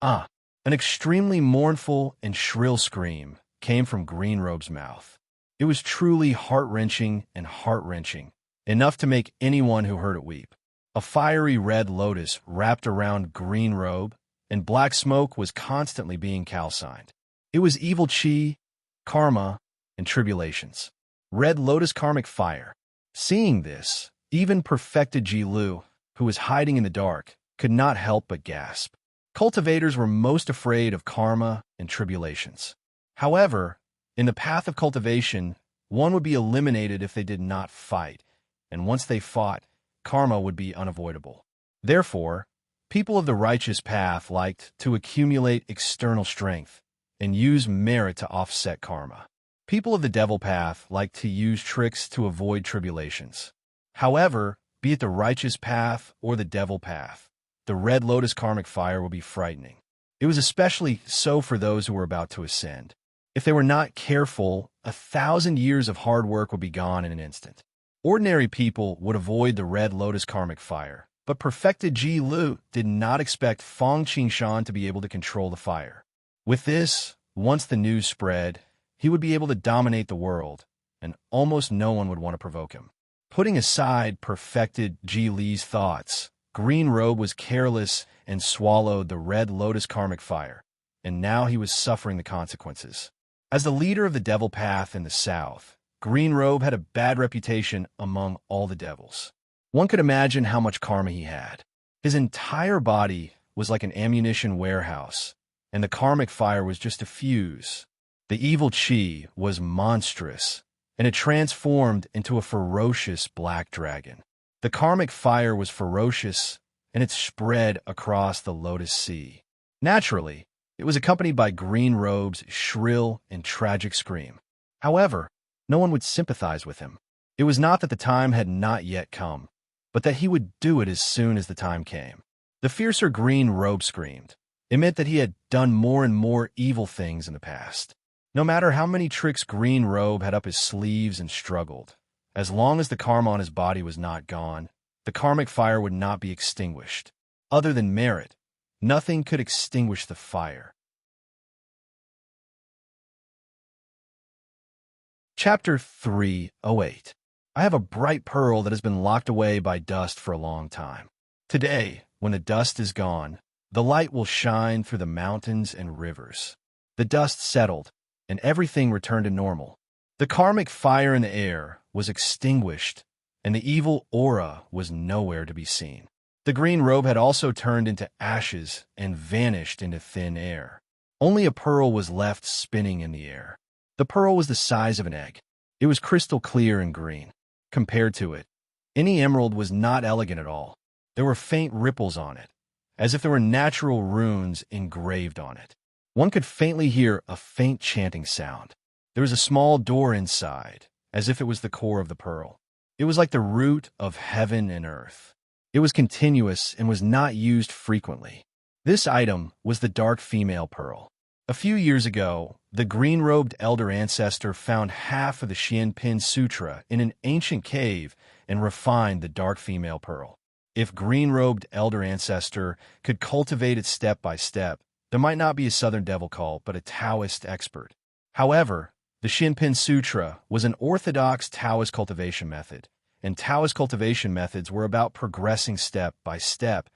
An extremely mournful and shrill scream came from Green Robe's mouth. It was truly heart-wrenching and heart-wrenching, enough to make anyone who heard it weep. A fiery red lotus wrapped around Green Robe, and black smoke was constantly being calcined. It was evil chi, karma, and tribulations. Red Lotus karmic fire. Seeing this, even perfected Ji Lu, who was hiding in the dark, could not help but gasp. Cultivators were most afraid of karma and tribulations. However, in the path of cultivation, one would be eliminated if they did not fight, and once they fought, karma would be unavoidable. Therefore, people of the righteous path liked to accumulate external strength and use merit to offset karma. People of the devil path like to use tricks to avoid tribulations. However, be it the righteous path or the devil path, the Red Lotus karmic fire will be frightening. It was especially so for those who were about to ascend. If they were not careful, 1,000 years of hard work would be gone in an instant. Ordinary people would avoid the Red Lotus karmic fire, but perfected Ji Lu did not expect Fong Qingshan to be able to control the fire. With this, once the news spread, he would be able to dominate the world, and almost no one would want to provoke him. Putting aside perfected Ji Li's thoughts, Green Robe was careless and swallowed the Red Lotus karmic fire, and now he was suffering the consequences. As the leader of the devil path in the south, Green Robe had a bad reputation among all the devils. One could imagine how much karma he had. His entire body was like an ammunition warehouse, and the karmic fire was just a fuse. The evil chi was monstrous, and it transformed into a ferocious black dragon. The karmic fire was ferocious, and it spread across the Lotus Sea. Naturally, it was accompanied by Green Robe's shrill and tragic scream. However, no one would sympathize with him. It was not that the time had not yet come, but that he would do it as soon as the time came. The fiercer Green Robe screamed. It meant that he had done more and more evil things in the past. No matter how many tricks Green Robe had up his sleeves and struggled, as long as the karma on his body was not gone, the karmic fire would not be extinguished. Other than merit, nothing could extinguish the fire. Chapter 308. I have a bright pearl that has been locked away by dust for a long time. Today, when the dust is gone, the light will shine through the mountains and rivers. The dust settled, and everything returned to normal. The karmic fire in the air was extinguished, and the evil aura was nowhere to be seen. The green robe had also turned into ashes and vanished into thin air. Only a pearl was left spinning in the air. The pearl was the size of an egg. It was crystal clear and green. Compared to it, any emerald was not elegant at all. There were faint ripples on it, as if there were natural runes engraved on it. One could faintly hear a faint chanting sound. There was a small door inside, as if it was the core of the pearl. It was like the root of heaven and earth. It was continuous and was not used frequently. This item was the dark female pearl. A few years ago, the green-robed elder ancestor found half of the Xianpin Sutra in an ancient cave and refined the dark female pearl. If green-robed elder ancestor could cultivate it step by step, there might not be a Southern Devil cult, but a Taoist expert. However, the Xianpin Sutra was an orthodox Taoist cultivation method, and Taoist cultivation methods were about progressing step by step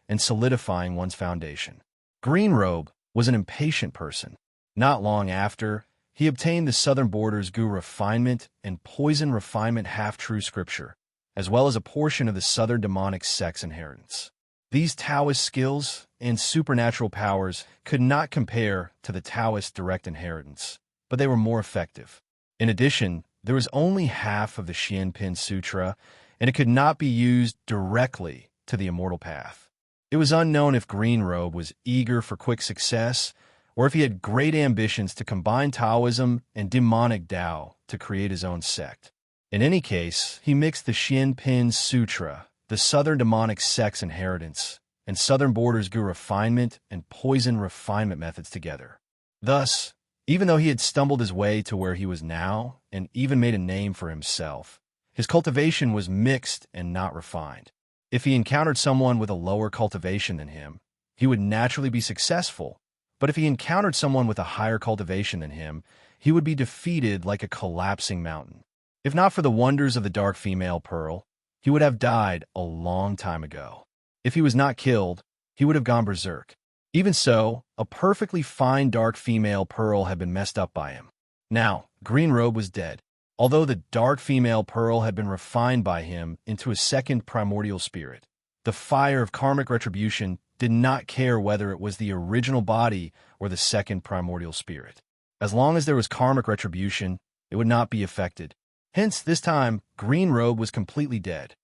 and solidifying one's foundation. Green-robe was an impatient person. Not long after, he obtained the Southern Border's Gu refinement and poison refinement half-true scripture, as well as a portion of the Southern demonic sex inheritance. These Taoist skills and supernatural powers could not compare to the Taoist direct inheritance, but they were more effective. In addition, there was only half of the Xianpin Sutra, and it could not be used directly to the immortal path. It was unknown if Green Robe was eager for quick success, or if he had great ambitions to combine Taoism and demonic Tao to create his own sect. In any case, he mixed the Xianpin Sutra, the Southern demonic sex inheritance, and Southern Border's Gu refinement and poison refinement methods together. Thus, even though he had stumbled his way to where he was now and even made a name for himself, his cultivation was mixed and not refined. If he encountered someone with a lower cultivation than him, he would naturally be successful, but if he encountered someone with a higher cultivation than him, he would be defeated like a collapsing mountain. If not for the wonders of the dark female pearl, he would have died a long time ago. If he was not killed, he would have gone berserk. Even so, a perfectly fine dark female pearl had been messed up by him. Now, Green Robe was dead. Although the dark female pearl had been refined by him into a second primordial spirit, the fire of karmic retribution did not care whether it was the original body or the second primordial spirit. As long as there was karmic retribution, it would not be affected. Hence, this time, Green Robe was completely dead.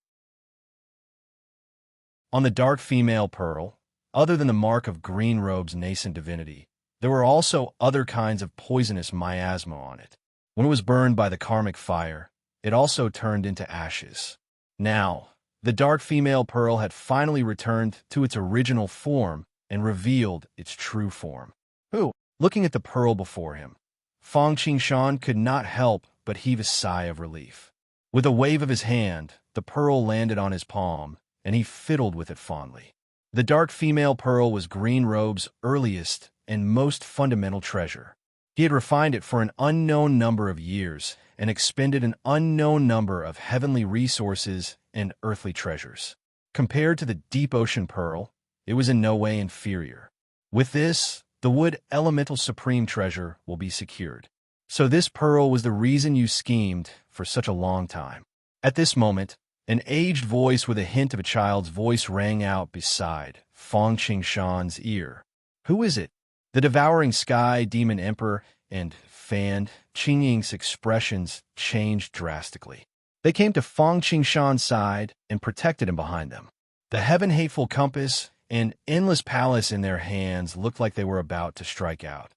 On the dark female pearl, other than the mark of Green Robe's nascent divinity, there were also other kinds of poisonous miasma on it. When it was burned by the karmic fire, it also turned into ashes. Now, the dark female pearl had finally returned to its original form and revealed its true form. Looking at the pearl before him, Fang Qingshan could not help but heave a sigh of relief. With a wave of his hand, the pearl landed on his palm, and he fiddled with it fondly. The dark female pearl was Green Robe's earliest and most fundamental treasure. He had refined it for an unknown number of years and expended an unknown number of heavenly resources and earthly treasures. Compared to the deep ocean pearl, it was in no way inferior. With this, the wood elemental supreme treasure will be secured. So this pearl was the reason you schemed for such a long time. At this moment, an aged voice with a hint of a child's voice rang out beside Fang Qingshan's ear. Who is it? The devouring sky demon emperor and Fan Qingying's expressions changed drastically. They came to Fang Qingshan's side and protected him behind them. The heaven-hateful compass and endless palace in their hands looked like they were about to strike out.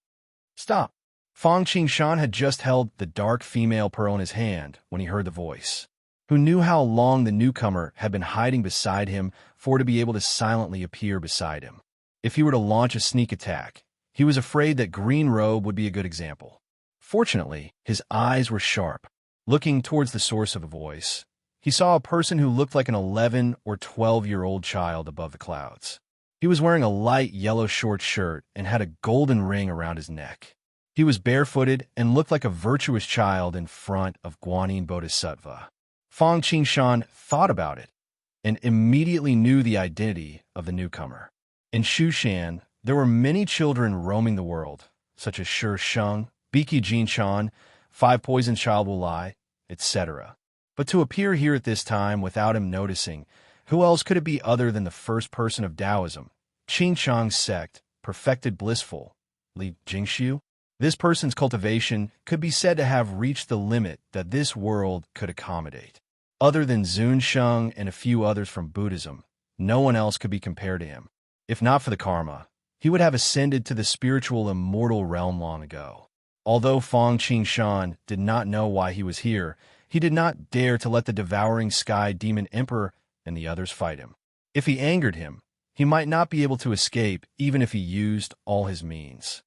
Stop! Fang Qingshan had just held the dark female pearl in his hand when he heard the voice. Who knew how long the newcomer had been hiding beside him for to be able to silently appear beside him. If he were to launch a sneak attack, he was afraid that Green Robe would be a good example. Fortunately, his eyes were sharp. Looking towards the source of the voice, he saw a person who looked like an 11 or 12-year-old child above the clouds. He was wearing a light yellow short shirt and had a golden ring around his neck. He was barefooted and looked like a virtuous child in front of Guanyin Bodhisattva. Fang Qingshan thought about it and immediately knew the identity of the newcomer. In Shushan, there were many children roaming the world, such as Shi Sheng, Biki Jinshan, Five Poisoned Child Will Lie, etc. But to appear here at this time without him noticing, who else could it be other than the first person of Taoism, Qingshan's sect, perfected blissful, Li Jingxiu? This person's cultivation could be said to have reached the limit that this world could accommodate. Other than Zun Sheng and a few others from Buddhism, no one else could be compared to him. If not for the karma, he would have ascended to the spiritual immortal realm long ago. Although Fang Qingshan did not know why he was here, he did not dare to let the devouring sky demon emperor and the others fight him. If he angered him, he might not be able to escape even if he used all his means.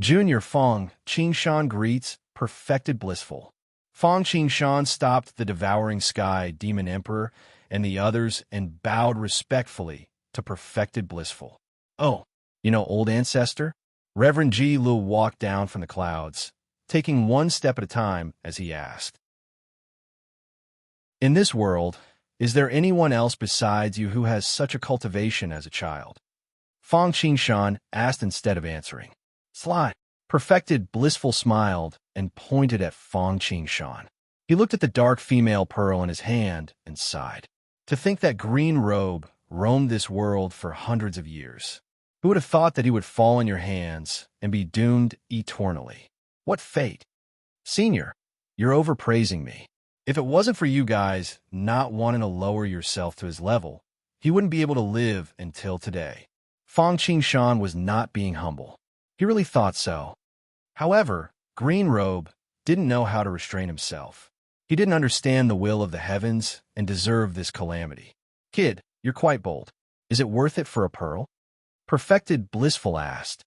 Junior Fang Qingshan greets, perfected blissful. Fang Qingshan stopped the devouring sky demon emperor and the others and bowed respectfully to perfected blissful. Oh, old ancestor? Reverend Ji Lu walked down from the clouds, taking one step at a time as he asked. In this world, is there anyone else besides you who has such a cultivation as a child? Fang Qingshan asked instead of answering. Sly, perfected blissful smiled and pointed at Fang Qingshan. He looked at the dark female pearl in his hand and sighed. To think that green robe roamed this world for hundreds of years. Who would have thought that he would fall in your hands and be doomed eternally? What fate! Senior, you're overpraising me. If it wasn't for you guys not wanting to lower yourself to his level, he wouldn't be able to live until today. Fang Qingshan was not being humble. He really thought so. However, Green Robe didn't know how to restrain himself. He didn't understand the will of the heavens and deserved this calamity. Kid, you're quite bold. Is it worth it for a pearl? Perfected Blissful asked.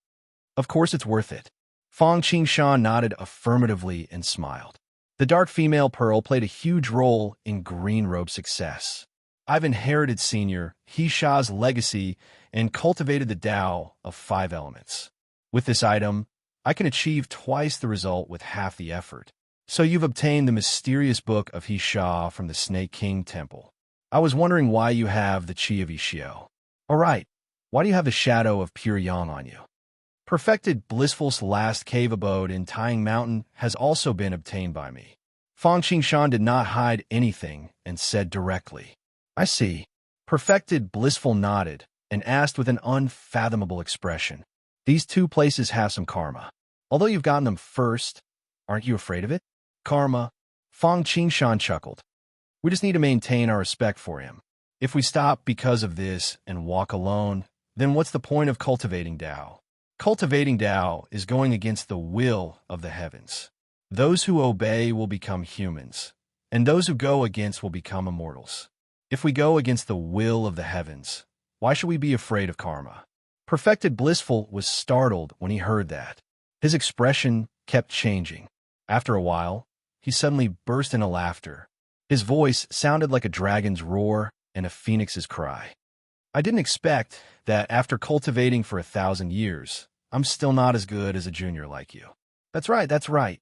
Of course it's worth it. Fang Qingshan nodded affirmatively and smiled. The dark female pearl played a huge role in Green Robe's success. I've inherited Senior He-Sha's legacy and cultivated the Tao of 5 elements. With this item, I can achieve twice the result with half the effort. So you've obtained the mysterious book of He-Sha from the Snake King Temple. I was wondering why you have the Chi of Ishio. All right, why do you have the shadow of Pure Yang on you? Perfected Blissful's last cave abode in Tying Mountain has also been obtained by me. Fang Qingshan did not hide anything and said directly. I see. Perfected Blissful nodded and asked with an unfathomable expression. These 2 places have some karma. Although you've gotten them first, aren't you afraid of it? Karma. Fang Qingshan chuckled. We just need to maintain our respect for him. If we stop because of this and walk alone, then what's the point of cultivating Tao? Cultivating Tao is going against the will of the heavens. Those who obey will become humans, and those who go against will become immortals. If we go against the will of the heavens, why should we be afraid of karma? Perfected Blissful was startled when he heard that. His expression kept changing. After a while, he suddenly burst into laughter. His voice sounded like a dragon's roar and a phoenix's cry. I didn't expect that after cultivating for 1,000 years, I'm still not as good as a junior like you. That's right, that's right.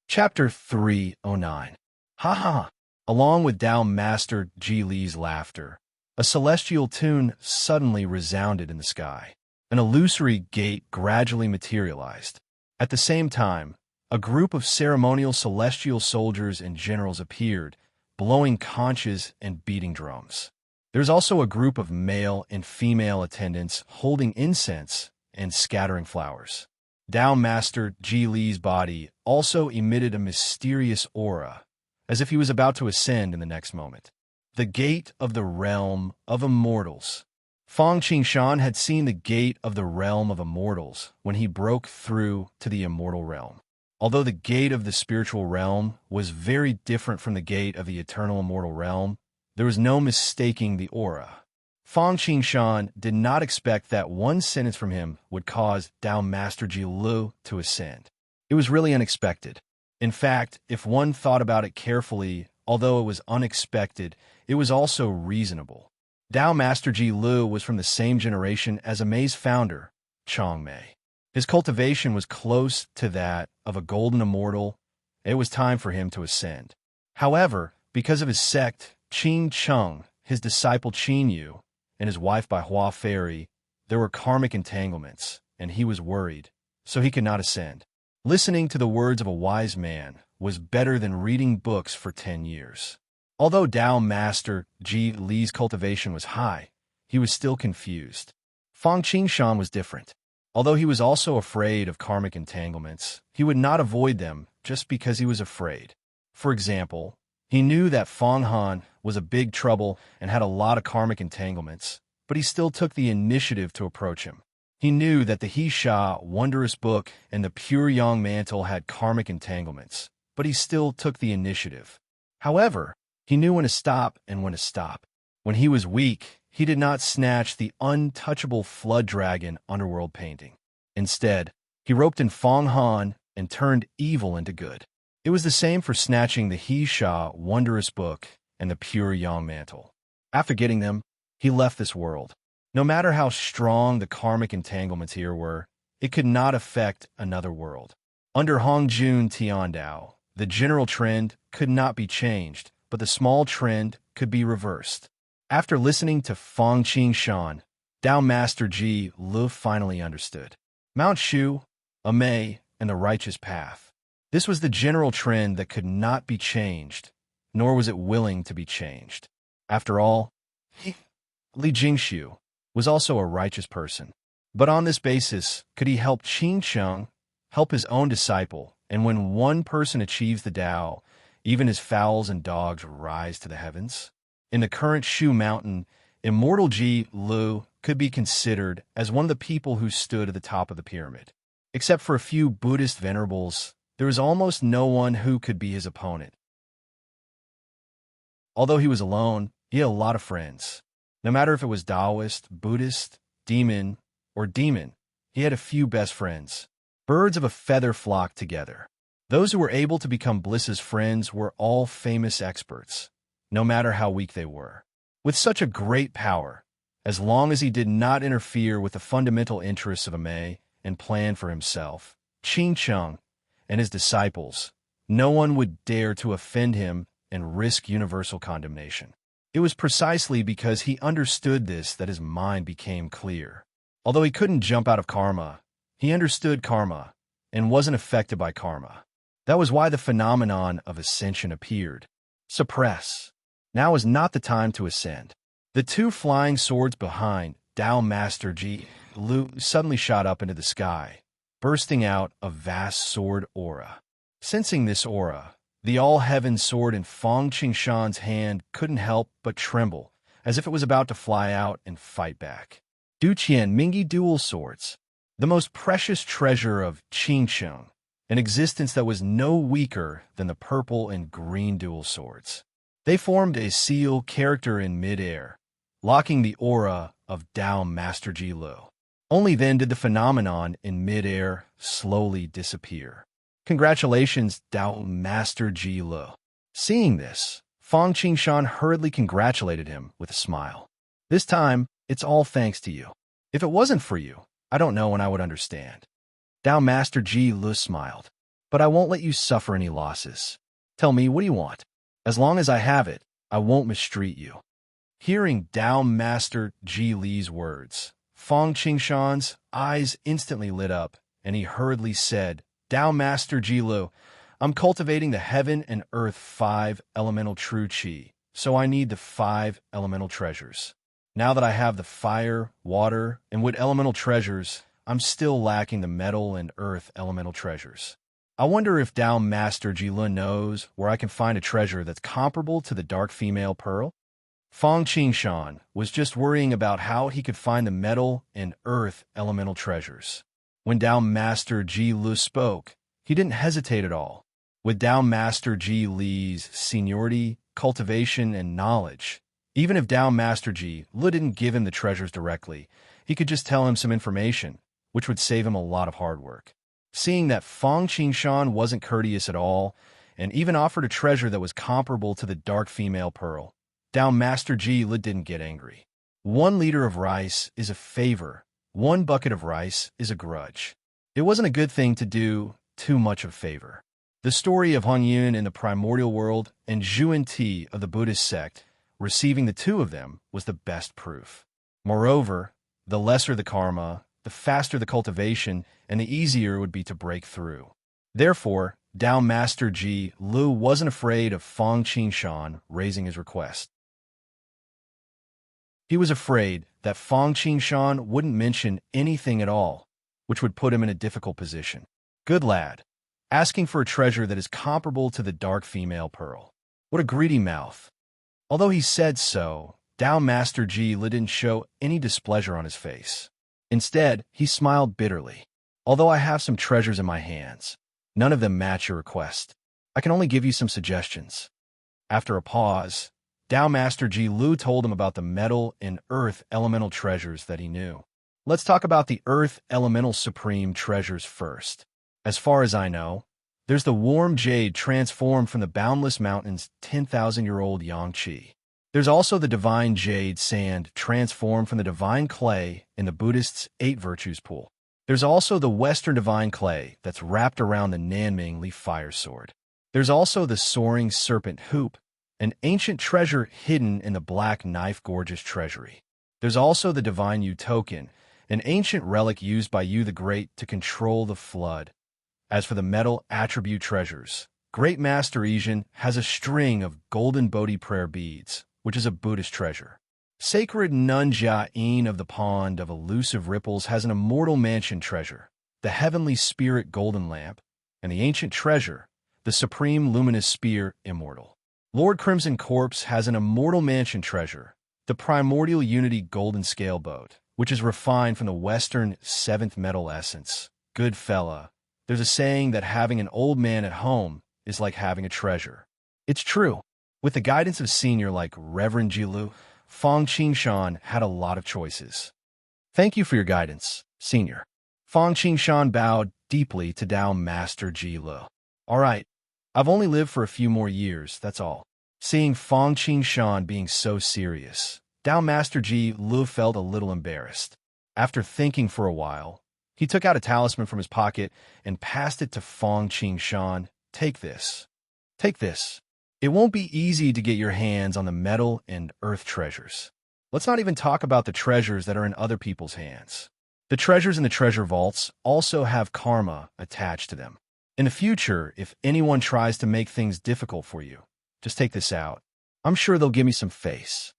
Chapter 309. Ha ha! Along with Tao Master Ji Li's laughter, a celestial tune suddenly resounded in the sky. An illusory gate gradually materialized. At the same time, a group of ceremonial celestial soldiers and generals appeared, blowing conches and beating drums. There's also a group of male and female attendants holding incense and scattering flowers. Tao Master Ji Li's body also emitted a mysterious aura, as if he was about to ascend in the next moment. The gate of the realm of immortals. Fang Qingshan had seen the gate of the realm of immortals when he broke through to the immortal realm. Although the gate of the spiritual realm was very different from the gate of the eternal immortal realm, there was no mistaking the aura. Fang Qingshan did not expect that one sentence from him would cause Tao Master Ji Lu to ascend. It was really unexpected. In fact, if one thought about it carefully, although it was unexpected, it was also reasonable. Tao Master Ji Lu was from the same generation as Amei's founder, Chong Mei. His cultivation was close to that of a golden immortal. It was time for him to ascend. However, because of his sect, Qin Cheng, his disciple Qin Yu, and his wife by Hua Fairy, there were karmic entanglements, and he was worried, so he could not ascend. Listening to the words of a wise man was better than reading books for 10 years. Although Tao Master Ji Li's cultivation was high, he was still confused. Fang Qingshan was different. Although he was also afraid of karmic entanglements, he would not avoid them just because he was afraid. For example, he knew that Fang Han was a big trouble and had a lot of karmic entanglements, but he still took the initiative to approach him. He knew that the He Sha Wondrous Book and the Pure Yang Mantle had karmic entanglements, but he still took the initiative. However, he knew when to stop and when to stop. When he was weak, he did not snatch the untouchable Flood Dragon underworld painting. Instead, he roped in Fang Han and turned evil into good. It was the same for snatching the He Sha Wondrous Book and the Pure Yang Mantle. After getting them, he left this world. No matter how strong the karmic entanglements here were, it could not affect another world. Under Hongjun Tiandao, the general trend could not be changed, but the small trend could be reversed. After listening to Fang Qingshan, Tao Master Ji Lu finally understood. Mount Shu, Amei, and the righteous path. This was the general trend that could not be changed, nor was it willing to be changed. After all, Li Jingxiu was also a righteous person. But on this basis, could he help Qin Sheng, help his own disciple, and when one person achieves the Tao, even his fowls and dogs rise to the heavens? In the current Shu Mountain, Immortal Ji Lu could be considered as one of the people who stood at the top of the pyramid. Except for a few Buddhist venerables, there was almost no one who could be his opponent. Although he was alone, he had a lot of friends. No matter if it was Taoist, Buddhist, demon, or demon, he had a few best friends. Birds of a feather flocked together. Those who were able to become Bliss's friends were all famous experts, no matter how weak they were. With such a great power, as long as he did not interfere with the fundamental interests of Amei and plan for himself, Qin Cheng, and his disciples, no one would dare to offend him and risk universal condemnation. It was precisely because he understood this that his mind became clear. Although he couldn't jump out of karma, he understood karma and wasn't affected by karma. That was why the phenomenon of ascension appeared. Suppress. Now is not the time to ascend. The two flying swords behind Tao Master Ji Lu suddenly shot up into the sky, bursting out a vast sword aura. Sensing this aura, the all-heaven sword in Fang Qingshan's hand couldn't help but tremble, as if it was about to fly out and fight back. Duqian Mingi dual swords, the most precious treasure of Qingsheng, an existence that was no weaker than the purple and green dual swords. They formed a seal character in mid-air, locking the aura of Tao Master Ji Lu. Only then did the phenomenon in mid-air slowly disappear. Congratulations, Tao Master Ji Lu. Seeing this, Fang Qingshan hurriedly congratulated him with a smile. This time, it's all thanks to you. If it wasn't for you, I don't know when I would understand. Tao Master Ji Lu smiled. But I won't let you suffer any losses. Tell me, what do you want? As long as I have it, I won't mistreat you. Hearing Tao Master Ji Li's words, Fang Qingshan's eyes instantly lit up, and he hurriedly said, Tao Master Ji Lu, I'm cultivating the heaven and earth 5 elemental true qi, so I need the 5 elemental treasures. Now that I have the fire, water, and wood elemental treasures, I'm still lacking the metal and earth elemental treasures. I wonder if Tao Master Ji Lu knows where I can find a treasure that's comparable to the dark female pearl? Fang Qingshan was just worrying about how he could find the metal and earth elemental treasures. When Tao Master Ji Lu spoke, he didn't hesitate at all. With Tao Master Ji Li's seniority, cultivation, and knowledge, even if Tao Master Ji Lu didn't give him the treasures directly, he could just tell him some information, which would save him a lot of hard work. Seeing that Fang Qingshan wasn't courteous at all, and even offered a treasure that was comparable to the dark female pearl, Dao Master Ji Li didn't get angry. 1 liter of rice is a favor. 1 bucket of rice is a grudge. It wasn't a good thing to do too much of favor. The story of Han Yun in the primordial world and Zhuan Ti of the Buddhist sect receiving the two of them was the best proof. Moreover, the lesser the karma, the faster the cultivation, and the easier it would be to break through. Therefore, Dao Master Ji Lu wasn't afraid of Fang Qingshan raising his request. He was afraid that Fang Qingshan wouldn't mention anything at all, which would put him in a difficult position. Good lad, asking for a treasure that is comparable to the dark female pearl. What a greedy mouth. Although he said so, Dao Master Ji Li didn't show any displeasure on his face. Instead, he smiled bitterly. Although I have some treasures in my hands, none of them match your request. I can only give you some suggestions. After a pause, Dao Master Ji Lu told him about the metal and earth elemental treasures that he knew. Let's talk about the earth elemental supreme treasures first. As far as I know, there's the warm jade transformed from the boundless mountains' 10,000-year-old Yangtze. There's also the divine jade sand transformed from the divine clay in the Buddhists' 8 virtues pool. There's also the western divine clay that's wrapped around the Nanming leaf fire sword. There's also the soaring serpent hoop, an ancient treasure hidden in the black knife gorgeous treasury. There's also the divine Yu token, an ancient relic used by Yu the Great to control the flood. As for the metal attribute treasures, Great Master Yizhen has a string of golden Bodhi prayer beads, which is a Buddhist treasure. Sacred Nunjia-in of the Pond of Elusive Ripples has an immortal mansion treasure, the Heavenly Spirit Golden Lamp, and the ancient treasure, the Supreme Luminous Spear Immortal. Lord Crimson Corpse has an immortal mansion treasure, the Primordial Unity Golden Scale Boat, which is refined from the Western 7th Metal Essence. Good fella, there's a saying that having an old man at home is like having a treasure. It's true. With the guidance of senior like Reverend Jilu, Fang Qingshan had a lot of choices. Thank you for your guidance, senior. Fang Qingshan bowed deeply to Dao Master Ji Lu. All right, I've only lived for a few more years, that's all. Seeing Fang Qingshan being so serious, Dao Master Ji Lu felt a little embarrassed. After thinking for a while, he took out a talisman from his pocket and passed it to Fang Qingshan. Take this. Take this. It won't be easy to get your hands on the metal and earth treasures. Let's not even talk about the treasures that are in other people's hands. The treasures in the treasure vaults also have karma attached to them. In the future, if anyone tries to make things difficult for you, just take this out. I'm sure they'll give me some face.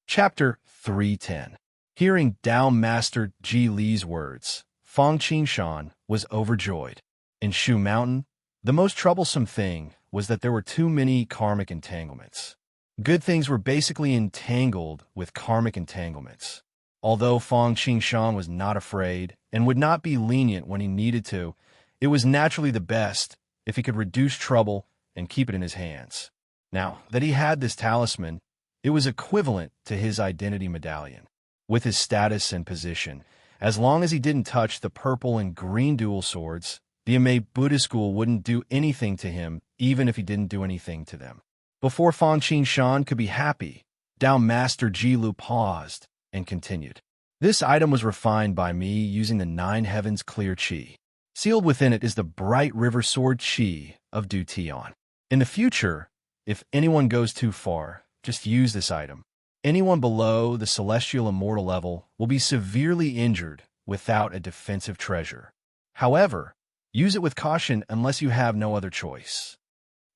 Chapter 310. Hearing Dao Master Ji Li's words, Fang Qingshan was overjoyed. In Shu Mountain, the most troublesome thing was that there were too many karmic entanglements. Good things were basically entangled with karmic entanglements. Although Fang Qingshan was not afraid and would not be lenient when he needed to, it was naturally the best if he could reduce trouble and keep it in his hands. Now that he had this talisman, it was equivalent to his identity medallion. With his status and position, as long as he didn't touch the purple and green dual swords, the Amei Buddhist school wouldn't do anything to him, even if he didn't do anything to them. Before Fang Qingshan could be happy, Dao Master Ji Lu paused and continued. This item was refined by me using the 9 heavens clear qi. Sealed within it is the bright river sword qi of Du Tian. In the future, if anyone goes too far, just use this item. Anyone below the celestial immortal level will be severely injured without a defensive treasure. However, use it with caution unless you have no other choice.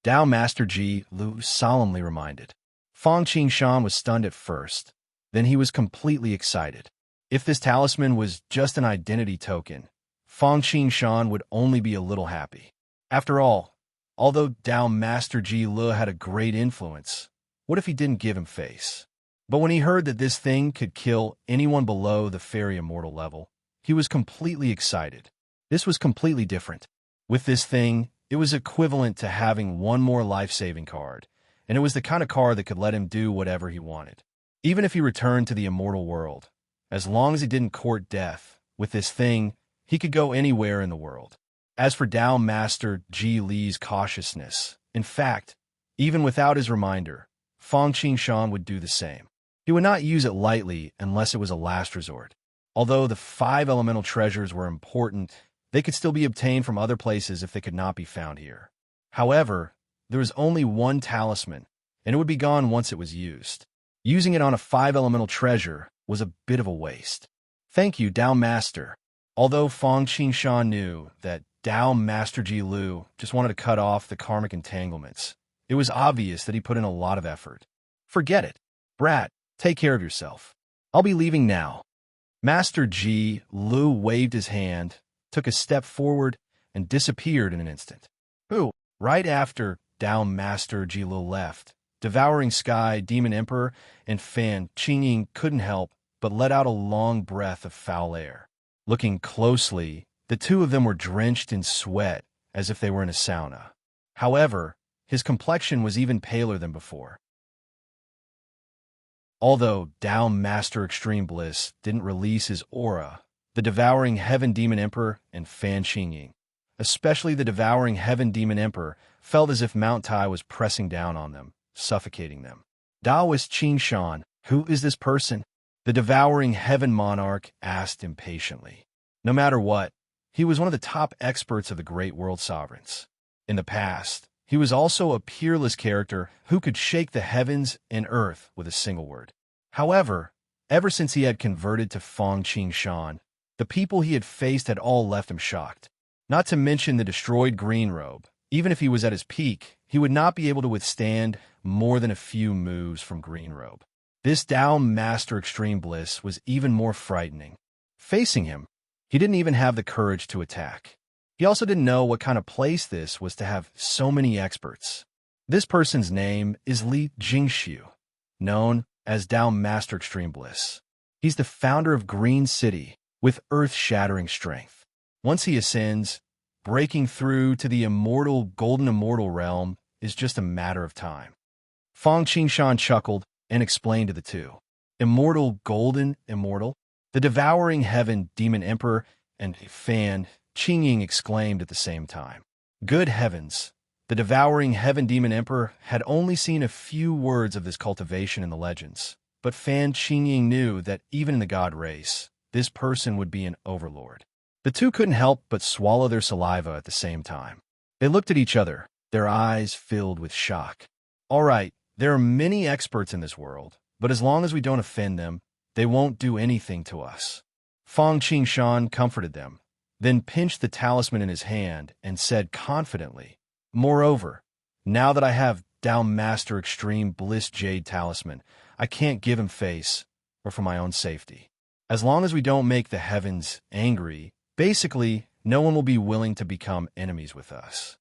Dao Master Ji Lu solemnly reminded. Fang Qingshan was stunned at first, then he was completely excited. If this talisman was just an identity token, Fang Qingshan would only be a little happy. After all, although Dao Master Ji Lu had a great influence, what if he didn't give him face? But when he heard that this thing could kill anyone below the fairy immortal level, he was completely excited. This was completely different. With this thing, it was equivalent to having one more life-saving card, and it was the kind of card that could let him do whatever he wanted. Even if he returned to the immortal world, As long as he didn't court death, with this thing, he could go anywhere in the world. As for Tao Master Ji Li's cautiousness, in fact, even without his reminder, Fang Qingshan would do the same. He would not use it lightly unless it was a last resort. Although the 5 elemental treasures were important, they could still be obtained from other places if they could not be found here. However, there was only one talisman, and it would be gone once it was used. Using it on a 5 elemental treasure was a bit of a waste. Thank you, Tao Master. Although Fang Qingshan knew that Tao Master Ji Lu just wanted to cut off the karmic entanglements, it was obvious that he put in a lot of effort. Forget it. Brat, take care of yourself. I'll be leaving now. Master Ji Lu waved his hand, took a step forward, and disappeared in an instant. Right after Tao Master Ji Lu left, Devouring Sky, Demon Emperor, and Fan Qingying couldn't help but let out a long breath of foul air. Looking closely, the two of them were drenched in sweat as if they were in a sauna. However, his complexion was even paler than before. Although Tao Master Extreme Bliss didn't release his aura, the Devouring Heaven Demon Emperor and Fan Qingying, especially the Devouring Heaven Demon Emperor, felt as if Mount Tai was pressing down on them, suffocating them. Taoist Qingshan, who is this person? The Devouring Heaven Monarch asked impatiently. No matter what, he was one of the top experts of the great world sovereigns. In the past, he was also a peerless character who could shake the heavens and earth with a single word. However, ever since he had converted to Fang Qingshan, the people he had faced had all left him shocked. Not to mention the destroyed green robe. Even if he was at his peak, he would not be able to withstand more than a few moves from green robe. This Tao Master Extreme Bliss was even more frightening. Facing him, he didn't even have the courage to attack. He also didn't know what kind of place this was to have so many experts. This person's name is Li Jingxiu, known as Tao Master Extreme Bliss. He's the founder of Green City with earth-shattering strength. Once he ascends, breaking through to the immortal Golden Immortal realm is just a matter of time. Fang Qingshan chuckled and explained to the two. Immortal Golden Immortal? The Devouring Heaven Demon Emperor and Fan Qingying exclaimed at the same time. Good heavens! The Devouring Heaven Demon Emperor had only seen a few words of this cultivation in the legends, but Fan Qingying knew that even in the god race, this person would be an overlord. The two couldn't help but swallow their saliva at the same time. They looked at each other, their eyes filled with shock. All right, there are many experts in this world, but as long as we don't offend them, they won't do anything to us. Fang Qingshan comforted them, then pinched the talisman in his hand and said confidently, Moreover, now that I have Tao Master Extreme Bliss Jade Talisman, I can't give him face, or for my own safety. As long as we don't make the heavens angry, basically, no one will be willing to become enemies with us.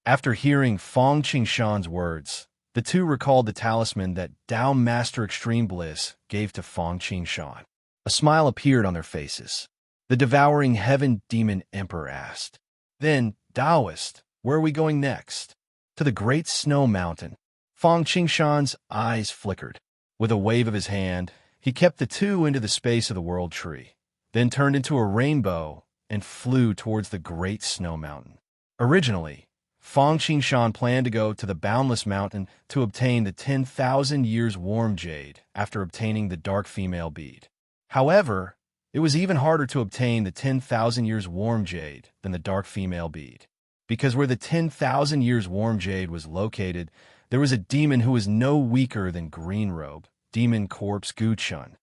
After hearing Fang Qingshan's words, the two recalled the talisman that Tao Master Extreme Bliss gave to Fang Qingshan. A smile appeared on their faces. The Devouring Heaven Demon Emperor asked, Then, Taoist, where are we going next? To the Great Snow Mountain. Fang Qingshan's eyes flickered. With a wave of his hand, he kept the two into the space of the World Tree, then turned into a rainbow and flew towards the Great Snow Mountain. Originally, Fang Qingshan planned to go to the Boundless Mountain to obtain the 10,000 Years Warm Jade after obtaining the Dark Female Bead. However, it was even harder to obtain the 10,000 Years Warm Jade than the Dark Female Bead, because where the 10,000 Years Warm Jade was located, there was a demon who was no weaker than Green Robe, Demon Corpse Guchun.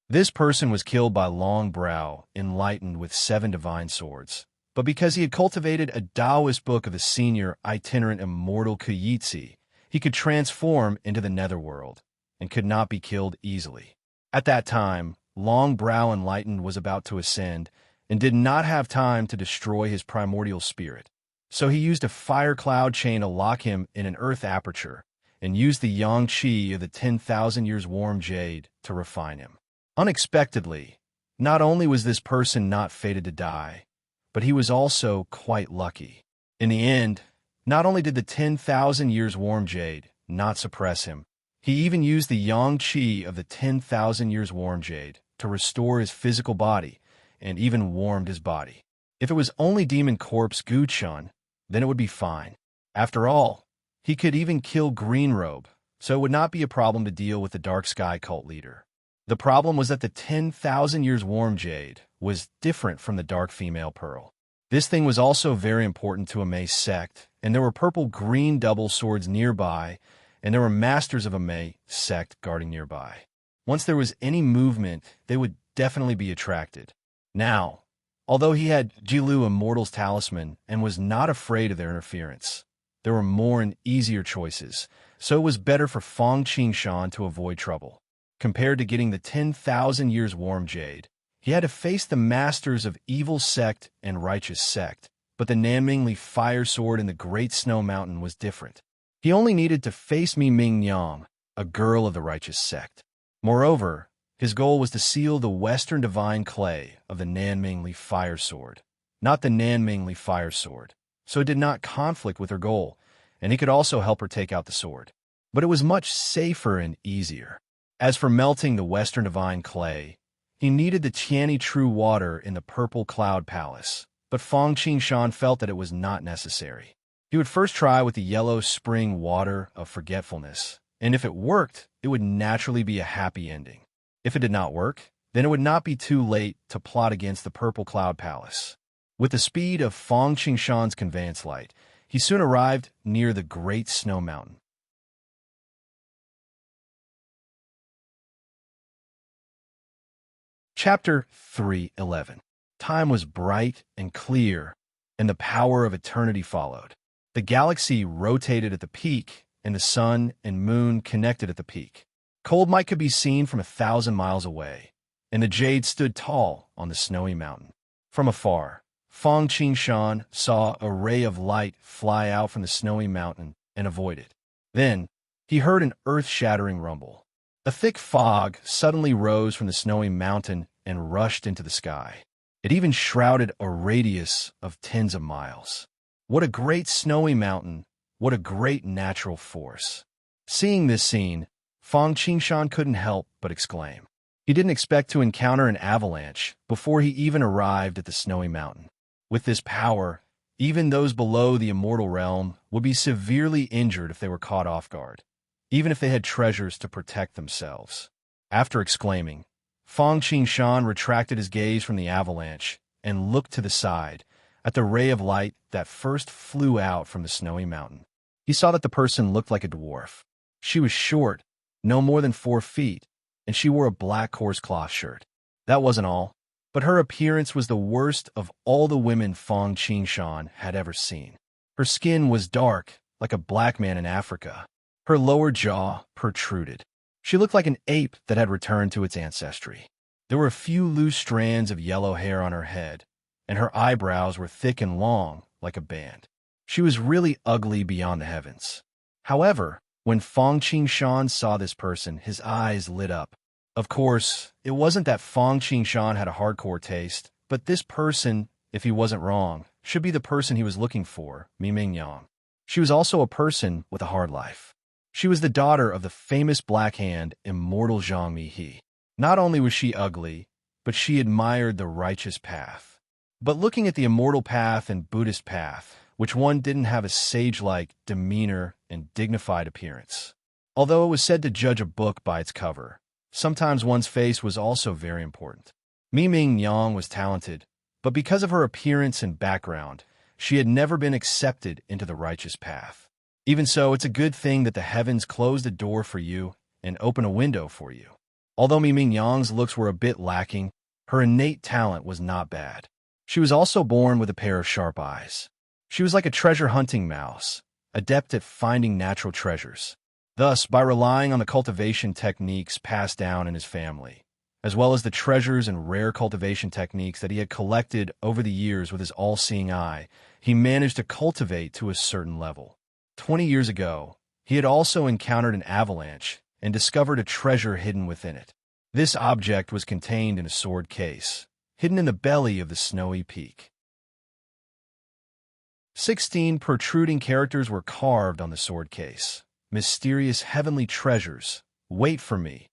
This person was killed by Long Brow, enlightened with 7 divine swords. But because he had cultivated a Taoist book of the senior itinerant immortal Kuyitsi, he could transform into the netherworld and could not be killed easily. At that time, Long Brow Enlightened was about to ascend and did not have time to destroy his primordial spirit. So he used a fire cloud chain to lock him in an earth aperture and used the yang qi of the 10,000 Years Warm Jade to refine him. Unexpectedly, not only was this person not fated to die, but he was also quite lucky. In the end, not only did the 10,000 Years Warm Jade not suppress him, He even used the yang qi of the 10,000 years warm jade to restore his physical body and even warmed his body. If it was only demon corpse Guchun, then it would be fine. After all, he could even kill Green Robe, so it would not be a problem to deal with the Dark Sky cult leader. The problem was that the 10,000 years warm jade was different from the dark female pearl. This thing was also very important to a Mei sect, and there were purple-green double swords nearby, and there were masters of a Mei sect guarding nearby. Once there was any movement, they would definitely be attracted. Now, although he had Jilu Immortal's talisman and was not afraid of their interference, there were more and easier choices, so it was better for Fang Qingshan to avoid trouble. Compared to getting the 10,000 years warm jade, he had to face the masters of evil sect and righteous sect, but the Nanmingli fire sword in the Great Snow Mountain was different. He only needed to face Mi Ming Yang, a girl of the righteous sect. Moreover, his goal was to seal the Western Divine Clay of the Nanmingli fire sword, not the Nanmingli fire sword, so it did not conflict with her goal, and he could also help her take out the sword. But it was much safer and easier. As for melting the Western Divine Clay, he needed the Tiani True Water in the Purple Cloud Palace, but Fang Qingshan felt that it was not necessary. He would first try with the Yellow Spring Water of Forgetfulness, and if it worked, it would naturally be a happy ending. If it did not work, then it would not be too late to plot against the Purple Cloud Palace. With the speed of Fang Qingshan's conveyance light, he soon arrived near the Great Snow Mountain. Chapter 3:11. Time was bright and clear, and the power of eternity followed. The galaxy rotated at the peak, and the sun and moon connected at the peak. Cold might could be seen from 1,000 miles away, and the jade stood tall on the snowy mountain. From afar, Fang Qingshan saw a ray of light fly out from the snowy mountain and avoid it. Then, he heard an earth-shattering rumble. A thick fog suddenly rose from the snowy mountain and rushed into the sky. It even shrouded a radius of tens of miles. What a great snowy mountain! What a great natural force! Seeing this scene, Fang Qingshan couldn't help but exclaim. He didn't expect to encounter an avalanche before he even arrived at the snowy mountain. With this power, even those below the immortal realm would be severely injured if they were caught off guard, even if they had treasures to protect themselves. After exclaiming, Fang Qingshan retracted his gaze from the avalanche and looked to the side at the ray of light that first flew out from the snowy mountain. He saw that the person looked like a dwarf. She was short, no more than 4 feet, and she wore a black coarse cloth shirt. That wasn't all, but her appearance was the worst of all the women Fang Qingshan had ever seen. Her skin was dark, like a black man in Africa. Her lower jaw protruded. She looked like an ape that had returned to its ancestry. There were a few loose strands of yellow hair on her head, and her eyebrows were thick and long, like a band. She was really ugly beyond the heavens. However, when Fang Qingshan saw this person, his eyes lit up. Of course, it wasn't that Fang Qingshan had a hardcore taste, but this person, if he wasn't wrong, should be the person he was looking for, Mi Ming Yang. She was also a person with a hard life. She was the daughter of the famous Black Hand, immortal Zhang Mihe. Not only was she ugly, but she admired the righteous path. But looking at the immortal path and Buddhist path, which one didn't have a sage-like demeanor and dignified appearance. Although it was said to judge a book by its cover, sometimes one's face was also very important. Mi Ming Yang was talented, but because of her appearance and background, she had never been accepted into the righteous path. Even so, it's a good thing that the heavens closed a door for you and open a window for you. Although Mi Ming Yang's looks were a bit lacking, her innate talent was not bad. She was also born with a pair of sharp eyes. She was like a treasure-hunting mouse, adept at finding natural treasures. Thus, by relying on the cultivation techniques passed down in his family, as well as the treasures and rare cultivation techniques that he had collected over the years with his all-seeing eye, he managed to cultivate to a certain level. 20 years ago, he had also encountered an avalanche and discovered a treasure hidden within it. This object was contained in a sword case, hidden in the belly of the snowy peak. 16 protruding characters were carved on the sword case, mysterious heavenly treasures, wait for me.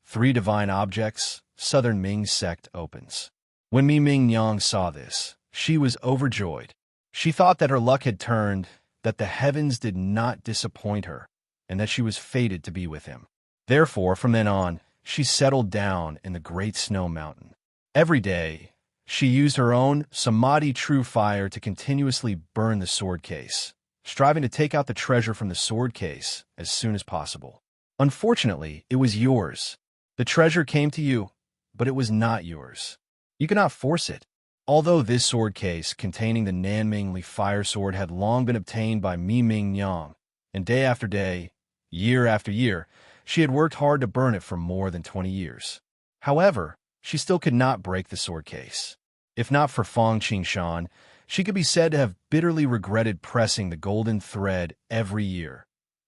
3 divine objects, Southern Ming sect opens. When Mi Ming Yang saw this, she was overjoyed. She thought that her luck had turned, that the heavens did not disappoint her, and that she was fated to be with him. Therefore, from then on, she settled down in the great snow mountain. Every day, she used her own samadhi true fire to continuously burn the sword case, striving to take out the treasure from the sword case as soon as possible. Unfortunately, it was yours. The treasure came to you, but it was not yours. You could not force it. Although this sword case containing the Nanmingli fire sword had long been obtained by Mi Ming Yang, and day after day, year after year, she had worked hard to burn it for more than 20 years. However, she still could not break the sword case. If not for Fang Qingshan, she could be said to have bitterly regretted pressing the golden thread every year,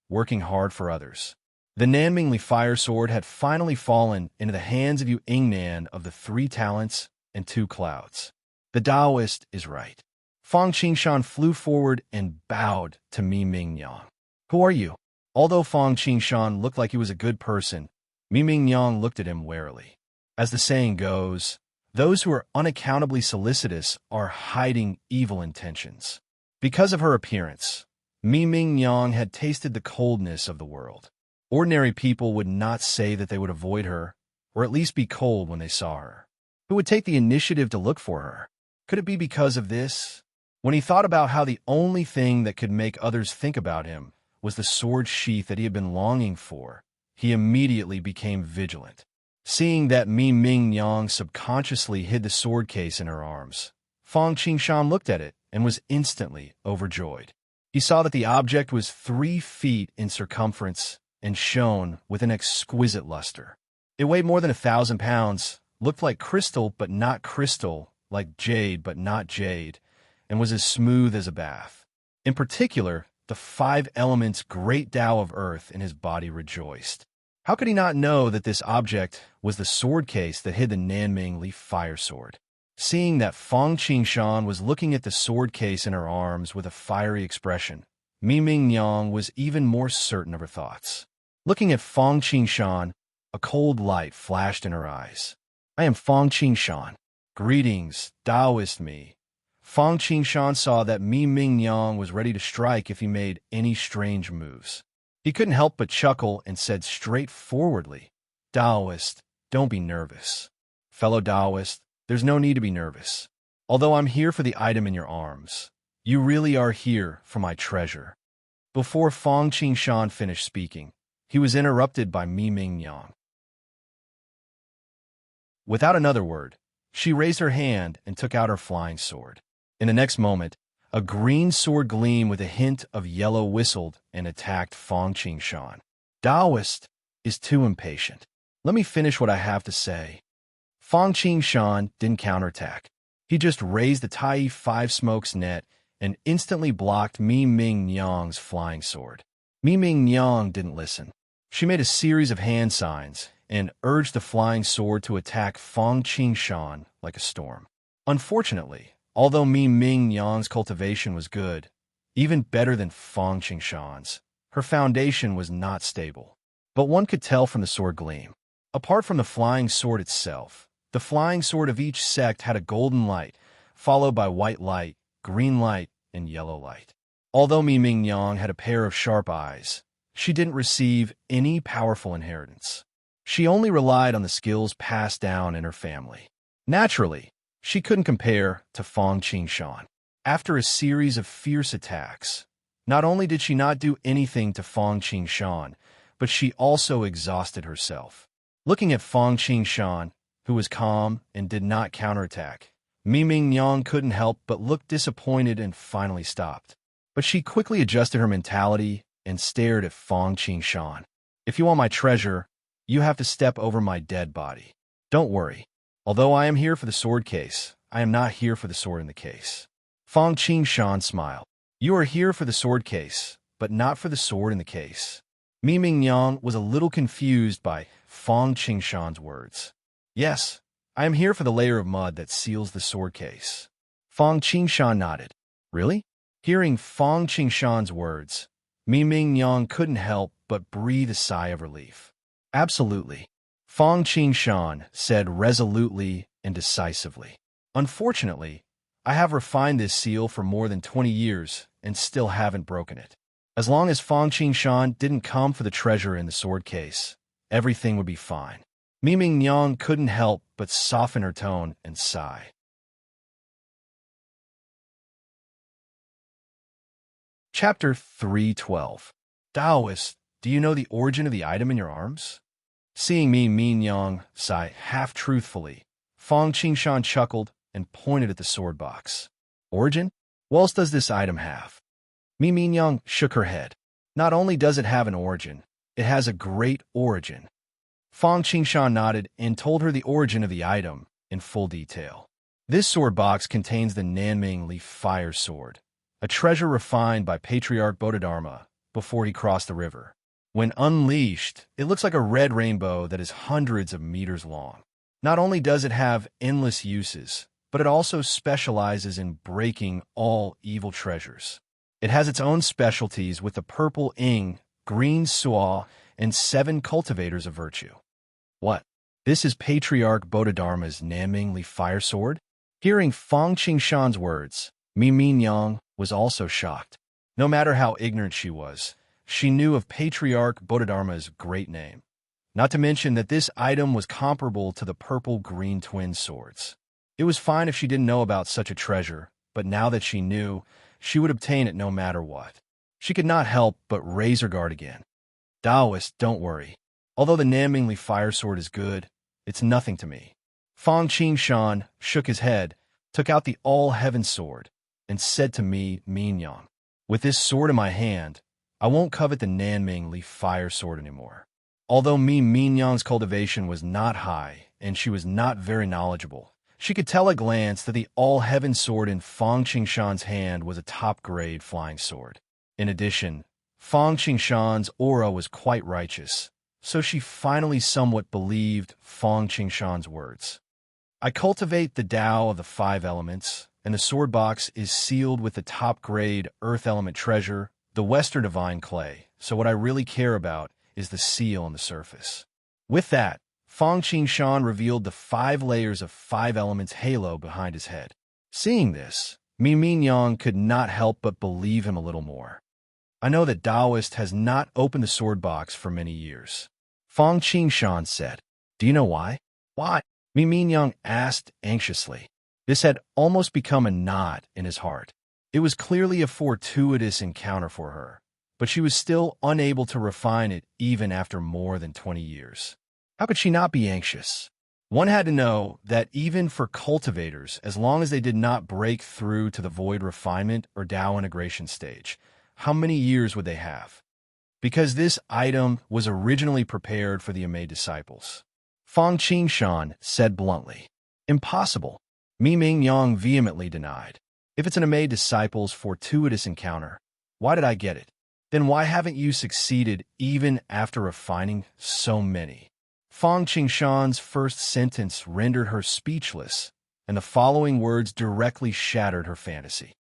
working hard for others. The Nanmingli fire sword had finally fallen into the hands of Yu Yingnan of the 3 talents and 2 clouds. The Taoist is right. Fang Qingshan flew forward and bowed to Mi Ming Yang. Who are you? Although Fang Qingshan looked like he was a good person, Mi Ming Yang looked at him warily. As the saying goes, those who are unaccountably solicitous are hiding evil intentions. Because of her appearance, Mi Ming Yang had tasted the coldness of the world. Ordinary people would not say that they would avoid her, or at least be cold when they saw her. Who would take the initiative to look for her? Could it be because of this? When he thought about how the only thing that could make others think about him was the sword sheath that he had been longing for, he immediately became vigilant. Seeing that Mi Ming Yang subconsciously hid the sword case in her arms, Fang Qingshan looked at it and was instantly overjoyed. He saw that the object was 3 feet in circumference and shone with an exquisite luster. It weighed more than 1,000 pounds, looked like crystal but not crystal, like jade but not jade, and was as smooth as a bath. In particular, the 5 elements' great Tao of earth in his body rejoiced. How could he not know that this object was the sword case that hid the Nanmingli fire sword? Seeing that Fang Qingshan was looking at the sword case in her arms with a fiery expression, Mi Ming Yang was even more certain of her thoughts. Looking at Fang Qingshan, a cold light flashed in her eyes. I am Fang Qingshan. Greetings, Taoist me. Fang Qingshan saw that Mi Ming Yang was ready to strike if he made any strange moves. He couldn't help but chuckle and said straightforwardly, Taoist, don't be nervous. Fellow Taoist, there's no need to be nervous. Although I'm here for the item in your arms, you really are here for my treasure. Before Fang Qingshan finished speaking, he was interrupted by Mi Ming Yang. Without another word, she raised her hand and took out her flying sword. In the next moment, a green sword gleam with a hint of yellow whistled and attacked Fang Qingshan. Taoist is too impatient. Let me finish what I have to say. Fang Qingshan didn't counterattack. He just raised the Tai 5 smokes net and instantly blocked Mi Ming Yang's flying sword. Mi Ming Yang didn't listen. She made a series of hand signs and urged the flying sword to attack Fang Qingshan like a storm. Unfortunately, although Mi Ming Yang's cultivation was good, even better than Fang Qingshan's, her foundation was not stable. But one could tell from the sword gleam. Apart from the flying sword itself, the flying sword of each sect had a golden light, followed by white light, green light, and yellow light. Although Mi Ming Yang had a pair of sharp eyes, she didn't receive any powerful inheritance. She only relied on the skills passed down in her family. Naturally, she couldn't compare to Fang Qingshan. After a series of fierce attacks, not only did she not do anything to Fang Qingshan, but she also exhausted herself. Looking at Fang Qingshan, who was calm and did not counterattack, Mi Ming Yang couldn't help but look disappointed and finally stopped. But she quickly adjusted her mentality and stared at Fang Qingshan. If you want my treasure, you have to step over my dead body. Don't worry. Although I am here for the sword case, I am not here for the sword in the case. Fang Qingshan smiled. You are here for the sword case, but not for the sword in the case. Mi Ming Yang was a little confused by Fang Qingshan's words. Yes, I am here for the layer of mud that seals the sword case. Fang Qingshan nodded. Really? Hearing Fang Qingshan's words, Mi Ming Yang couldn't help but breathe a sigh of relief. Absolutely. Fang Qingshan said resolutely and decisively. Unfortunately, I have refined this seal for more than 20 years and still haven't broken it. As long as Fang Qingshan didn't come for the treasure in the sword case, everything would be fine. Mi Mingyang couldn't help but soften her tone and sigh. Chapter 312. Taoist, do you know the origin of the item in your arms? Seeing Mi Mingyang sigh half-truthfully, Fang Qingshan chuckled and pointed at the sword box. Origin? What else does this item have? Mi Mingyang shook her head. Not only does it have an origin, it has a great origin. Fang Qingshan nodded and told her the origin of the item in full detail. This sword box contains the Nanming Leaf Fire Sword, a treasure refined by Patriarch Bodhidharma before he crossed the river. When unleashed, it looks like a red rainbow that is hundreds of meters long. Not only does it have endless uses, but it also specializes in breaking all evil treasures. It has its own specialties with the purple ing, green suo, and 7 cultivators of virtue. What? This is Patriarch Bodhidharma's Nanming Leaf Fire Sword? Hearing Fang Qingshan's words, Mi Mingyang was also shocked. No matter how ignorant she was, she knew of Patriarch Bodhidharma's great name. Not to mention that this item was comparable to the purple-green twin swords. It was fine if she didn't know about such a treasure, but now that she knew, she would obtain it no matter what. She could not help but raise her guard again. Taoist, don't worry. Although the Nanming Leaf Fire Sword is good, it's nothing to me. Fang Qingshan shook his head, took out the All-Heaven Sword, and said to Mi Mingyang, with this sword in my hand, I won't covet the Nanming Leaf Fire Sword anymore. Although Mi Mingyang's cultivation was not high and she was not very knowledgeable, she could tell at a glance that the All-Heaven Sword in Fang Qingshan's hand was a top-grade flying sword. In addition, Fang Qingshan's aura was quite righteous, so she finally somewhat believed Fang Qingshan's words. I cultivate the Tao of the 5 elements, and the sword box is sealed with the top-grade earth element treasure, the Western Divine Clay, so what I really care about is the seal on the surface. With that, Fang Qingshan revealed the 5 layers of 5 elements halo behind his head. Seeing this, Mi Mingyang could not help but believe him a little more. I know that Taoist has not opened the sword box for many years. Fang Qingshan said. Do you know why? Why? Mi Mingyang asked anxiously. This had almost become a knot in his heart. It was clearly a fortuitous encounter for her, but she was still unable to refine it even after more than 20 years. How could she not be anxious? One had to know that even for cultivators, as long as they did not break through to the void refinement or Tao integration stage, how many years would they have? Because this item was originally prepared for the Amei disciples. Fang Qingshan said bluntly. Impossible. Mi Mingyang vehemently denied. If it's an Amei disciple's fortuitous encounter, why did I get it? Then why haven't you succeeded even after refining so many? Fang Qingshan's first sentence rendered her speechless, and the following words directly shattered her fantasy.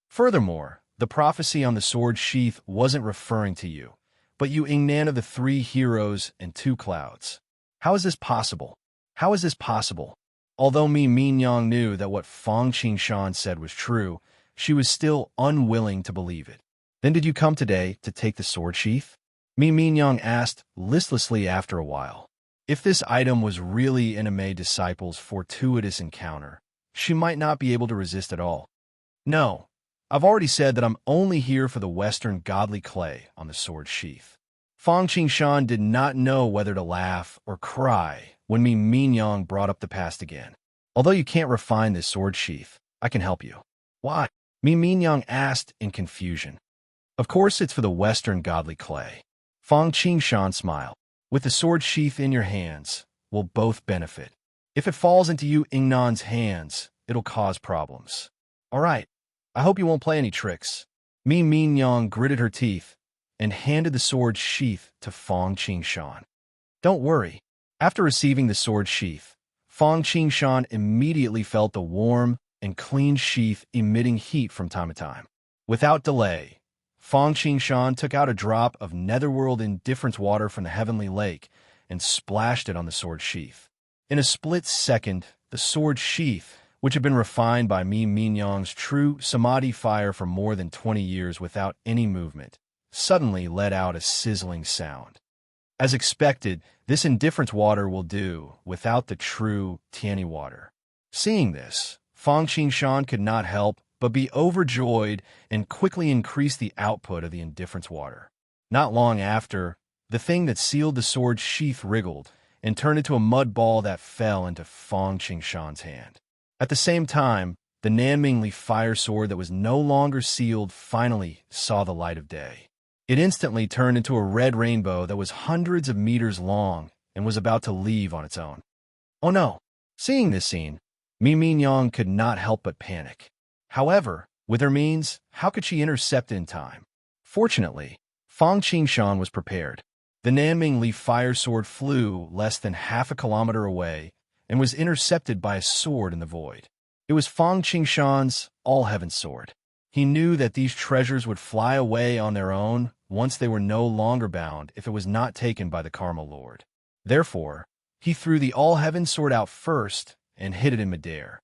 Furthermore, the prophecy on the sword sheath wasn't referring to you, but you Ingnan of the 3 heroes and 2 clouds. How is this possible? How is this possible? Although Mi Mingyang knew that what Fang Qingshan said was true, she was still unwilling to believe it. Then did you come today to take the sword sheath? Mi Mingyang asked listlessly after a while. If this item was really an Amei disciple's fortuitous encounter, she might not be able to resist at all. No, I've already said that I'm only here for the Western godly clay on the sword sheath. Fang Qingshan did not know whether to laugh or cry when Mi Mingyang brought up the past again. Although you can't refine this sword sheath, I can help you. Why? Mi Mingyang asked in confusion. Of course it's for the Western godly clay. Fang Qingshan smiled. With the sword sheath in your hands, we'll both benefit. If it falls into you Ingnan's hands, it'll cause problems. All right, I hope you won't play any tricks. Mi Mingyang gritted her teeth and handed the sword sheath to Fang Qingshan. Don't worry. After receiving the sword sheath, Fang Qingshan immediately felt the warm and clean sheath emitting heat from time to time. Without delay, Fang Qingshan took out a drop of netherworld indifference water from the heavenly lake and splashed it on the sword sheath. In a split second, the sword sheath, which had been refined by Mi Mingyang's true samadhi fire for more than 20 years without any movement, suddenly let out a sizzling sound. As expected, this indifference water will do without the true Tianyi water. Seeing this, Fang Qingshan could not help but be overjoyed and quickly increased the output of the indifference water. Not long after, the thing that sealed the sword sheath wriggled and turned into a mud ball that fell into Fang Qingshan's hand. At the same time, the Nanmingli fire sword that was no longer sealed finally saw the light of day. It instantly turned into a red rainbow that was hundreds of meters long and was about to leave on its own. Oh no! Seeing this scene, Mi Mingyang could not help but panic. However, with her means, how could she intercept it in time? Fortunately, Fang Qingshan was prepared. The Nanmingli fire sword flew less than half a kilometer away and was intercepted by a sword in the void. It was Fang Qingshan's all-heaven sword. He knew that these treasures would fly away on their own once they were no longer bound if it was not taken by the Karma Lord. Therefore, he threw the all-heaven sword out first and hit it in midair.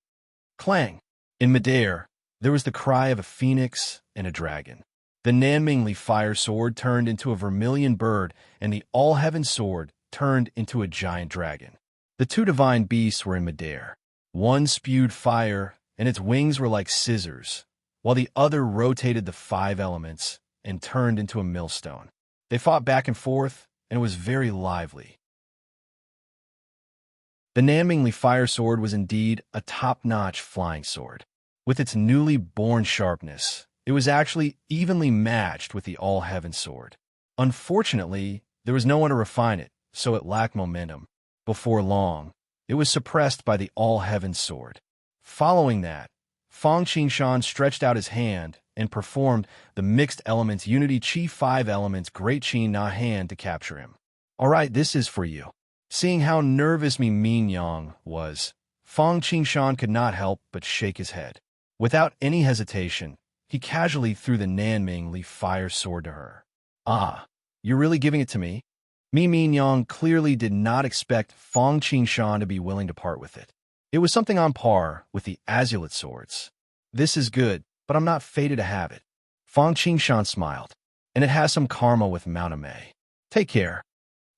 Clang! In midair, there was the cry of a phoenix and a dragon. The Nanmingli fire sword turned into a vermilion bird, and the all-heaven sword turned into a giant dragon. The two divine beasts were in midair. One spewed fire, and its wings were like scissors, while the other rotated the 5 elements and turned into a millstone. They fought back and forth, and it was very lively. The Nanmingli fire sword was indeed a top-notch flying sword. With its newly born sharpness, it was actually evenly matched with the all-heaven sword. Unfortunately, there was no one to refine it, so it lacked momentum. Before long, it was suppressed by the all-heaven sword. Following that, Fang Qingshan stretched out his hand and performed the mixed elements Unity Chi 5 elements Great Qi Na hand to capture him. Alright, this is for you. Seeing how nervous Mi Mingyang was, Fang Qingshan could not help but shake his head. Without any hesitation, he casually threw the Nanmingli fire sword to her. Ah, you're really giving it to me? Mi Mingyang clearly did not expect Fang Qingshan to be willing to part with it. It was something on par with the Azulite swords. This is good, but I'm not fated to have it. Fang Qingshan smiled, and it has some karma with Mount Mei. Take care.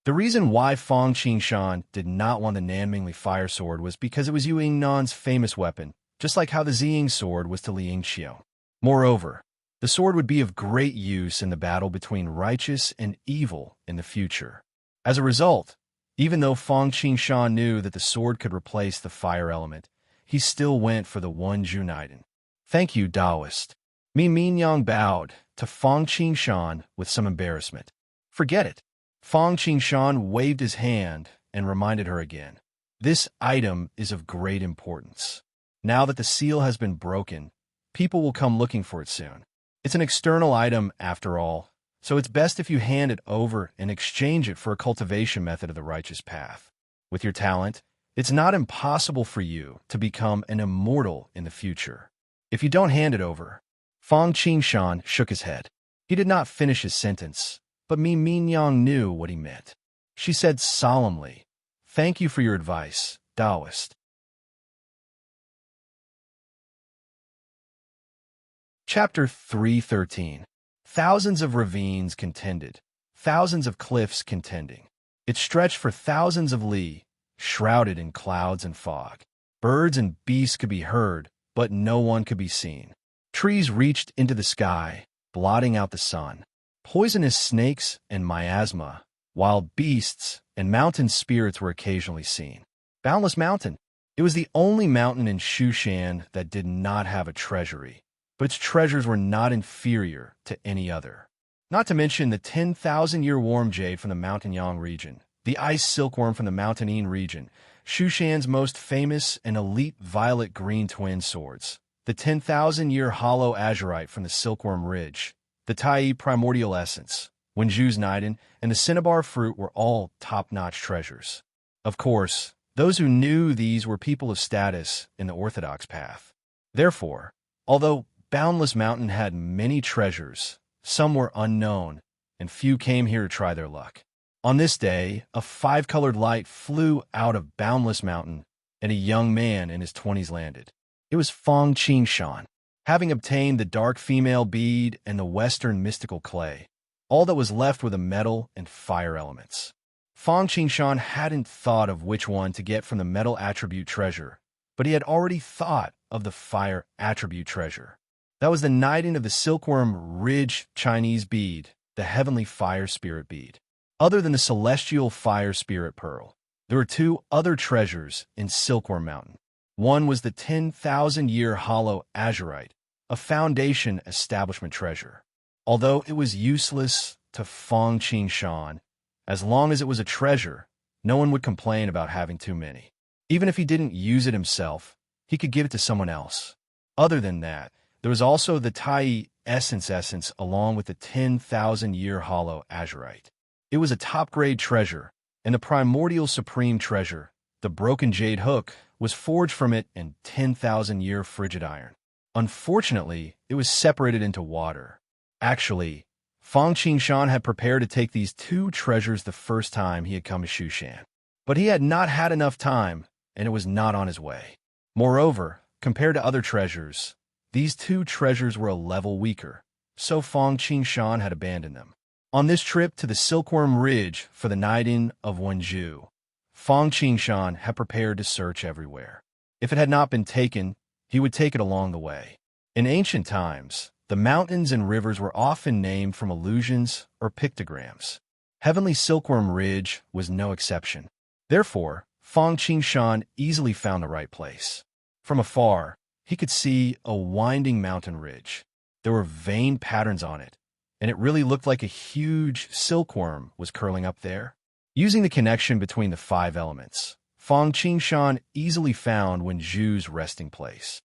The reason why Fang Qingshan did not want the Nanmingli fire sword was because it was Yu Yingnan's famous weapon, just like how the Ziying sword was to Li Yingqiu. Moreover, the sword would be of great use in the battle between righteous and evil in the future. As a result, even though Fang Qingshan knew that the sword could replace the fire element, he still went for the one Junaiden. Thank you, Taoist. Mi Mingyang bowed to Fang Qingshan with some embarrassment. Forget it. Fang Qingshan waved his hand and reminded her again. This item is of great importance. Now that the seal has been broken, people will come looking for it soon. It's an external item after all, so it's best if you hand it over and exchange it for a cultivation method of the righteous path. With your talent, it's not impossible for you to become an immortal in the future. If you don't hand it over, Fang Qingshan shook his head. He did not finish his sentence, but Mi Mingyang knew what he meant. She said solemnly, "Thank you for your advice, Taoist." Chapter 313. Thousands of ravines contended, thousands of cliffs contending. It stretched for thousands of li, shrouded in clouds and fog. Birds and beasts could be heard, but no one could be seen. Trees reached into the sky, blotting out the sun. Poisonous snakes and miasma, wild beasts and mountain spirits were occasionally seen. Boundless Mountain. It was the only mountain in Shushan that did not have a treasury, but its treasures were not inferior to any other. Not to mention the 10,000-year warm jade from the Mountain Yang region, the ice silkworm from the Mountain Yin region, Shushan's most famous and elite violet-green twin swords, the 10,000-year hollow azurite from the Silkworm Ridge, the Tai primordial essence, Wenju's Niden, and the cinnabar fruit were all top-notch treasures. Of course, those who knew these were people of status in the orthodox path. Therefore, although Boundless Mountain had many treasures, some were unknown, and few came here to try their luck. On this day, a five-colored light flew out of Boundless Mountain, and a young man in his 20s landed. It was Fang Qingshan. Having obtained the dark female bead and the western mystical clay, all that was left were the metal and fire elements. Fang Qingshan hadn't thought of which one to get from the metal attribute treasure, but he had already thought of the fire attribute treasure. That was the knighting of the Silkworm Ridge Chinese bead, the heavenly fire spirit bead. Other than the celestial fire spirit pearl, there were two other treasures in Silkworm Mountain. One was the 10,000-year hollow azurite, a foundation establishment treasure. Although it was useless to Fang Qingshan, as long as it was a treasure, no one would complain about having too many. Even if he didn't use it himself, he could give it to someone else. Other than that, there was also the Tai essence along with the 10,000-year hollow azurite. It was a top-grade treasure, and the primordial supreme treasure, the broken jade hook, was forged from it in 10,000-year frigid iron. Unfortunately, it was separated into water. Actually, Fang Qingshan had prepared to take these two treasures the first time he had come to Shushan. But he had not had enough time, and it was not on his way. Moreover, compared to other treasures, these two treasures were a level weaker, so Fang Qingshan had abandoned them. On this trip to the Silkworm Ridge for the knighting of Wenju, Fang Qingshan had prepared to search everywhere. If it had not been taken, he would take it along the way. In ancient times, the mountains and rivers were often named from allusions or pictograms. Heavenly Silkworm Ridge was no exception. Therefore, Fang Qingshan easily found the right place. From afar, he could see a winding mountain ridge. There were veined patterns on it, and it really looked like a huge silkworm was curling up there. Using the connection between the five elements, Fang Qingshan easily found Wenju's resting place.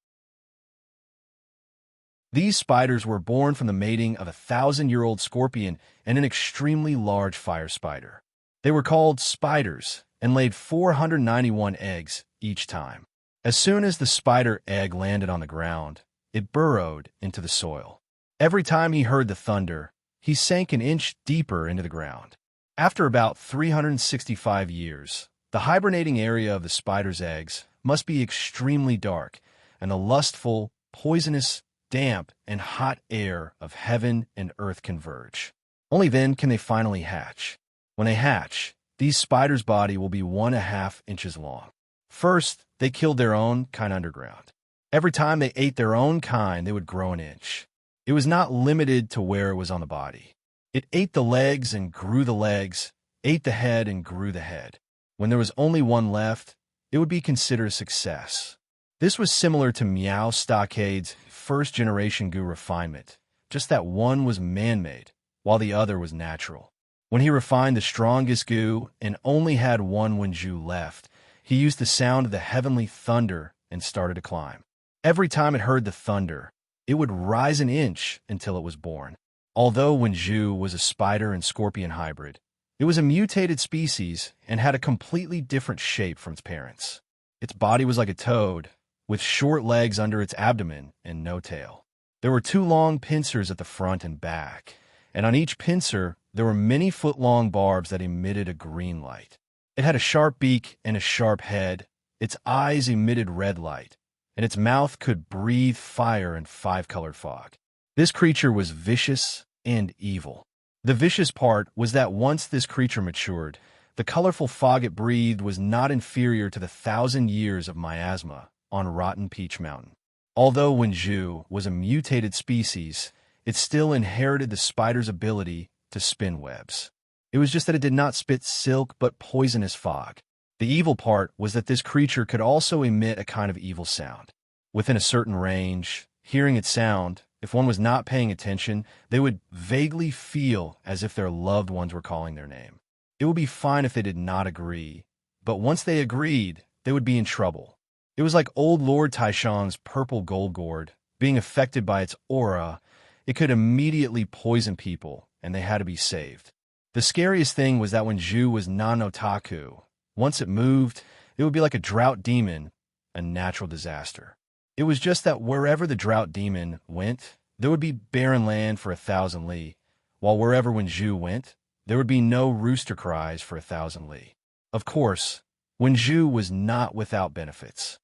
These spiders were born from the mating of a 1,000-year-old scorpion and an extremely large fire spider. They were called spiders and laid 491 eggs each time. As soon as the spider egg landed on the ground, it burrowed into the soil. Every time he heard the thunder, he sank an inch deeper into the ground. After about 365 years, the hibernating area of the spider's eggs must be extremely dark, and the lustful, poisonous, damp, and hot air of heaven and earth converge. Only then can they finally hatch. When they hatch, these spiders' body will be 1.5 inches long. First, they killed their own kind underground. Every time they ate their own kind, they would grow an inch. It was not limited to where it was on the body. It ate the legs and grew the legs, ate the head and grew the head. When there was only one left, it would be considered a success. This was similar to Meow Stockade's first-generation goo refinement, just that one was man-made, while the other was natural. When he refined the strongest goo and only had one Wenju left, he used the sound of the heavenly thunder and started to climb. Every time it heard the thunder, it would rise an inch until it was born. Although Wenju was a spider and scorpion hybrid, it was a mutated species and had a completely different shape from its parents. Its body was like a toad, with short legs under its abdomen and no tail. There were 2 long pincers at the front and back, and on each pincer there were many foot-long barbs that emitted a green light. It had a sharp beak and a sharp head, its eyes emitted red light, and its mouth could breathe fire and 5-colored fog. This creature was vicious and evil. The vicious part was that once this creature matured, the colorful fog it breathed was not inferior to the 1,000 years of miasma on Rotten Peach Mountain. Although Wenju was a mutated species, it still inherited the spider's ability to spin webs. It was just that it did not spit silk but poisonous fog. The evil part was that this creature could also emit a kind of evil sound. Within a certain range, hearing its sound, if one was not paying attention, they would vaguely feel as if their loved ones were calling their name. It would be fine if they did not agree, but once they agreed, they would be in trouble. It was like old Lord Taishang's purple gold gourd. Being affected by its aura, it could immediately poison people, and they had to be saved. The scariest thing was that when Zhu was non-otaku, once it moved, it would be like a drought demon, a natural disaster. It was just that wherever the drought demon went, there would be barren land for 1,000 li, while wherever Wenju went, there would be no rooster cries for 1,000 li. Of course, Wenju was not without benefits.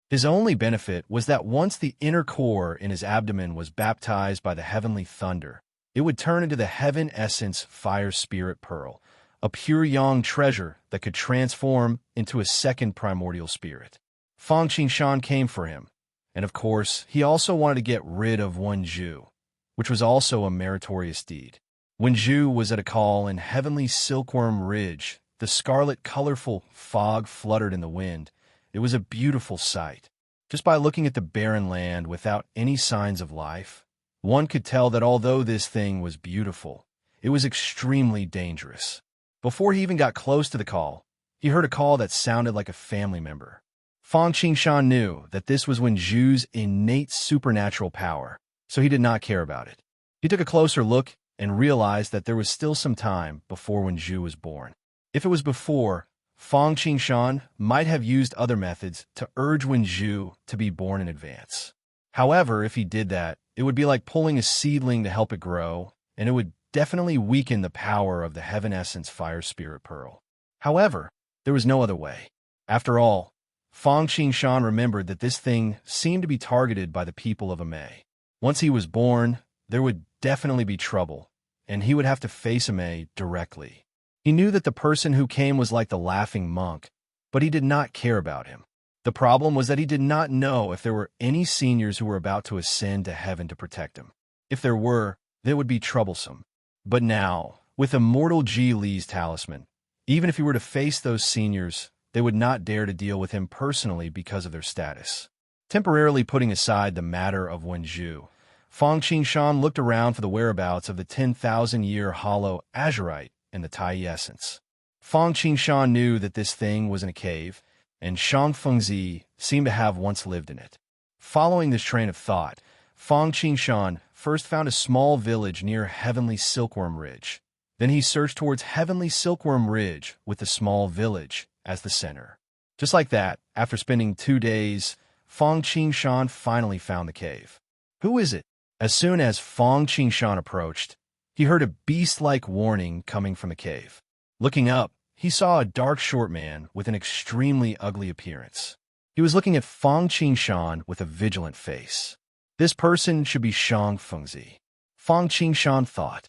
His only benefit was that once the inner core in his abdomen was baptized by the heavenly thunder, it would turn into the heaven essence fire spirit pearl, a pure yang treasure that could transform into a second primordial spirit. Fang Qingshan came for him, and of course, he also wanted to get rid of Wenju, which was also a meritorious deed. Wenju was at a call in heavenly silkworm ridge. The scarlet, colorful fog fluttered in the wind. It was a beautiful sight. Just by looking at the barren land without any signs of life, one could tell that although this thing was beautiful, it was extremely dangerous. Before he even got close to the call, he heard a call that sounded like a family member. Fang Qingshan knew that this was Wenju's innate supernatural power, so he did not care about it. He took a closer look and realized that there was still some time before Wenju was born. If it was before, Fang Qingshan might have used other methods to urge Wenju to be born in advance. However, if he did that, it would be like pulling a seedling to help it grow, and it would definitely weaken the power of the heaven essence fire spirit pearl. However, there was no other way. After all, Fang Qingshan remembered that this thing seemed to be targeted by the people of Amei. Once he was born, there would definitely be trouble, and he would have to face Amei directly. He knew that the person who came was like the laughing monk, but he did not care about him. The problem was that he did not know if there were any seniors who were about to ascend to heaven to protect him. If there were, that would be troublesome. But now, with Immortal Ji Li's talisman, even if he were to face those seniors, they would not dare to deal with him personally because of their status. Temporarily putting aside the matter of Wenju, Fang Qingshan looked around for the whereabouts of the 10,000-year hollow azurite and the Tai essence. Fang Qingshan knew that this thing was in a cave, and Shang Fengzi seemed to have once lived in it. Following this train of thought, Fang Qingshan first found a small village near Heavenly Silkworm Ridge. Then he searched towards Heavenly Silkworm Ridge with the small village as the center. Just like that, after spending 2 days, Fang Qingshan finally found the cave. Who is it? As soon as Fang Qingshan approached, he heard a beast-like warning coming from the cave. Looking up, he saw a dark short man with an extremely ugly appearance. He was looking at Fang Qingshan with a vigilant face. This person should be Shang Fengzi, Fang Qingshan thought.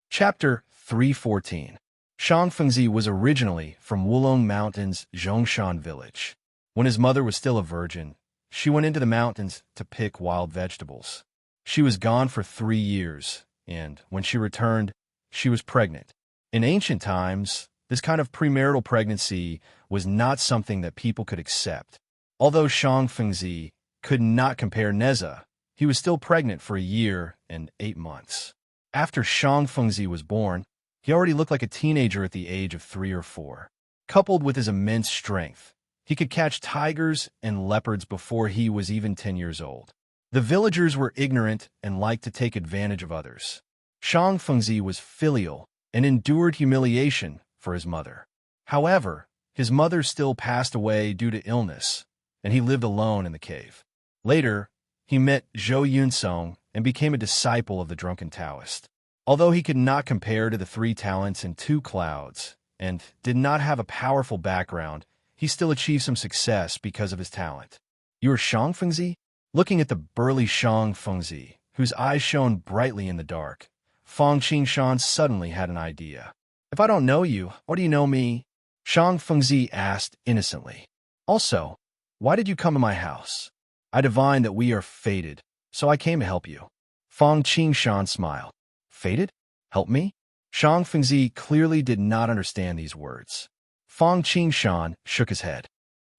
Chapter 314. Shang Fengzi was originally from Wulong Mountains' Zhongshan village. When his mother was still a virgin, she went into the mountains to pick wild vegetables. She was gone for 3 years, and when she returned, she was pregnant. In ancient times, this kind of premarital pregnancy was not something that people could accept. Although Shang Fengzi could not compare Neza, he was still pregnant for 1 year and 8 months. After Shang Fengzi was born, he already looked like a teenager at the age of 3 or 4. Coupled with his immense strength, he could catch tigers and leopards before he was even 10 years old. The villagers were ignorant and liked to take advantage of others. Shang Fengzi was filial and endured humiliation for his mother. However, his mother still passed away due to illness, and he lived alone in the cave. Later, he met Zhou Yunsong and became a disciple of the drunken Taoist. Although he could not compare to the 3 talents and 2 clouds, and did not have a powerful background, he still achieved some success because of his talent. "You are Shang Fengzi?" Looking at the burly Shang Fengzi, whose eyes shone brightly in the dark, Fang Qingshan suddenly had an idea. "If I don't know you, or do you know me?" Shang Fengzi asked innocently. "Also, why did you come to my house?" "I divined that we are fated, so I came to help you." Fang Qingshan smiled. "Fated? Help me?" Shang Fengzi clearly did not understand these words. Fang Qingshan shook his head.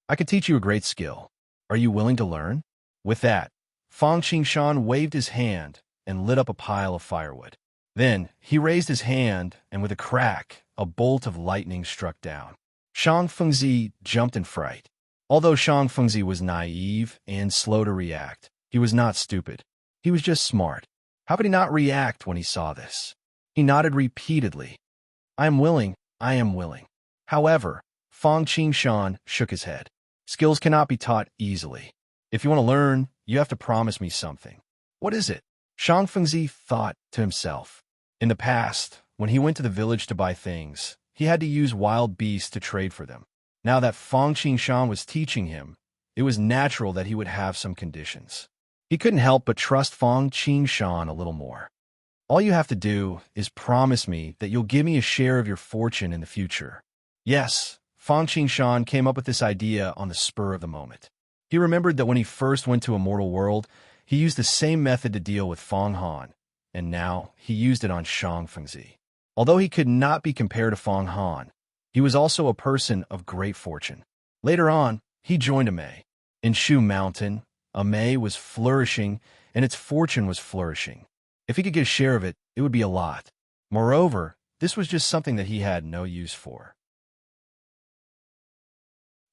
"I could teach you a great skill. Are you willing to learn?" With that, Fang Qingshan waved his hand and lit up a pile of firewood. Then he raised his hand, and with a crack, a bolt of lightning struck down. Shang Fengzi jumped in fright. Although Shang Fengzi was naive and slow to react, he was not stupid. He was just smart. How could he not react when he saw this? He nodded repeatedly. "I am willing, I am willing." However, Fang Qingshan shook his head. Skills cannot be taught easily. If you want to learn, you have to promise me something. What is it? Shang Fengzi thought to himself. In the past, when he went to the village to buy things, he had to use wild beasts to trade for them. Now that Fang Qingshan was teaching him, it was natural that he would have some conditions. He couldn't help but trust Fang Qingshan a little more. All you have to do is promise me that you'll give me a share of your fortune in the future. Yes, Fang Qingshan came up with this idea on the spur of the moment. He remembered that when he first went to a mortal world, he used the same method to deal with Fang Han, and now he used it on Shang Fengzi. Although he could not be compared to Fang Han, he was also a person of great fortune. Later on, he joined a Mei. In Shu Mountain, a Mei was flourishing, and its fortune was flourishing. If he could get a share of it, it would be a lot. Moreover, this was just something that he had no use for.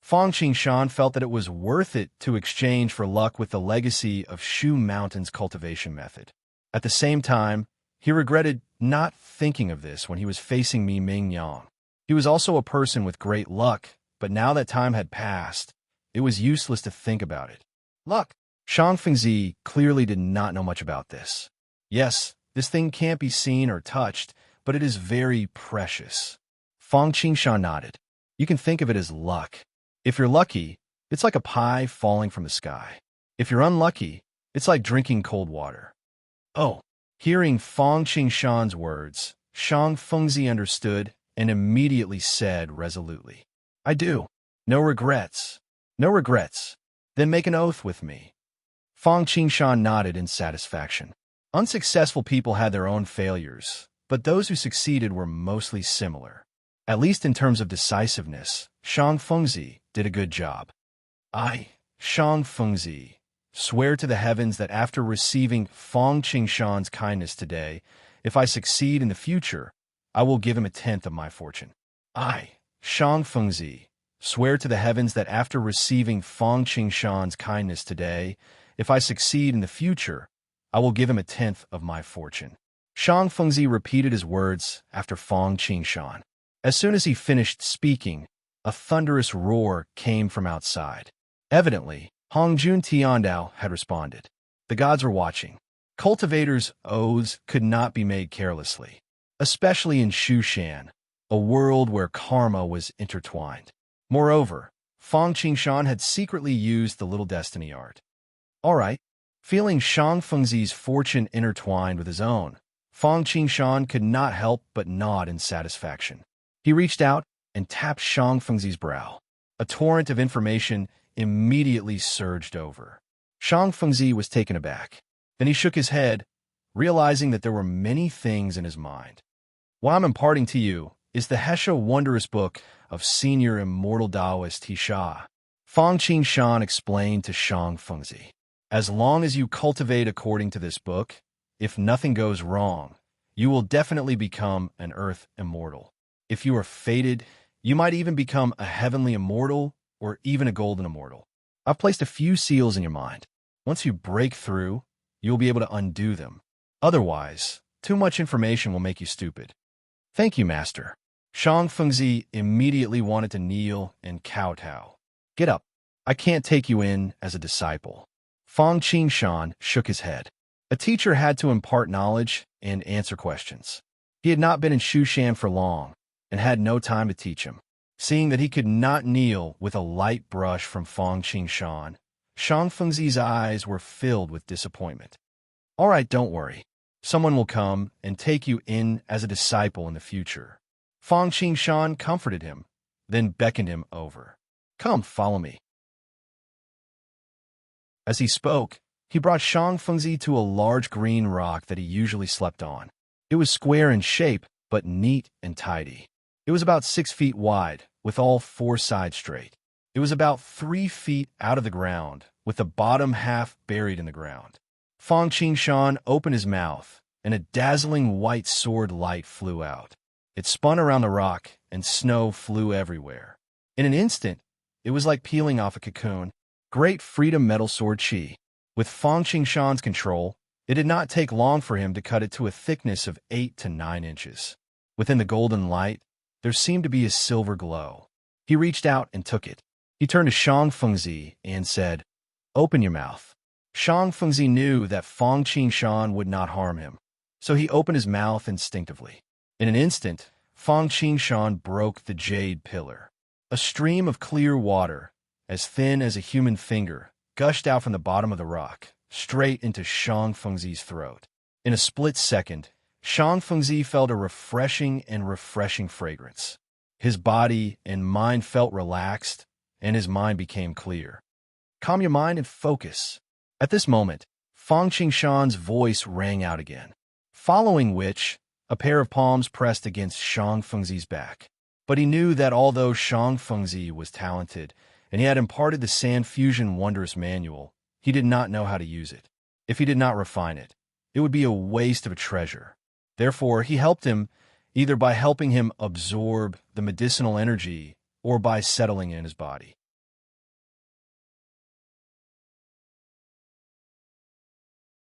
Fang Qingshan felt that it was worth it to exchange for luck with the legacy of Shu Mountain's cultivation method. At the same time, he regretted not thinking of this when he was facing Mi Ming Yang. He was also a person with great luck, but now that time had passed, it was useless to think about it. Luck. Shang Fengzi clearly did not know much about this. Yes, this thing can't be seen or touched, but it is very precious. Fang Qingshan nodded. You can think of it as luck. If you're lucky, it's like a pie falling from the sky. If you're unlucky, it's like drinking cold water. Oh, hearing Fang Qingshan's words, Shang Fengzi understood and immediately said resolutely, I do. No regrets. No regrets. Then make an oath with me. Fang Qingshan nodded in satisfaction. Unsuccessful people had their own failures, but those who succeeded were mostly similar. At least in terms of decisiveness, Shang Fengzi did a good job. I, Shang Fengzi, swear to the heavens that after receiving Fang Qingshan's kindness today, if I succeed in the future, I will give him a tenth of my fortune. I, Shang Fengzi, swear to the heavens that after receiving Fang Qingshan's kindness today, if I succeed in the future, I will give him a tenth of my fortune. Shang Fengzi repeated his words after Fang Qingshan. As soon as he finished speaking, a thunderous roar came from outside. Evidently, Hongjun Tiandao had responded. The gods were watching. Cultivators' oaths could not be made carelessly, especially in Shushan, a world where karma was intertwined. Moreover, Fang Qingshan had secretly used the little destiny art. All right. Feeling Shang Fengzi's fortune intertwined with his own, Fang Qingshan could not help but nod in satisfaction. He reached out and tapped Shang Fengzi's brow. A torrent of information immediately surged over. Shang Fengzi was taken aback. Then he shook his head, realizing that there were many things in his mind. What I'm imparting to you is the Hesha wondrous book of senior immortal Taoist Hisha. Fang Qingshan explained to Shang Fengzi. As long as you cultivate according to this book, if nothing goes wrong, you will definitely become an earth immortal. If you are fated, you might even become a heavenly immortal or even a golden immortal. I've placed a few seals in your mind. Once you break through, you will be able to undo them. Otherwise, too much information will make you stupid. Thank you, Master. Shang Fengzi immediately wanted to kneel and kowtow. Get up. I can't take you in as a disciple. Fang Qingshan shook his head. A teacher had to impart knowledge and answer questions. He had not been in Shushan for long and had no time to teach him. Seeing that he could not kneel with a light brush from Fang Qingshan, Shang Fengzi's eyes were filled with disappointment. All right, don't worry. Someone will come and take you in as a disciple in the future. Fang Qingshan comforted him, then beckoned him over. Come, follow me. As he spoke, he brought Shang Fengzi to a large green rock that he usually slept on. It was square in shape, but neat and tidy. It was about 6 feet wide, with all 4 sides straight. It was about 3 feet out of the ground, with the bottom half buried in the ground. Fang Qingshan opened his mouth, and a dazzling white sword light flew out. It spun around the rock, and snow flew everywhere. In an instant, it was like peeling off a cocoon. Great freedom metal sword chi. With Fang Qingshan's control, it did not take long for him to cut it to a thickness of 8 to 9 inches. Within the golden light, there seemed to be a silver glow. He reached out and took it. He turned to Shang Fengzi and said, "Open your mouth." Shang Fengzi knew that Fang Qingshan would not harm him, so he opened his mouth instinctively. In an instant, Fang Qingshan broke the jade pillar. A stream of clear water, as thin as a human finger, gushed out from the bottom of the rock, straight into Shang Fengzi's throat. In a split second, Shang Fengzi felt a refreshing fragrance. His body and mind felt relaxed, and his mind became clear. "Calm your mind and focus." At this moment, Fang Qingshan's voice rang out again, following which, a pair of palms pressed against Shang Fengzi's back. But he knew that although Shang Fengzi was talented, and he had imparted the Sand Fusion Wondrous Manual, he did not know how to use it. If he did not refine it, it would be a waste of a treasure. Therefore, he helped him either by helping him absorb the medicinal energy or by settling in his body.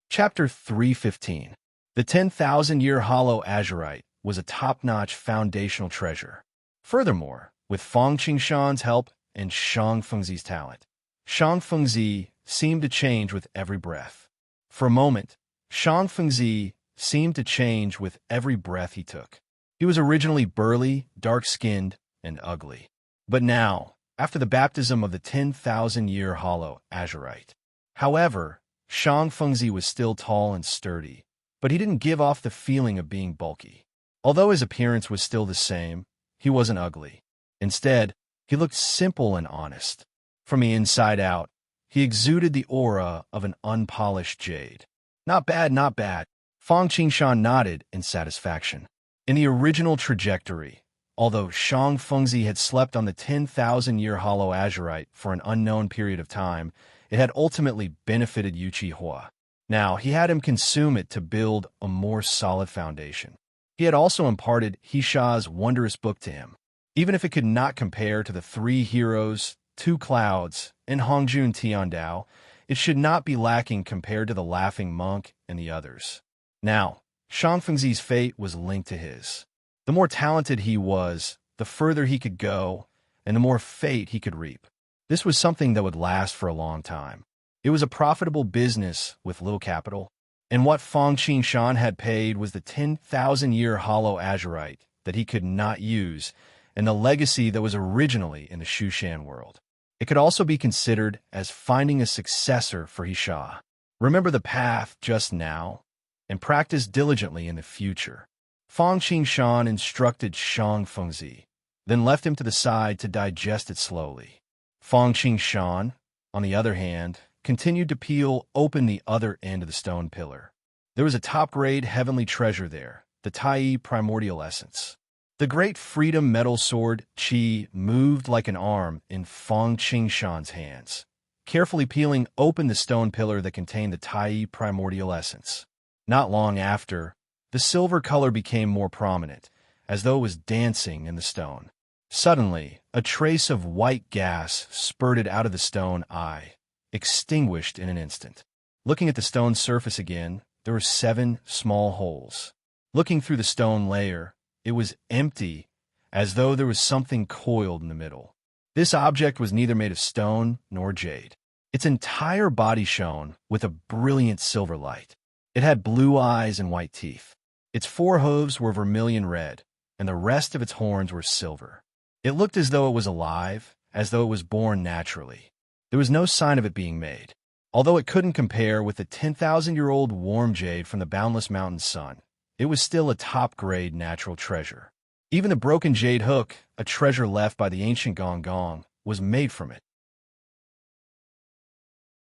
Chapter 315. The 10,000-year hollow azurite was a top-notch foundational treasure. Furthermore, with Fang Qingshan's help and Shang Fengzi's talent, Shang Fengzi seemed to change with every breath. For a moment, Shang Fengzi seemed to change with every breath he took. He was originally burly, dark-skinned, and ugly. But now, after the baptism of the 10,000-year hollow azurite. However, Shang Fengzi was still tall and sturdy, but he didn't give off the feeling of being bulky. Although his appearance was still the same, he wasn't ugly. Instead, he looked simple and honest. From the inside out, he exuded the aura of an unpolished jade. "Not bad, not bad." Fang Qingshan nodded in satisfaction. In the original trajectory, although Shang Fengzi had slept on the 10,000-year hollow azurite for an unknown period of time, it had ultimately benefited Yu Qihua. Now, he had him consume it to build a more solid foundation. He had also imparted Heisha's wondrous book to him. Even if it could not compare to the 3 heroes, 2 clouds, and Hongjun Tiandao, it should not be lacking compared to the Laughing Monk and the others. Now, Shang Fengzi's fate was linked to his. The more talented he was, the further he could go, and the more fate he could reap. This was something that would last for a long time. It was a profitable business with little capital, and what Fang Qingshan had paid was the 10,000-year hollow azurite that he could not use, and the legacy that was originally in the Shushan world. It could also be considered as finding a successor for Heisha. Remember the path just now, and practice diligently in the future. Fang Qingshan instructed Shang Fengzi, then left him to the side to digest it slowly. Fang Qingshan, on the other hand, continued to peel open the other end of the stone pillar. There was a top-grade heavenly treasure there, the Tai primordial essence. The great freedom metal sword, Qi, moved like an arm in Fang Qingshan's hands, carefully peeling open the stone pillar that contained the Tai primordial essence. Not long after, the silver color became more prominent, as though it was dancing in the stone. Suddenly, a trace of white gas spurted out of the stone eye, extinguished in an instant. Looking at the stone surface again, there were 7 small holes. Looking through the stone layer, it was empty, as though there was something coiled in the middle. This object was neither made of stone nor jade. Its entire body shone with a brilliant silver light. It had blue eyes and white teeth. Its 4 hooves were vermilion red, and the rest of its horns were silver. It looked as though it was alive, as though it was born naturally. There was no sign of it being made. Although it couldn't compare with the 10,000-year-old warm jade from the boundless mountain sun, it was still a top-grade natural treasure. Even the broken jade hook, a treasure left by the ancient Gong Gong, was made from it.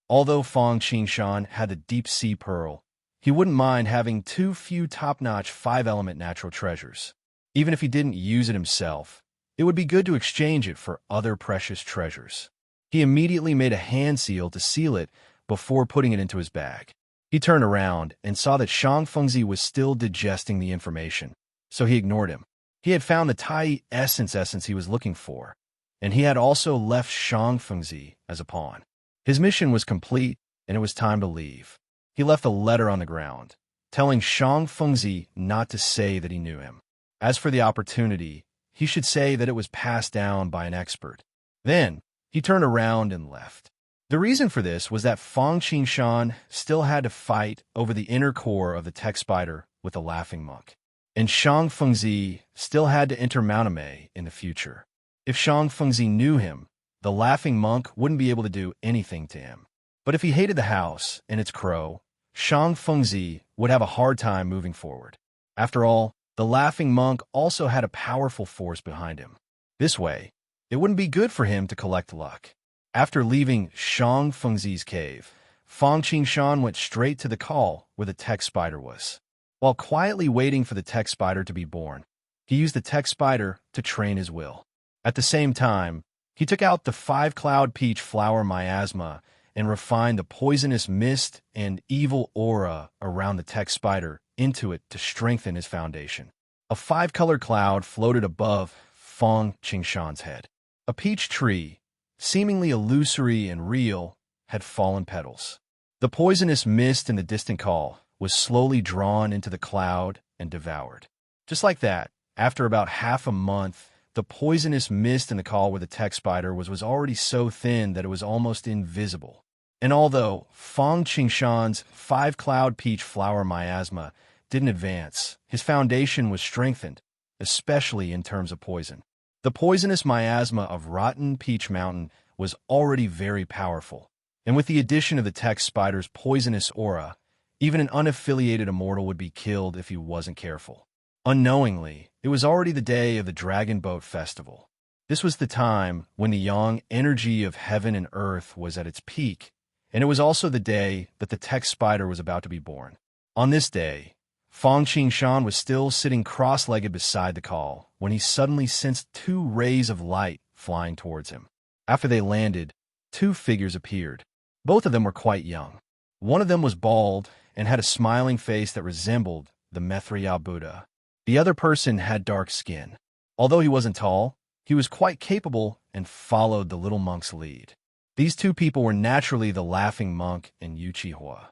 Although Fang Qingshan had the deep-sea pearl, he wouldn't mind having too few top-notch 5-element natural treasures. Even if he didn't use it himself, it would be good to exchange it for other precious treasures. He immediately made a hand seal to seal it before putting it into his bag. He turned around and saw that Shang Fengzi was still digesting the information, so he ignored him. He had found the Tai essence he was looking for, and he had also left Shang Fengzi as a pawn. His mission was complete, and it was time to leave. He left a letter on the ground, telling Shang Fengzi not to say that he knew him. As for the opportunity, he should say that it was passed down by an expert. Then, he turned around and left. The reason for this was that Fang Qingshan still had to fight over the inner core of the tech spider with the laughing monk. And Shang Fengzi still had to enter Mount Amei in the future. If Shang Fengzi knew him, the laughing monk wouldn't be able to do anything to him. But if he hated the house and its crow, Shang Fengzi would have a hard time moving forward. After all, the laughing monk also had a powerful force behind him. This way, it wouldn't be good for him to collect luck. After leaving Shang Fengzi's cave, Fang Qingshan went straight to the call where the tech spider was. While quietly waiting for the tech spider to be born, he used the tech spider to train his will. At the same time, he took out the 5-cloud peach flower miasma and refined the poisonous mist and evil aura around the tech spider into it to strengthen his foundation. A 5-color cloud floated above Fang Qingshan's head. A peach tree, seemingly illusory and real, had fallen petals. The poisonous mist in the distant call was slowly drawn into the cloud and devoured. Just like that, after about half a month, the poisonous mist in the call where the tech spider was already so thin that it was almost invisible. And although Fang Qingshan's 5-cloud peach flower miasma didn't advance, his foundation was strengthened, especially in terms of poison. The poisonous miasma of Rotten Peach Mountain was already very powerful, and with the addition of the tech spider's poisonous aura, even an unaffiliated immortal would be killed if he wasn't careful. Unknowingly, it was already the day of the Dragon Boat Festival. This was the time when the yang energy of heaven and earth was at its peak, and it was also the day that the tech spider was about to be born. On this day, Fang Qingshan was still sitting cross-legged beside the call when he suddenly sensed 2 rays of light flying towards him. After they landed, 2 figures appeared. Both of them were quite young. One of them was bald and had a smiling face that resembled the Maitreya Buddha. The other person had dark skin. Although he wasn't tall, he was quite capable and followed the little monk's lead. These 2 people were naturally the laughing monk and Yuqihua.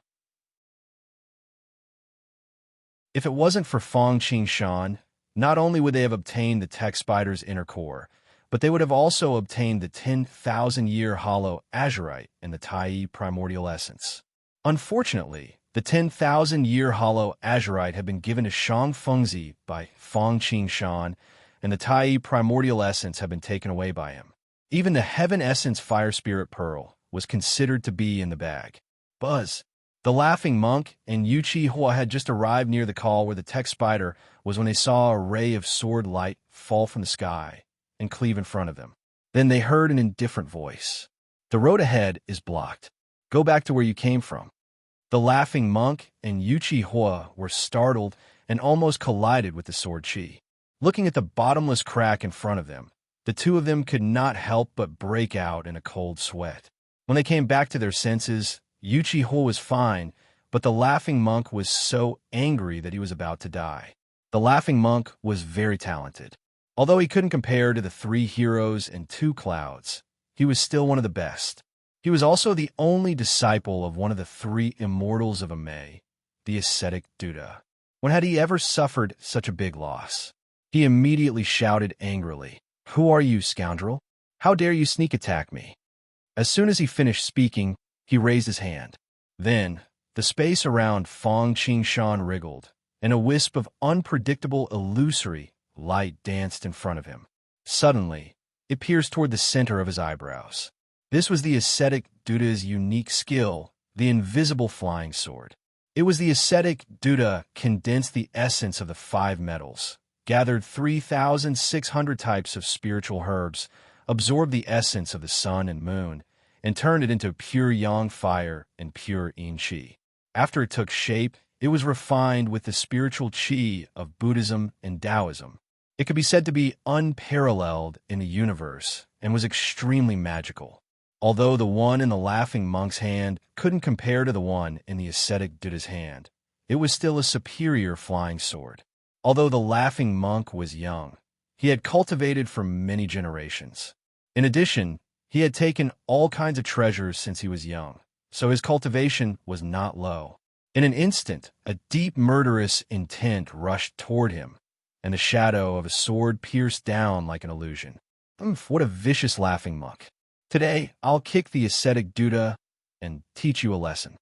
If it wasn't for Fang Qingshan, not only would they have obtained the tech spider's inner core, but they would have also obtained the 10,000-year hollow azurite and the Tai primordial essence. Unfortunately, the 10,000-year hollow azurite had been given to Shang Fengzi by Fang Qingshan, and the Tai primordial essence had been taken away by him. Even the Heaven Essence Fire Spirit Pearl was considered to be in the bag. Buzz, the laughing monk, and Yuqihua had just arrived near the call where the tech spider was when they saw a ray of sword light fall from the sky and cleave in front of them. Then they heard an indifferent voice. "The road ahead is blocked. Go back to where you came from." The laughing monk and Yuqihua were startled and almost collided with the sword chi. Looking at the bottomless crack in front of them, the 2 of them could not help but break out in a cold sweat. When they came back to their senses, Yuqihua was fine, but the laughing monk was so angry that he was about to die. The laughing monk was very talented. Although he couldn't compare to the 3 heroes and 2 clouds, he was still one of the best. He was also the only disciple of one of the 3 immortals of Amei, the ascetic Buddha. When had he ever suffered such a big loss? He immediately shouted angrily, "Who are you, scoundrel? How dare you sneak attack me?" As soon as he finished speaking, he raised his hand. Then, the space around Fang Qingshan wriggled, and a wisp of unpredictable, illusory light danced in front of him. Suddenly, it pierced toward the center of his eyebrows. This was the ascetic Buddha's unique skill, the invisible flying sword. It was the ascetic Buddha condensed the essence of the 5 metals, gathered 3,600 types of spiritual herbs, absorbed the essence of the sun and moon, and turned it into pure yang fire and pure yin qi. After it took shape, it was refined with the spiritual qi of Buddhism and Taoism. It could be said to be unparalleled in the universe and was extremely magical. Although the one in the laughing monk's hand couldn't compare to the one in the ascetic Buddha's hand, it was still a superior flying sword. Although the laughing monk was young, he had cultivated for many generations. In addition, he had taken all kinds of treasures since he was young, so his cultivation was not low. In an instant, a deep murderous intent rushed toward him, and the shadow of a sword pierced down like an illusion. Umph, what a vicious laughing monk. Today, I'll kick the ascetic Duda and teach you a lesson.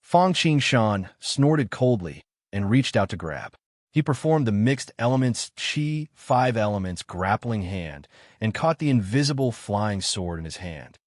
Fang Qingshan snorted coldly and reached out to grab. He performed the mixed elements Qi 5 elements grappling hand and caught the invisible flying sword in his hand.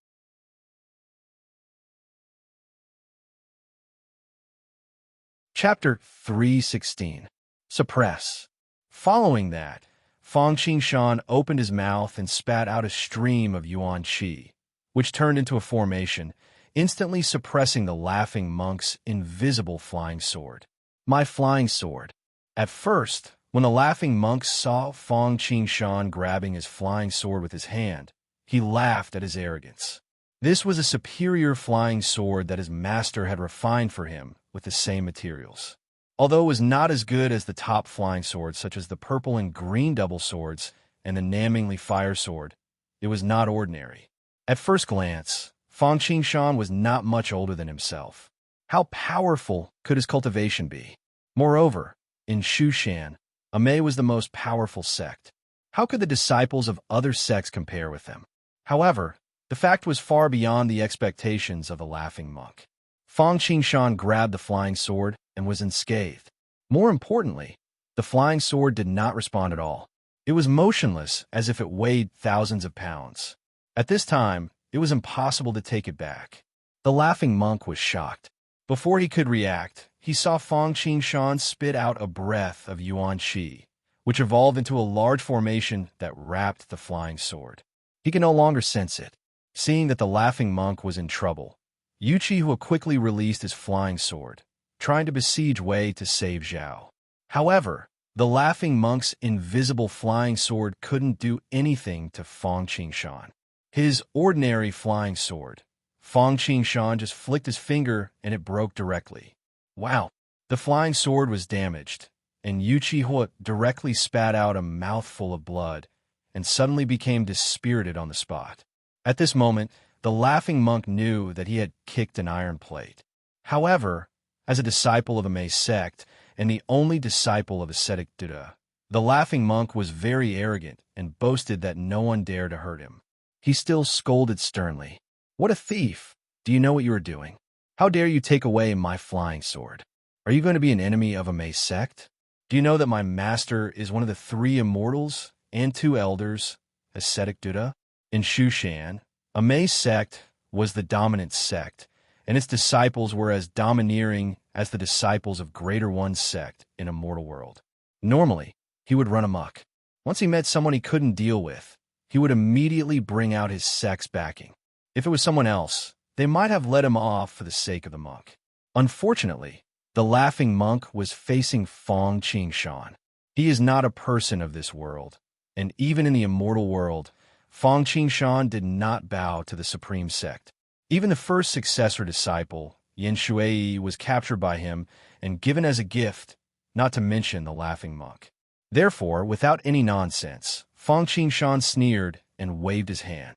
Chapter 3:16. Suppress. Following that, Fang Qingshan opened his mouth and spat out a stream of yuan qi, which turned into a formation, instantly suppressing the laughing monk's invisible flying sword. My flying sword. At first, when the laughing monk saw Fang Qingshan grabbing his flying sword with his hand, he laughed at his arrogance. This was a superior flying sword that his master had refined for him with the same materials. Although it was not as good as the top flying swords such as the purple and green double swords and the Namingli fire sword, it was not ordinary. At first glance, Fang Qingshan was not much older than himself. How powerful could his cultivation be? Moreover, in Shushan, Amei was the most powerful sect. How could the disciples of other sects compare with them? However, the fact was far beyond the expectations of the laughing monk. Fang Qingshan grabbed the flying sword and was unscathed. More importantly, the flying sword did not respond at all. It was motionless as if it weighed thousands of pounds. At this time, it was impossible to take it back. The laughing monk was shocked. Before he could react, he saw Fang Qingshan spit out a breath of yuan qi, which evolved into a large formation that wrapped the flying sword. He could no longer sense it. Seeing that the laughing monk was in trouble, Yu Qihua quickly released his flying sword, trying to besiege Wei to save Zhao. However, the laughing monk's invisible flying sword couldn't do anything to Fang Qingshan. His ordinary flying sword, Fang Qingshan just flicked his finger and it broke directly. Wow! The flying sword was damaged, and Yu Qihua directly spat out a mouthful of blood and suddenly became dispirited on the spot. At this moment, the laughing monk knew that he had kicked an iron plate. However, as a disciple of a Mei sect and the only disciple of ascetic Buddha, the laughing monk was very arrogant and boasted that no one dared to hurt him. He still scolded sternly. What a thief! Do you know what you are doing? How dare you take away my flying sword? Are you going to be an enemy of a Mei sect? Do you know that my master is one of the 3 immortals and 2 elders, ascetic Buddha? In Shushan, a Mei sect was the dominant sect, and its disciples were as domineering as the disciples of Greater One sect in a mortal world. Normally, he would run amok. Once he met someone he couldn't deal with, he would immediately bring out his sect's backing. If it was someone else, they might have let him off for the sake of the monk. Unfortunately, the laughing monk was facing Fang Qingshan. He is not a person of this world, and even in the immortal world, Fang Qingshan did not bow to the supreme sect. Even the first successor disciple, Yin Shui, was captured by him and given as a gift, not to mention the laughing monk. Therefore, without any nonsense, Fang Qingshan sneered and waved his hand.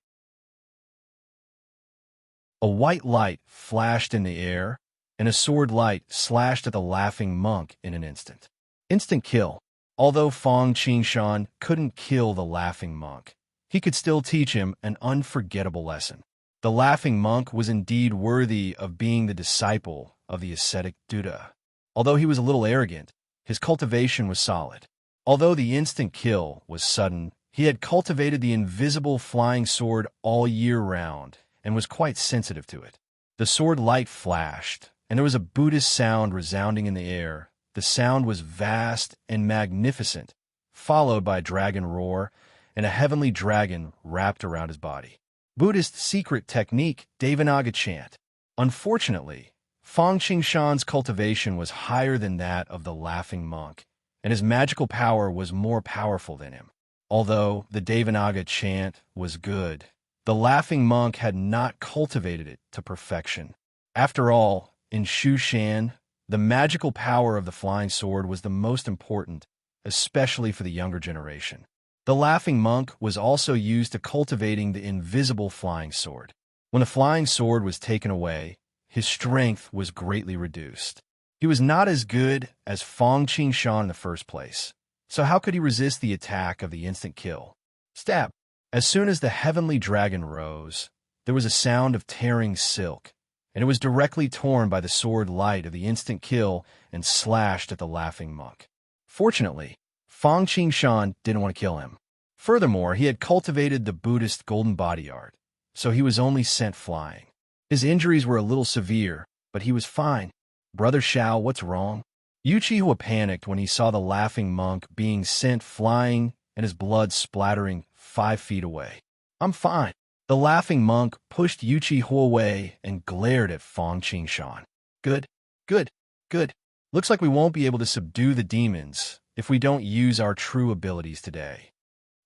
A white light flashed in the air, and a sword light slashed at the laughing monk in an instant. Instant kill. Although Fang Qingshan couldn't kill the laughing monk, he could still teach him an unforgettable lesson. The laughing monk was indeed worthy of being the disciple of the ascetic Buddha. Although he was a little arrogant, his cultivation was solid. Although the instant kill was sudden, he had cultivated the invisible flying sword all year round and was quite sensitive to it. The sword light flashed, and there was a Buddhist sound resounding in the air. The sound was vast and magnificent, followed by a dragon roar and a heavenly dragon wrapped around his body. Buddhist secret technique, Devanaga chant. Unfortunately, Fang Qingshan's cultivation was higher than that of the laughing monk, and his magical power was more powerful than him. Although the Devanaga chant was good, the laughing monk had not cultivated it to perfection. After all, in Shushan, the magical power of the flying sword was the most important, especially for the younger generation. The laughing monk was also used to cultivating the invisible flying sword. When the flying sword was taken away, his strength was greatly reduced. He was not as good as Fang Qingshan in the first place. So how could he resist the attack of the instant kill? Stab! As soon as the heavenly dragon rose, there was a sound of tearing silk, and it was directly torn by the sword light of the instant kill and slashed at the laughing monk. Fortunately, Fang Qingshan didn't want to kill him. Furthermore, he had cultivated the Buddhist golden body art, so he was only sent flying. His injuries were a little severe, but he was fine. Brother Shao, what's wrong? Yuchihua panicked when he saw the laughing monk being sent flying and his blood splattering 5 feet away. I'm fine. The laughing monk pushed Yuchihua away and glared at Fang Qingshan. Good, good, good. Looks like we won't be able to subdue the demons if we don't use our true abilities today.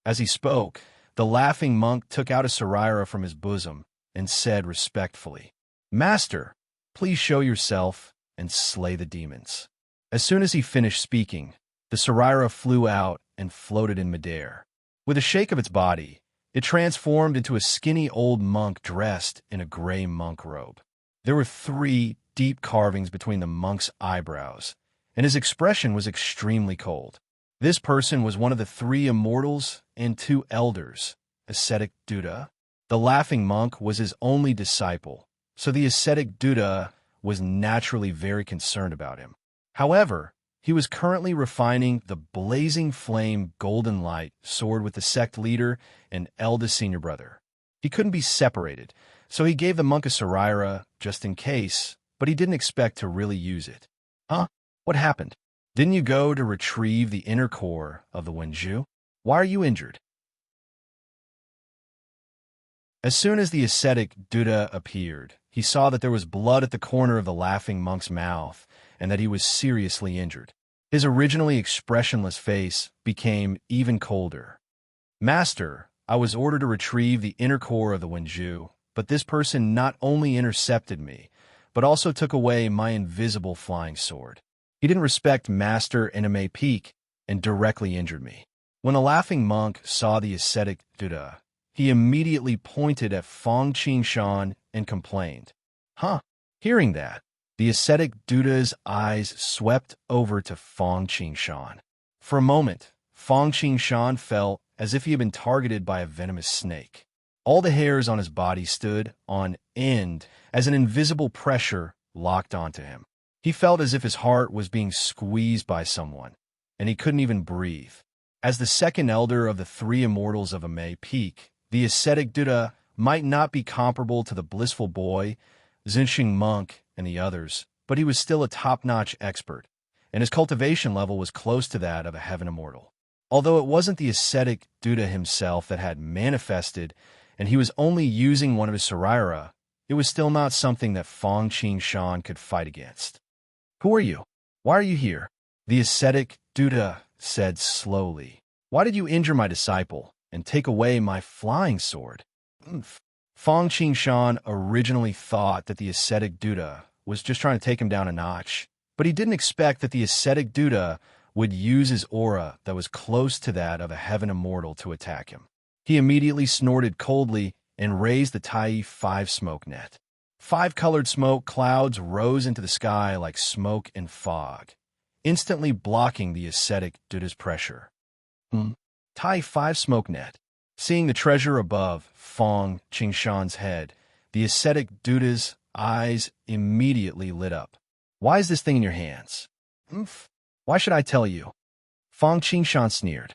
As he spoke, the laughing monk took out a saraira from his bosom and said respectfully, Master, please show yourself and slay the demons. As soon as he finished speaking, the saraira flew out and floated in midair. With a shake of its body, it transformed into a skinny old monk dressed in a gray monk robe. There were 3 deep carvings between the monk's eyebrows, and his expression was extremely cold. This person was one of the 3 immortals and 2 elders, ascetic Buddha. The laughing monk was his only disciple, so the ascetic Buddha was naturally very concerned about him. However, he was currently refining the blazing flame golden light sword with the sect leader and eldest senior brother. He couldn't be separated, so he gave the monk a saraira just in case, but he didn't expect to really use it. Huh? What happened? Didn't you go to retrieve the inner core of the Wenju? Why are you injured? As soon as the ascetic Buddha appeared, he saw that there was blood at the corner of the laughing monk's mouth and that he was seriously injured. His originally expressionless face became even colder. Master, I was ordered to retrieve the inner core of the Wenju, but this person not only intercepted me, but also took away my invisible flying sword. He didn't respect Master Ename Peak and directly injured me. When the laughing monk saw the ascetic Buddha, he immediately pointed at Fang Qingshan and complained. Huh? Hearing that, the ascetic Buddha's eyes swept over to Fang Qingshan. For a moment, Fang Qingshan felt as if he had been targeted by a venomous snake. All the hairs on his body stood on end as an invisible pressure locked onto him. He felt as if his heart was being squeezed by someone, and he couldn't even breathe. As the second elder of the 3 immortals of Amei Peak, the ascetic Buddha might not be comparable to the blissful boy, Zinxing monk, and the others, but he was still a top-notch expert, and his cultivation level was close to that of a heaven immortal. Although it wasn't the ascetic Buddha himself that had manifested, and he was only using one of his saraira, it was still not something that Fang Qingshan could fight against. Who are you? Why are you here? The ascetic Buddha said slowly. Why did you injure my disciple and take away my flying sword? Fang Qingshan originally thought that the ascetic Buddha was just trying to take him down a notch, but he didn't expect that the ascetic Buddha would use his aura that was close to that of a heaven immortal to attack him. He immediately snorted coldly and raised the Tai 5 smoke net. 5 colored smoke clouds rose into the sky like smoke and fog, instantly blocking the ascetic Buddha's pressure. Tai 5 smoke net. Seeing the treasure above Fang Qingshan's head, the ascetic Buddha's eyes immediately lit up. Why is this thing in your hands? Why should I tell you? Fang Qingshan sneered.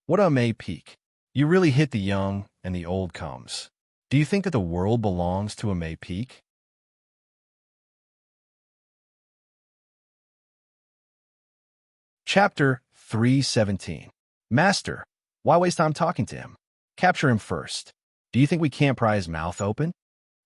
What a May Peak. You really hit the young and the old comes. Do you think that the world belongs to a May Peak? Chapter 317. Master, why waste time talking to him? Capture him first. Do you think we can't pry his mouth open?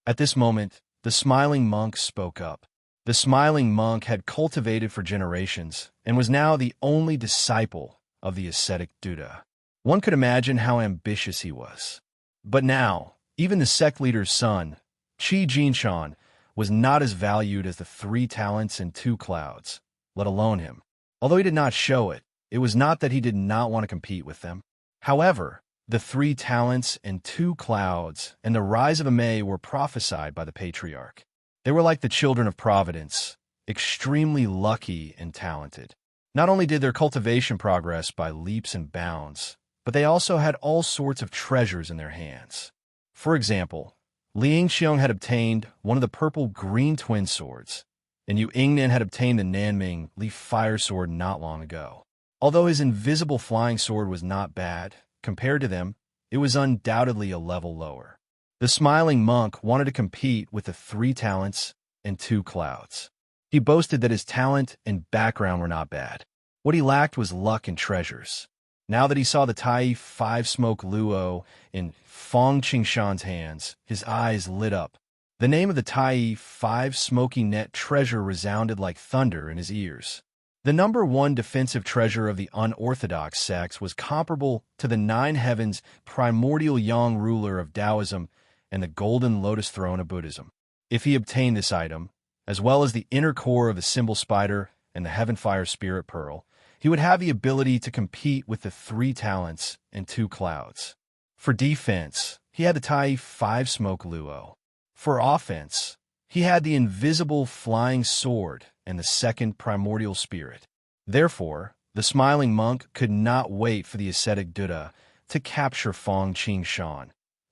At this moment, the smiling monk spoke up. The smiling monk had cultivated for generations and was now the only disciple of the ascetic Buddha. One could imagine how ambitious he was. But now, even the sect leader's son, Qi Jinshan, was not as valued as the 3 talents and 2 clouds, let alone him. Although he did not show it, it was not that he did not want to compete with them. However, the 3 talents and 2 clouds and the rise of Amei were prophesied by the patriarch. They were like the children of Providence, extremely lucky and talented. Not only did their cultivation progress by leaps and bounds, but they also had all sorts of treasures in their hands. For example, Liang Xiong had obtained one of the purple-green twin swords, and Yu Yingnan had obtained the Nanming leaf fire sword not long ago. Although his invisible flying sword was not bad, compared to them, it was undoubtedly a level lower. The smiling monk wanted to compete with the 3 talents and 2 clouds. He boasted that his talent and background were not bad. What he lacked was luck and treasures. Now that he saw the Tai 5 smoke luo in Fong Qingshan's hands, his eyes lit up. The name of the Tai 5 smoky net treasure resounded like thunder in his ears. The number 1 defensive treasure of the unorthodox sects was comparable to the 9 heavens primordial Yang ruler of Taoism and the golden lotus throne of Buddhism. If he obtained this item, as well as the inner core of the symbol spider and the heaven fire spirit pearl, he would have the ability to compete with the 3 talents and 2 clouds. For defense, he had the Tai 5 smoke luo. For offense, he had the invisible flying sword and the 2nd primordial spirit. Therefore, the smiling monk could not wait for the ascetic Buddha to capture Fong Qingshan,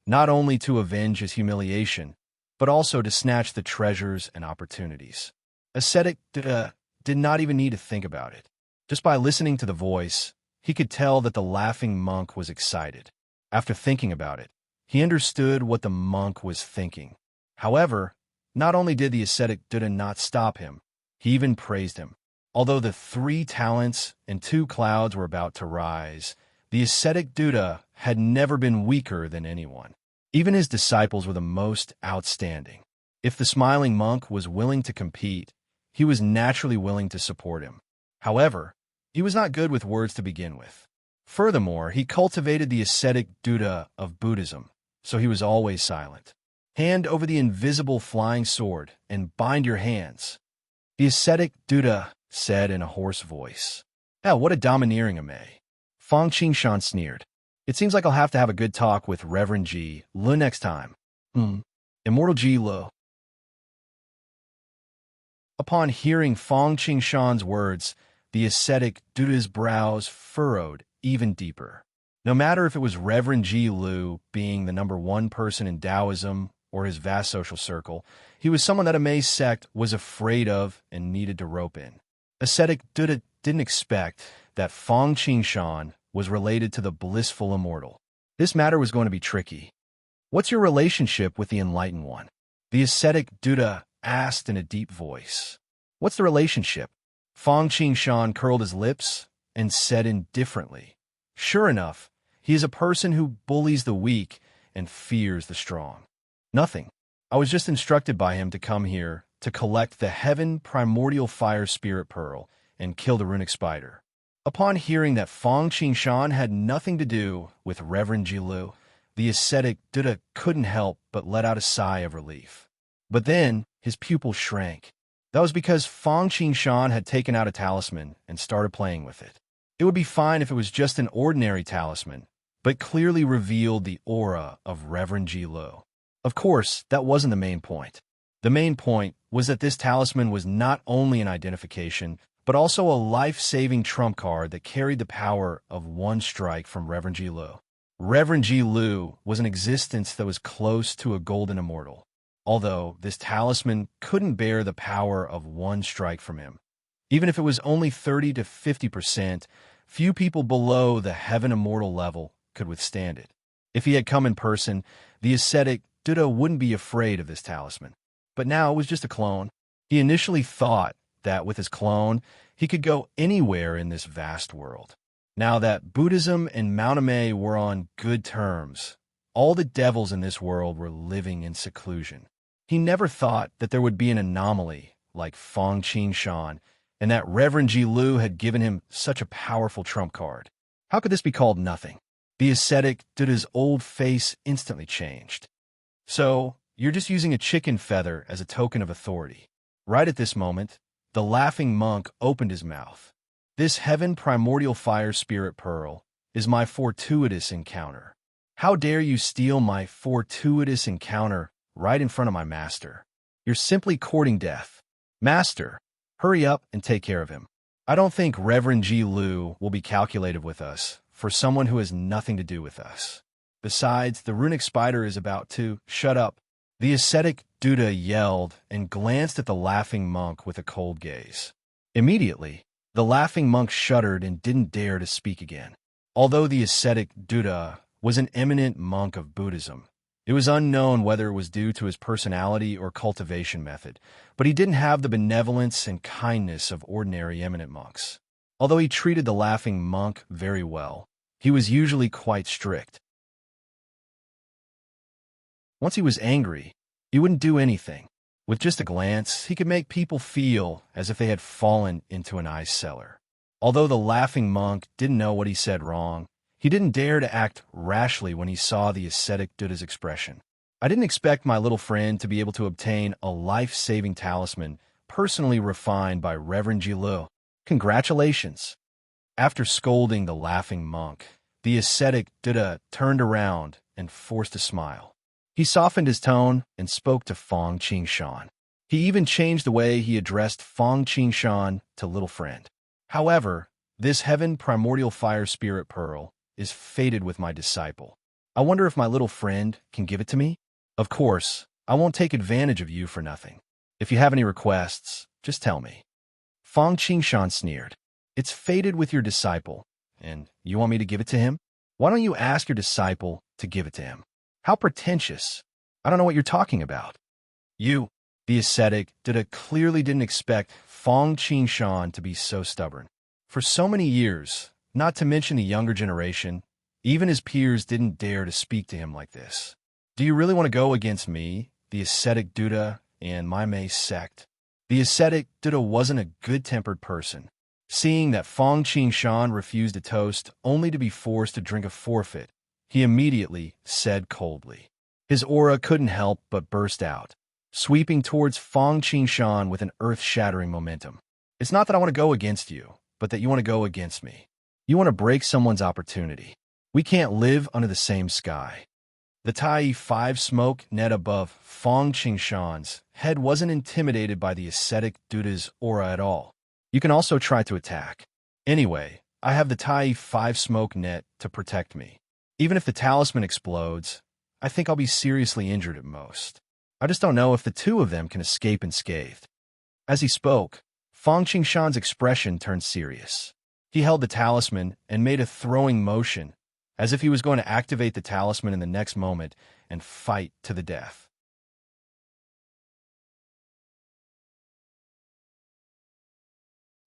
not only to avenge his humiliation, but also to snatch the treasures and opportunities. Ascetic Buddha did not even need to think about it. Just by listening to the voice, he could tell that the laughing monk was excited. After thinking about it, he understood what the monk was thinking. However, not only did the ascetic Buddha not stop him, he even praised him. Although the 3 talents and 2 clouds were about to rise, the ascetic Buddha had never been weaker than anyone. Even his disciples were the most outstanding. If the smiling monk was willing to compete, he was naturally willing to support him. However, he was not good with words to begin with. Furthermore, he cultivated the ascetic Buddha of Buddhism, so he was always silent. Hand over the invisible flying sword and bind your hands, the ascetic Buddha said in a hoarse voice. Oh, what a domineering Amei. Fong Qingshan sneered. It seems like I'll have to have a good talk with Reverend Ji Lu next time. Immortal Ji Lu. Upon hearing Fong Qingshan's words, the ascetic Buddha's brows furrowed even deeper. No matter if it was Reverend Ji Lu being the number 1 person in Taoism or his vast social circle, he was someone that Amei's sect was afraid of and needed to rope in. Ascetic Buddha didn't expect that Fong Qingshan was related to the blissful immortal. This matter was going to be tricky. What's your relationship with the Enlightened One? The ascetic Buddha asked in a deep voice. What's the relationship? Fong Qingshan curled his lips and said indifferently. Sure enough, he is a person who bullies the weak and fears the strong. Nothing. I was just instructed by him to come here to collect the heaven primordial fire spirit pearl and kill the runic spider. Upon hearing that Fong Qingshan had nothing to do with Reverend Ji Lu, the ascetic Buddha couldn't help but let out a sigh of relief. But then his pupil shrank. That was because Fong Qingshan had taken out a talisman and started playing with it. It would be fine if it was just an ordinary talisman, but clearly revealed the aura of Reverend Ji Lu. Of course, that wasn't the main point. The main point was that this talisman was not only an identification, but also a life-saving trump card that carried the power of 1 strike from Reverend Ji Lu. Reverend Ji Lu was an existence that was close to a golden immortal, although this talisman couldn't bear the power of 1 strike from him. Even if it was only 30 to 50%, few people below the heaven immortal level could withstand it. If he had come in person, the ascetic Buddha wouldn't be afraid of this talisman. But now it was just a clone. He initially thought that with his clone, he could go anywhere in this vast world. Now that Buddhism and Mount Amei were on good terms, all the devils in this world were living in seclusion. He never thought that there would be an anomaly like Fong Qingshan, and that Reverend Ji Lu had given him such a powerful trump card. How could this be called nothing? The ascetic Buddha's old face instantly changed. So, you're just using a chicken feather as a token of authority. Right at this moment, the laughing monk opened his mouth. This heaven primordial fire spirit pearl is my fortuitous encounter. How dare you steal my fortuitous encounter right in front of my master? You're simply courting death. Master, hurry up and take care of him. I don't think Reverend Ji Lu will be calculative with us for someone who has nothing to do with us. Besides, the runic spider is about to shut up. The ascetic Duda yelled and glanced at the laughing monk with a cold gaze. Immediately, the laughing monk shuddered and didn't dare to speak again. Although the ascetic Duda was an eminent monk of Buddhism, it was unknown whether it was due to his personality or cultivation method, but he didn't have the benevolence and kindness of ordinary eminent monks. Although he treated the laughing monk very well, he was usually quite strict. Once he was angry, he wouldn't do anything. With just a glance, he could make people feel as if they had fallen into an ice cellar. Although the laughing monk didn't know what he said wrong, he didn't dare to act rashly when he saw the ascetic Buddha's expression. I didn't expect my little friend to be able to obtain a life-saving talisman personally refined by Reverend Ji Lu. Congratulations! After scolding the laughing monk, the ascetic Buddha turned around and forced a smile. He softened his tone and spoke to Fong Qingshan. He even changed the way he addressed Fong Qingshan to little friend. However, this heaven primordial fire spirit pearl is fated with my disciple. I wonder if my little friend can give it to me? Of course, I won't take advantage of you for nothing. If you have any requests, just tell me. Fong Qingshan sneered. It's fated with your disciple, and you want me to give it to him? Why don't you ask your disciple to give it to him? How pretentious. I don't know what you're talking about. You, the ascetic, clearly didn't expect Fong Qingshan to be so stubborn. For so many years, not to mention the younger generation, even his peers didn't dare to speak to him like this. Do you really want to go against me, the ascetic Buddha, and my Mei sect? The ascetic Buddha wasn't a good-tempered person. Seeing that Fong Qingshan refused a toast only to be forced to drink a forfeit, he immediately said coldly. His aura couldn't help but burst out, sweeping towards Fong Qingshan with an earth-shattering momentum. It's not that I want to go against you, but that you want to go against me. You want to break someone's opportunity. We can't live under the same sky. The Tai 5 smoke net above Fong Qingshan's head wasn't intimidated by the ascetic Buddha's aura at all. You can also try to attack. Anyway, I have the Tai 5 smoke net to protect me. Even if the talisman explodes, I think I'll be seriously injured at most. I just don't know if the two of them can escape unscathed. As he spoke, Fong Qingshan's expression turned serious. He held the talisman and made a throwing motion, as if he was going to activate the talisman in the next moment and fight to the death.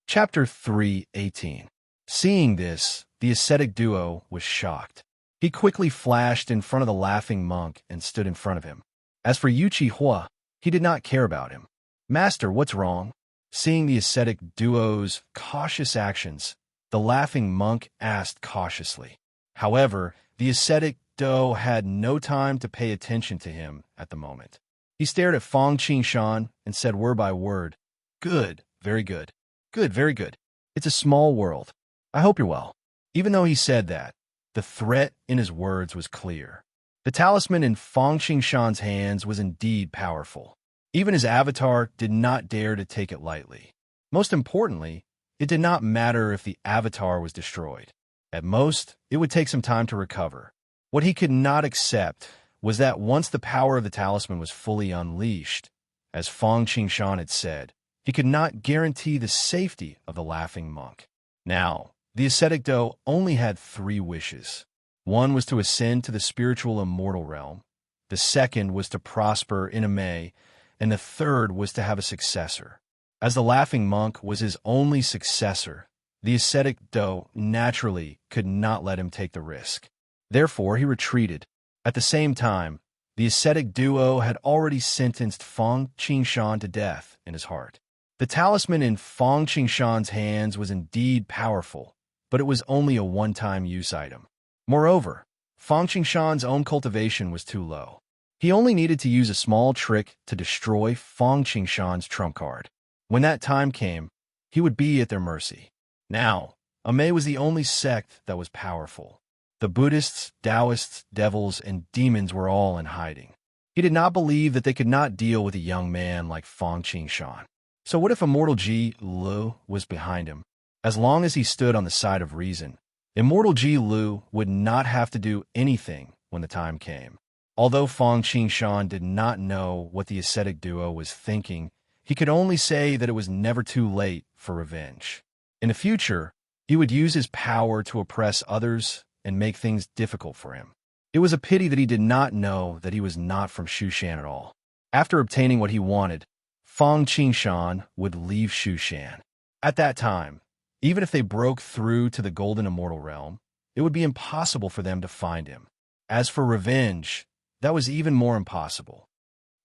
Chapter 3:18. Seeing this, the ascetic duo was shocked. He quickly flashed in front of the laughing monk and stood in front of him. As for Yu Chi-hua, he did not care about him. Master, what's wrong? Seeing the ascetic duo's cautious actions, the laughing monk asked cautiously. However, the ascetic duo had no time to pay attention to him at the moment. He stared at Fong Qingshan and said word by word, "Good, very good. Good, very good. It's a small world. I hope you're well." Even though he said that, the threat in his words was clear. The talisman in Fong Qingshan's hands was indeed powerful. Even his avatar did not dare to take it lightly. Most importantly, it did not matter if the avatar was destroyed. At most, it would take some time to recover. What he could not accept was that once the power of the talisman was fully unleashed, as Fong Qingshan had said, he could not guarantee the safety of the laughing monk. Now, the ascetic Do only had 3 wishes. One was to ascend to the spiritual immortal realm, the second was to prosper in a Mei, and the third was to have a successor. As the laughing monk was his only successor, the ascetic Do naturally could not let him take the risk. Therefore, he retreated. At the same time, the ascetic duo had already sentenced Fong Qingshan to death in his heart. The talisman in Fong Qingshan's hands was indeed powerful, but it was only a one-time use item. Moreover, Fong Qingshan's own cultivation was too low. He only needed to use a small trick to destroy Fong Qingshan's trump card. When that time came, he would be at their mercy. Now, Amei was the only sect that was powerful. The Buddhists, Taoists, devils, and demons were all in hiding. He did not believe that they could not deal with a young man like Fong Qingshan. So what if Immortal Ji Lu was behind him? As long as he stood on the side of reason, Immortal Ji Lu would not have to do anything when the time came. Although Fang Qingshan did not know what the ascetic duo was thinking, he could only say that it was never too late for revenge. In the future, he would use his power to oppress others and make things difficult for him. It was a pity that he did not know that he was not from Shushan at all. After obtaining what he wanted, Fang Qingshan would leave Shushan. At that time, even if they broke through to the Golden Immortal Realm, it would be impossible for them to find him. As for revenge, that was even more impossible.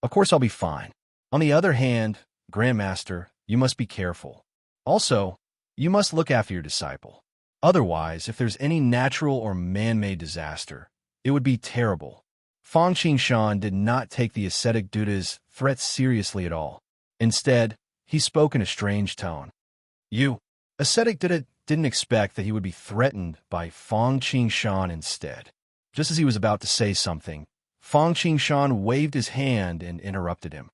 Of course, I'll be fine. On the other hand, Grandmaster, you must be careful. Also, you must look after your disciple. Otherwise, if there's any natural or man-made disaster, it would be terrible. Fang Qingshan did not take the ascetic Duda's threats seriously at all. Instead, he spoke in a strange tone. You, ascetic Duda, didn't expect that he would be threatened by Fang Qingshan instead. Just as he was about to say something, Fang Qingshan waved his hand and interrupted him.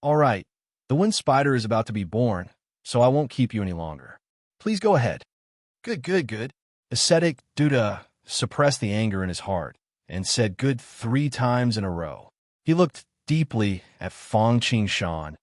All right, the wind spider is about to be born, so I won't keep you any longer. Please go ahead. Good. Ascetic Duda suppressed the anger in his heart and said good 3 times in a row. He looked deeply at Fang Qingshan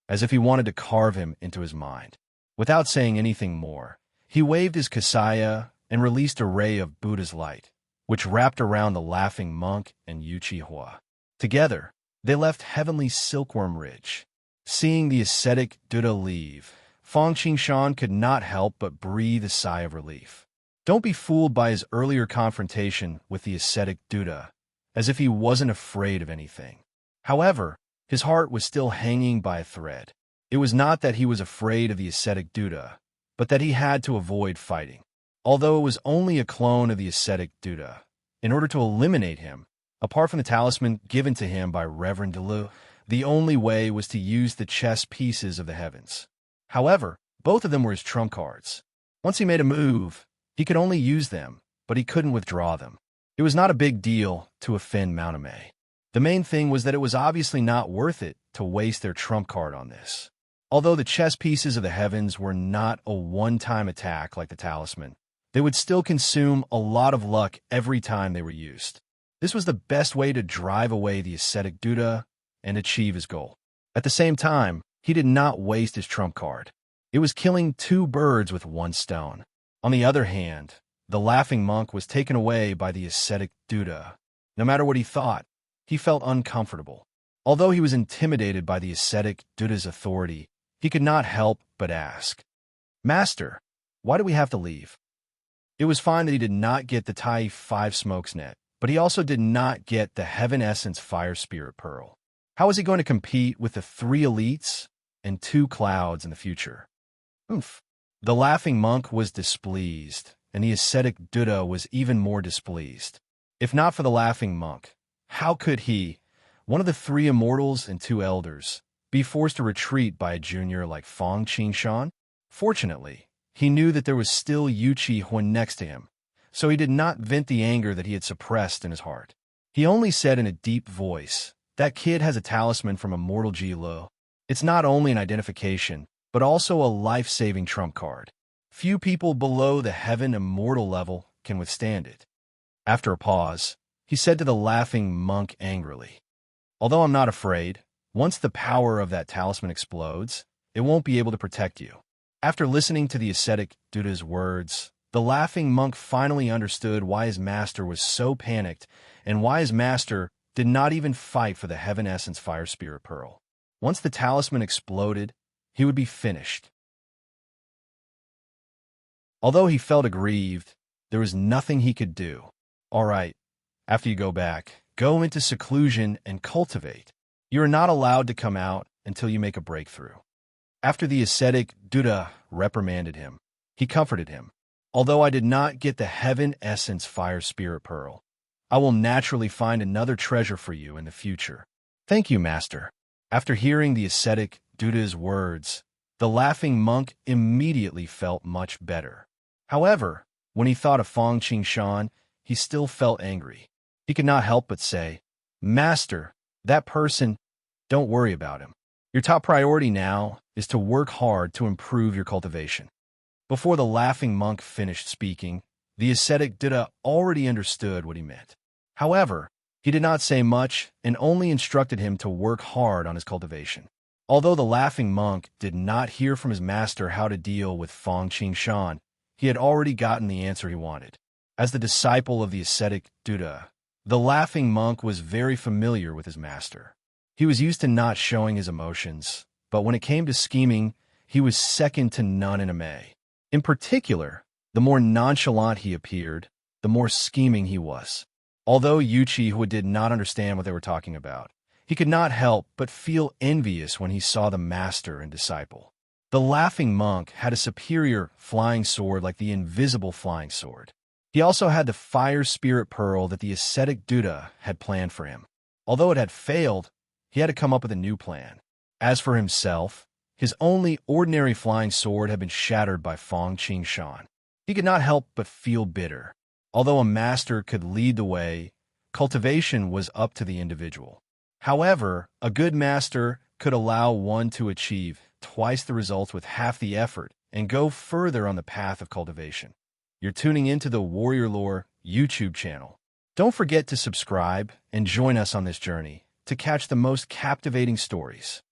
as if he wanted to carve him into his mind. Without saying anything more, he waved his kasaya and released a ray of Buddha's light, which wrapped around the laughing monk and Yu Qihua. Together, they left heavenly Silkworm Ridge. Seeing the ascetic Duda leave, Fang Qingshan could not help but breathe a sigh of relief. Don't be fooled by his earlier confrontation with the ascetic Duda, as if he wasn't afraid of anything. However, his heart was still hanging by a thread. It was not that he was afraid of the ascetic Duda, but that he had to avoid fighting. Although it was only a clone of the ascetic Duda, in order to eliminate him, apart from the talisman given to him by Reverend Delu, the only way was to use the chess pieces of the heavens. However, both of them were his trump cards. Once he made a move, he could only use them, but he couldn't withdraw them. It was not a big deal to offend Mauname. The main thing was that it was obviously not worth it to waste their trump card on this. Although the chess pieces of the heavens were not a one-time attack like the talisman, they would still consume a lot of luck every time they were used. This was the best way to drive away the ascetic Duda and achieve his goal. At the same time, he did not waste his trump card. It was killing 2 birds with 1 stone. On the other hand, the laughing monk was taken away by the ascetic Duda. No matter what he thought, he felt uncomfortable. Although he was intimidated by the ascetic Duda's authority, he could not help but ask, Master, why do we have to leave? It was fine that he did not get the Tai 5 smokes net, but he also did not get the Heaven Essence Fire Spirit Pearl. How was he going to compete with the 3 elites and 2 clouds in the future? Oomph. The laughing monk was displeased, and the ascetic Duda was even more displeased. If not for the laughing monk, how could he, one of the 3 immortals and 2 elders, be forced to retreat by a junior like Fang Qingshan? Fortunately, he knew that there was still Yu Qihua next to him, so he did not vent the anger that he had suppressed in his heart. He only said in a deep voice, that kid has a talisman from Immortal Ji Lu. It's not only an identification, but also a life-saving trump card. Few people below the Heaven Immortal level can withstand it. After a pause, he said to the laughing monk angrily, Although I'm not afraid, once the power of that talisman explodes, it won't be able to protect you. After listening to the ascetic Duda's words, the laughing monk finally understood why his master was so panicked and why his master did not even fight for the Heaven Essence Fire Spirit Pearl. Once the talisman exploded, he would be finished. Although he felt aggrieved, there was nothing he could do. All right, after you go back, go into seclusion and cultivate. You are not allowed to come out until you make a breakthrough. After the ascetic Duda reprimanded him, he comforted him. Although I did not get the Heaven Essence Fire Spirit Pearl, I will naturally find another treasure for you in the future. Thank you, Master. After hearing the ascetic Duda's words, the laughing monk immediately felt much better. However, when he thought of Fang Qingshan, he still felt angry. He could not help but say, Master, that person, don't worry about him. Your top priority now is to work hard to improve your cultivation. Before the laughing monk finished speaking, the ascetic Buddha already understood what he meant. However, he did not say much and only instructed him to work hard on his cultivation. Although the laughing monk did not hear from his master how to deal with Fang Qingshan, he had already gotten the answer he wanted. As the disciple of the ascetic Buddha, the laughing monk was very familiar with his master. He was used to not showing his emotions, but when it came to scheming, he was second to none in May. In particular, the more nonchalant he appeared, the more scheming he was. Although Yuchi did not understand what they were talking about, he could not help but feel envious when he saw the master and disciple. The laughing monk had a superior flying sword like the invisible flying sword. He also had the fire spirit pearl that the ascetic Buddha had planned for him. Although it had failed, he had to come up with a new plan. As for himself, his only ordinary flying sword had been shattered by Fang Qingshan. He could not help but feel bitter. Although a master could lead the way, cultivation was up to the individual. However, a good master could allow one to achieve twice the results with half the effort and go further on the path of cultivation. You're tuning into the Warrior Lore YouTube channel. Don't forget to subscribe and join us on this journey to catch the most captivating stories.